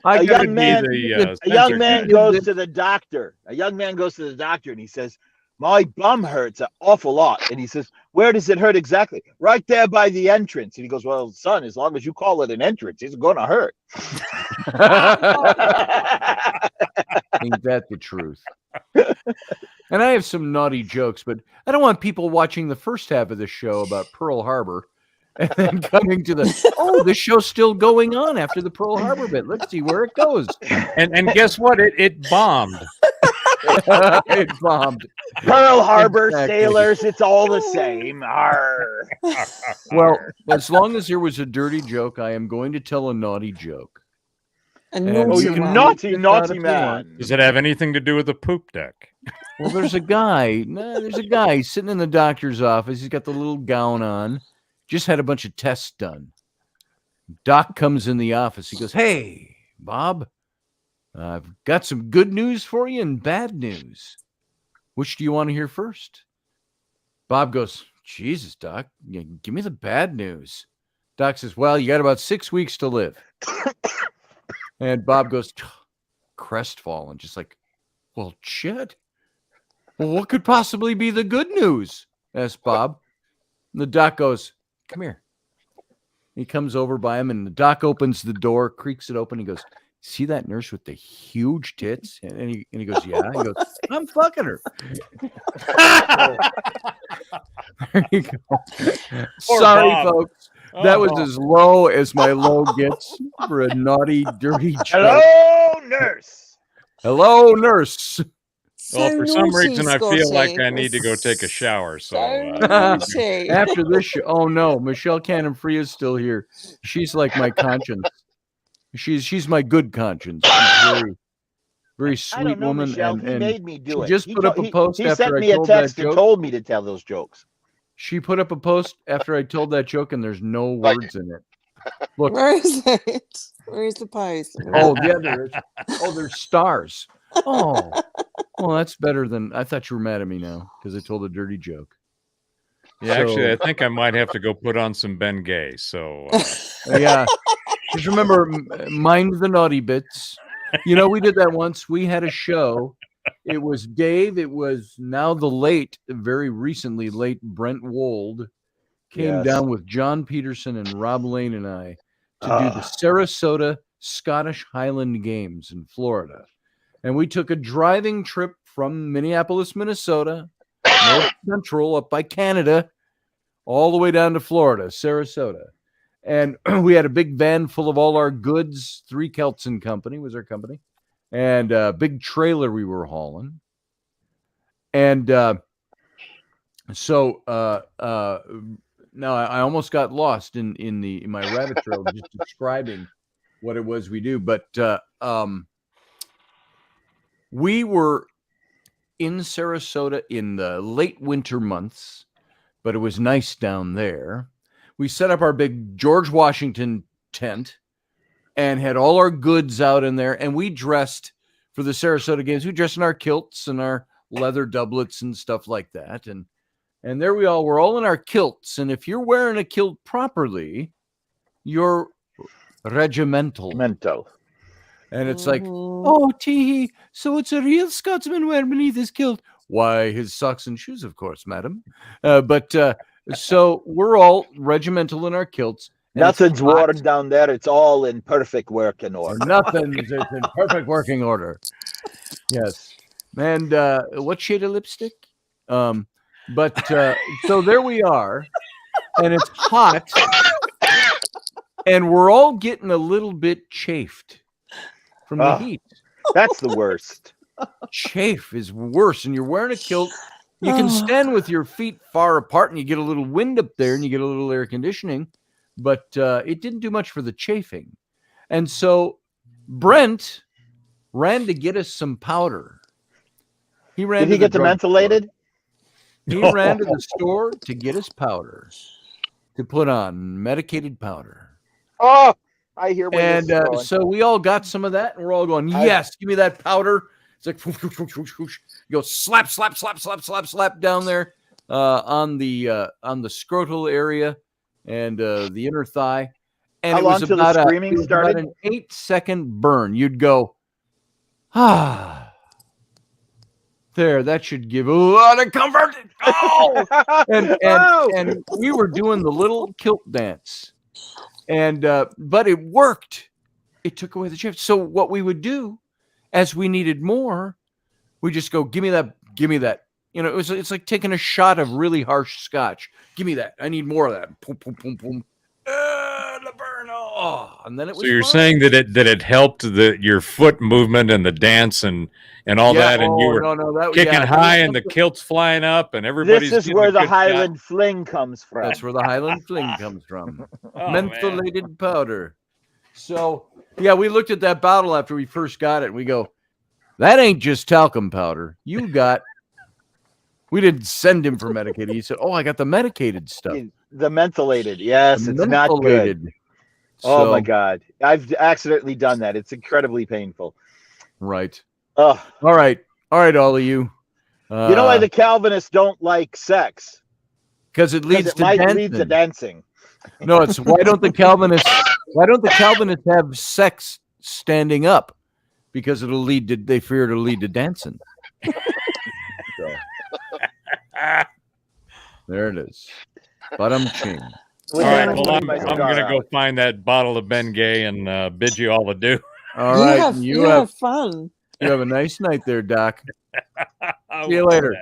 A young man goes to the doctor. A young man goes to the doctor and he says, My bum hurts an awful lot. And he says, Where does it hurt exactly? Right there by the entrance. And he goes, Well, son, as long as you call it an entrance, it's going to hurt. Ain't that the truth? And I have some naughty jokes, but I don't want people watching the first half of the show about Pearl Harbor and then coming to the show's still going on after the Pearl Harbor bit. Let's see where it goes. And guess what? It bombed. It bombed. Pearl Harbor sailors, it's all the same. Arr. Well, as long as there was a dirty joke, I am going to tell a naughty joke. You naughty man. Does it have anything to do with the poop deck? Well, there's a guy. There's a guy sitting in the doctor's office. He's got the little gown on. Just had a bunch of tests done. Doc comes in the office. He goes, "Hey, Bob, I've got some good news for you and bad news. Which do you want to hear first?" Bob goes, "Jesus, Doc, give me the bad news." Doc says, "Well, you got about 6 weeks to live." And Bob goes, crestfallen, just like, "Well, shit. Well, what could possibly be the good news?" asked Bob. And the doc goes, "Come here." He comes over by him, and the doc opens the door, creaks it open. He goes, "See that nurse with the huge tits?" And he goes, "Yeah." He goes, "I'm fucking her." There you go. Sorry, Bob. folks. That was as low as my low gets for a naughty, dirty joke. Hello, nurse. Hello, nurse. Well, for some reason, I feel like I need to go take a shower. So after this show, oh no, Michelle Cannon-Free is still here. She's like my conscience. She's my good conscience. She's very, very sweet woman. Michelle, and he made me do she it. just put up a post he after sent I me a told text that and joke. told me to tell those jokes. She put up a post after I told that joke, and there's no words in it. Look, Where is it? Where's the post? oh yeah, there is. Oh, there's stars. Oh, well, that's better than I thought. You were mad at me now because I told a dirty joke. Yeah, actually, I think I might have to go put on some Ben Gay. So yeah, just remember, mind the naughty bits. You know, we did that once. We had a show. It was Dave. It was now the very recently late Brent Wold came down with John Peterson and Rob Lane and I to do the Sarasota Scottish Highland Games in Florida. And we took a driving trip from Minneapolis, Minnesota, North Central up by Canada, all the way down to Florida, Sarasota. And we had a big van full of all our goods. 3 Celts and Company was our company. And a big trailer we were hauling. And so now I almost got lost in my rabbit trail just describing what it was we do. But we were in Sarasota in the late winter months, but it was nice down there. We set up our big George Washington tent and had all our goods out in there. And we dressed for the Sarasota Games. We dressed in our kilts and our leather doublets and stuff like that. And there we all were, all in our kilts. And if you're wearing a kilt properly, you're regimental. And it's like, oh, tee, so it's a real Scotsman wearing beneath his kilt. Why, his socks and shoes, of course, madam. So we're all regimental in our kilts. Nothing's worn down there. It's all in perfect working order. Nothing's in perfect working order. Yes. And what shade of lipstick? So there we are. And it's hot. And we're all getting a little bit chafed from the heat. That's the worst. Chafe is worse. And you're wearing a kilt. You can stand with your feet far apart and you get a little wind up there and you get a little air conditioning. But it didn't do much for the chafing. And so Brent ran to get us some powder. Did he get the mentholated? He ran to the store to get us powder to put on, medicated powder. Oh, I hear where this is going. So we all got some of that, and we're all going, yes, give me that powder. It's like, you go slap, slap, slap, slap, slap, slap down there on the scrotal area and the inner thigh. And How it long was till about the screaming started? About an 8-second burn. You'd go, there, that should give a lot of comfort. Oh! and we were doing the little kilt dance. And but it worked. It took away the chafe. So what we would do, as we needed more, we just go, give me that. You know, it's like taking a shot of really harsh scotch. Give me that. I need more of that. Boom, boom, boom, boom. The burn. Oh, and then it was. So you're saying that it helped your foot movement and the dance and all that, and you were kicking high and the kilt's flying up and everybody's. This is where the Highland Fling comes from. That's where the Highland Fling comes from. Mentholated powder. So yeah, we looked at that bottle after we first got it, and we go, that ain't just talcum powder. You got We didn't send him for medicated. He said, "Oh, I got the medicated stuff." The mentholated. Yes, The it's not good. So, oh my God. I've accidentally done that. It's incredibly painful. Right. Oh. All right. All right, all of you. You know why the Calvinists don't like sex? Because it leads to might dancing. lead to dancing. No, it's why don't the Calvinists have sex standing up? Because it'll lead to, they fear it'll lead to dancing. So, there it is. But I'm ching. All right, well, I'm going to go find that bottle of Bengay and bid you all adieu. All right. You have fun. You have a nice night there, Doc. See you later.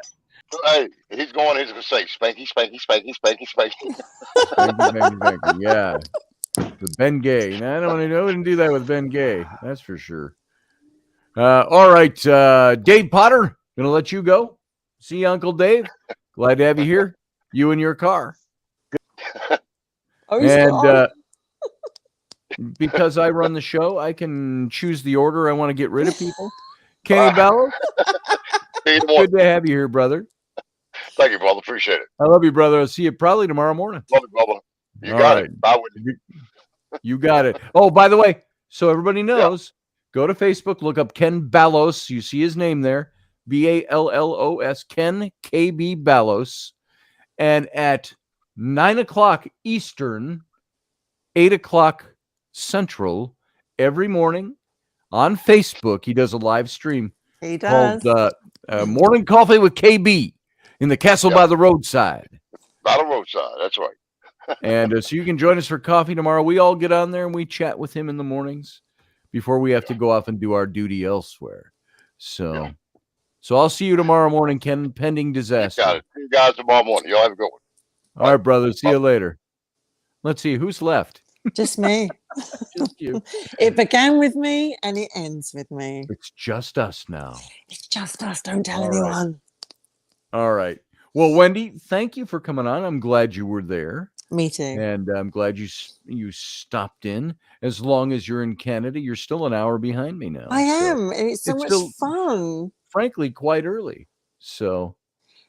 Hey, he's going to say spanky, spanky, spanky, spanky, spanky. Spanky. Yeah. The Bengay. I wouldn't do that with Bengay. That's for sure. All right. Dave Potter, going to let you go. See you, Uncle Dave. Glad to have you here. You in your car. And because I run the show, I can choose the order I want to get rid of people. Kenny Bellows, good to have you here, brother. Thank you, brother. Appreciate it. I love you, brother. I'll see you probably tomorrow morning. Love you, brother. You got it. Bye with you. You got it. Oh, by the way, so everybody knows, go to Facebook, look up Ken Ballos. You see his name there. Ballos, Ken KB Ballos. And at 9 o'clock Eastern, 8 o'clock Central, every morning on Facebook, he does a live stream. He does. Called Morning Coffee with KB in the Castle by the Roadside. By the roadside, that's right. And so you can join us for coffee tomorrow. We all get on there and we chat with him in the mornings before we have to go off and do our duty elsewhere. So I'll see you tomorrow morning, Ken, pending disaster. You got it. See you guys tomorrow morning. Y'all have a good one. All right, brother. See you later. Let's see. Who's left? Just me. Just you. It began with me and it ends with me. It's just us now. It's just us. Don't tell anyone. All right. Well, Wendy, thank you for coming on. I'm glad you were there. Me too. And I'm glad you stopped in. As long as you're in Canada, you're still an hour behind me now. I am. And it's so much fun. Frankly, quite early. So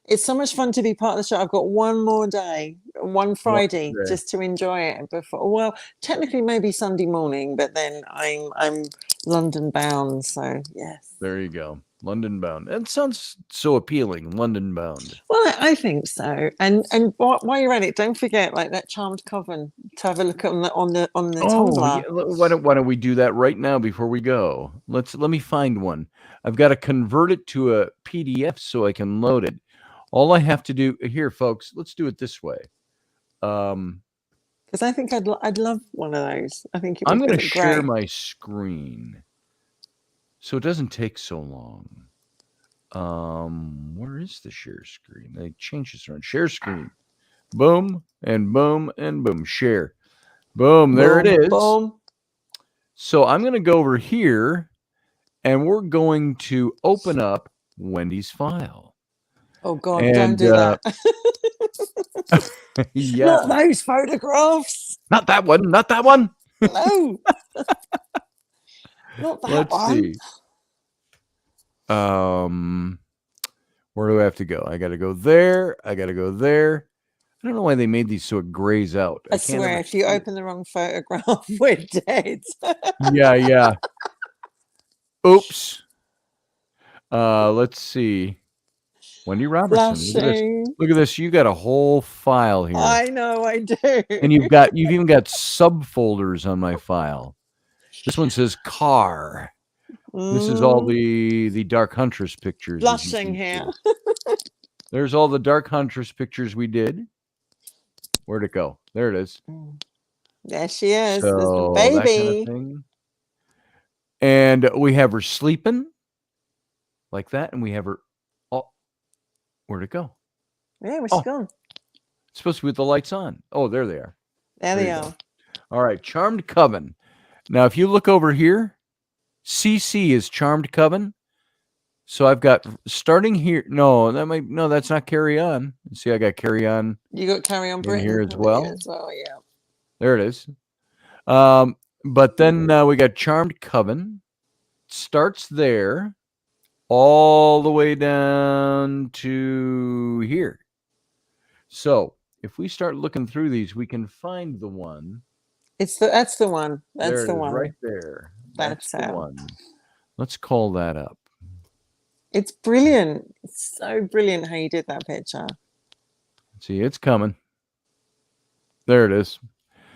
it's so much fun to be part of the show. I've got one more day, one Friday, just to enjoy it before. Well, technically maybe Sunday morning, but then I'm London bound. So yes. There you go. London bound. That sounds so appealing. London bound. Well, I think so. And while you're at it, don't forget like that Charmed Coven to have a look at on the Tumblr. Yeah. Why don't we do that right now before we go? Let me find one. I've got to convert it to a PDF so I can load it. All I have to do here, folks. Let's do it this way. Because I think I'd love one of those. I think I'm going to share my screen. So it doesn't take so long. Where is the share screen? They changed this around. Share screen. Boom and boom and boom. Share. Boom. There it is. Boom. So I'm going to go over here and we're going to open up Wendy's file. Oh, God, don't do that. Yeah. Not those photographs. Not that one. Not that one. No. Not that Let's one. see. Where do I have to go? I got to go there. I got to go there. I don't know why they made these so it grays out. I swear, if you open the wrong photograph, we're dead. Yeah. Oops. Let's see. Wendy Robertson. Look at this. You got a whole file here. I know, I do. And you've even got subfolders on my file. This one says car. This is all the Dark Huntress pictures. Blushing here. There's all the Dark Huntress pictures we did. Where'd it go? There it is. There she is. So, baby. That kind of thing. And we have her sleeping like that. And we have her. Oh, where'd it go? Yeah, where's she gone? It's supposed to be with the lights on. Oh, there they are. There they are. All right. Charmed Coven. Now, if you look over here, CC is Charmed Coven. So I've got starting here. No, that's not Carry On. See, I got Carry On. You got Carry On Britain here as well. Yeah. There it is. But then we got Charmed Coven. Starts there. all the way down to here. So if we start looking through these, we can find the one. That's the one. That's the one. Right there. That's the one. Let's call that up. It's brilliant. It's so brilliant how you did that picture. See, it's coming. There it is.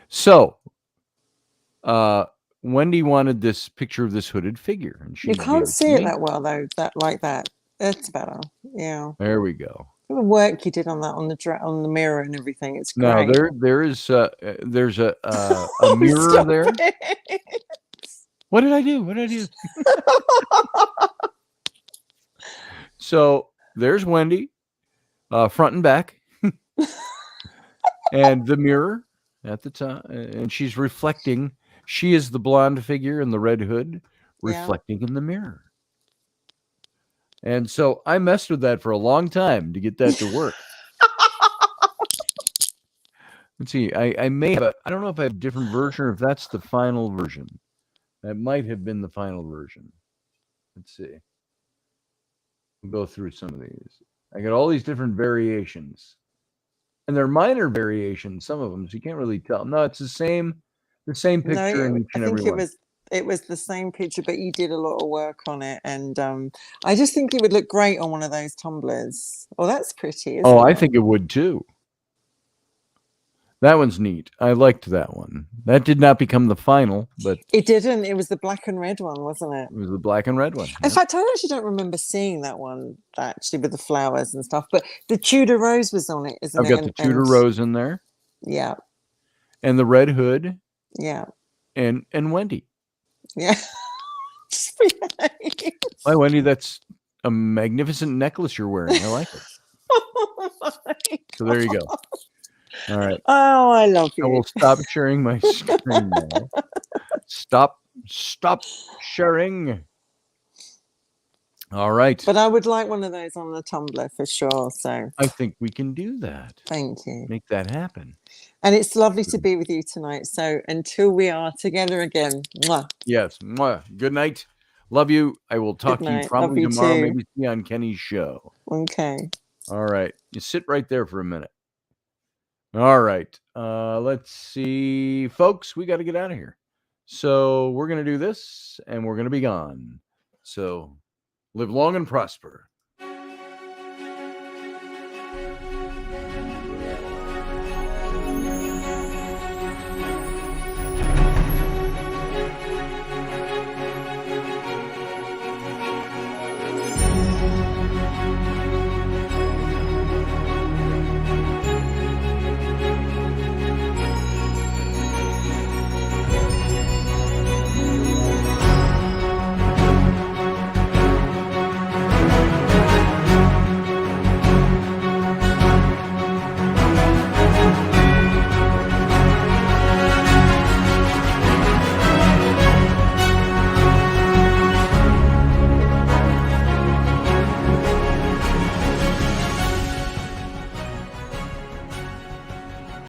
So, Wendy wanted this picture of this hooded figure, and you can't see it that well though. That's better. Yeah. There we go. The work you did on that, on the mirror and everything. It's great. Now there's a mirror there. What did I do? So there's Wendy, front and back, and the mirror at the top, and she's reflecting. She is the blonde figure in the red hood, reflecting in the mirror. And so I messed with that for a long time to get that to work. Let's see. I may have I don't know if I have a different version or if that's the final version. That might have been the final version. Let's see. We'll go through some of these. I got all these different variations. And they're minor variations, some of them, so you can't really tell. No, it's the same picture in each and every one. It was the same picture, but you did a lot of work on it, and I just think it would look great on one of those tumblers. Oh, that's pretty, isn't it? I think it would too. That one's neat. I liked that one. That did not become the final, but it didn't. It was the black and red one, wasn't it? It was the black and red one. In fact, I actually don't remember seeing that one actually with the flowers and stuff. But the Tudor rose was on it, isn't it? I've got the Tudor rose in there. Yeah. And the red hood. Yeah. And Wendy. Yeah. Why, Wendy? That's a magnificent necklace you're wearing. I like it. Oh my so there you go. All right. Oh, I love you. I will stop sharing my screen now. Stop sharing. All right. But I would like one of those on the tumbler for sure. So I think we can do that. Thank you. Make that happen. And it's lovely to be with you tonight. So until we are together again. Mwah. Yes. Mwah. Good night. Love you. I will talk to you probably tomorrow. Maybe see you on Kenny's show. Okay. All right. You sit right there for a minute. All right. Let's see. Folks, we got to get out of here. So we're going to do this and we're going to be gone. So live long and prosper.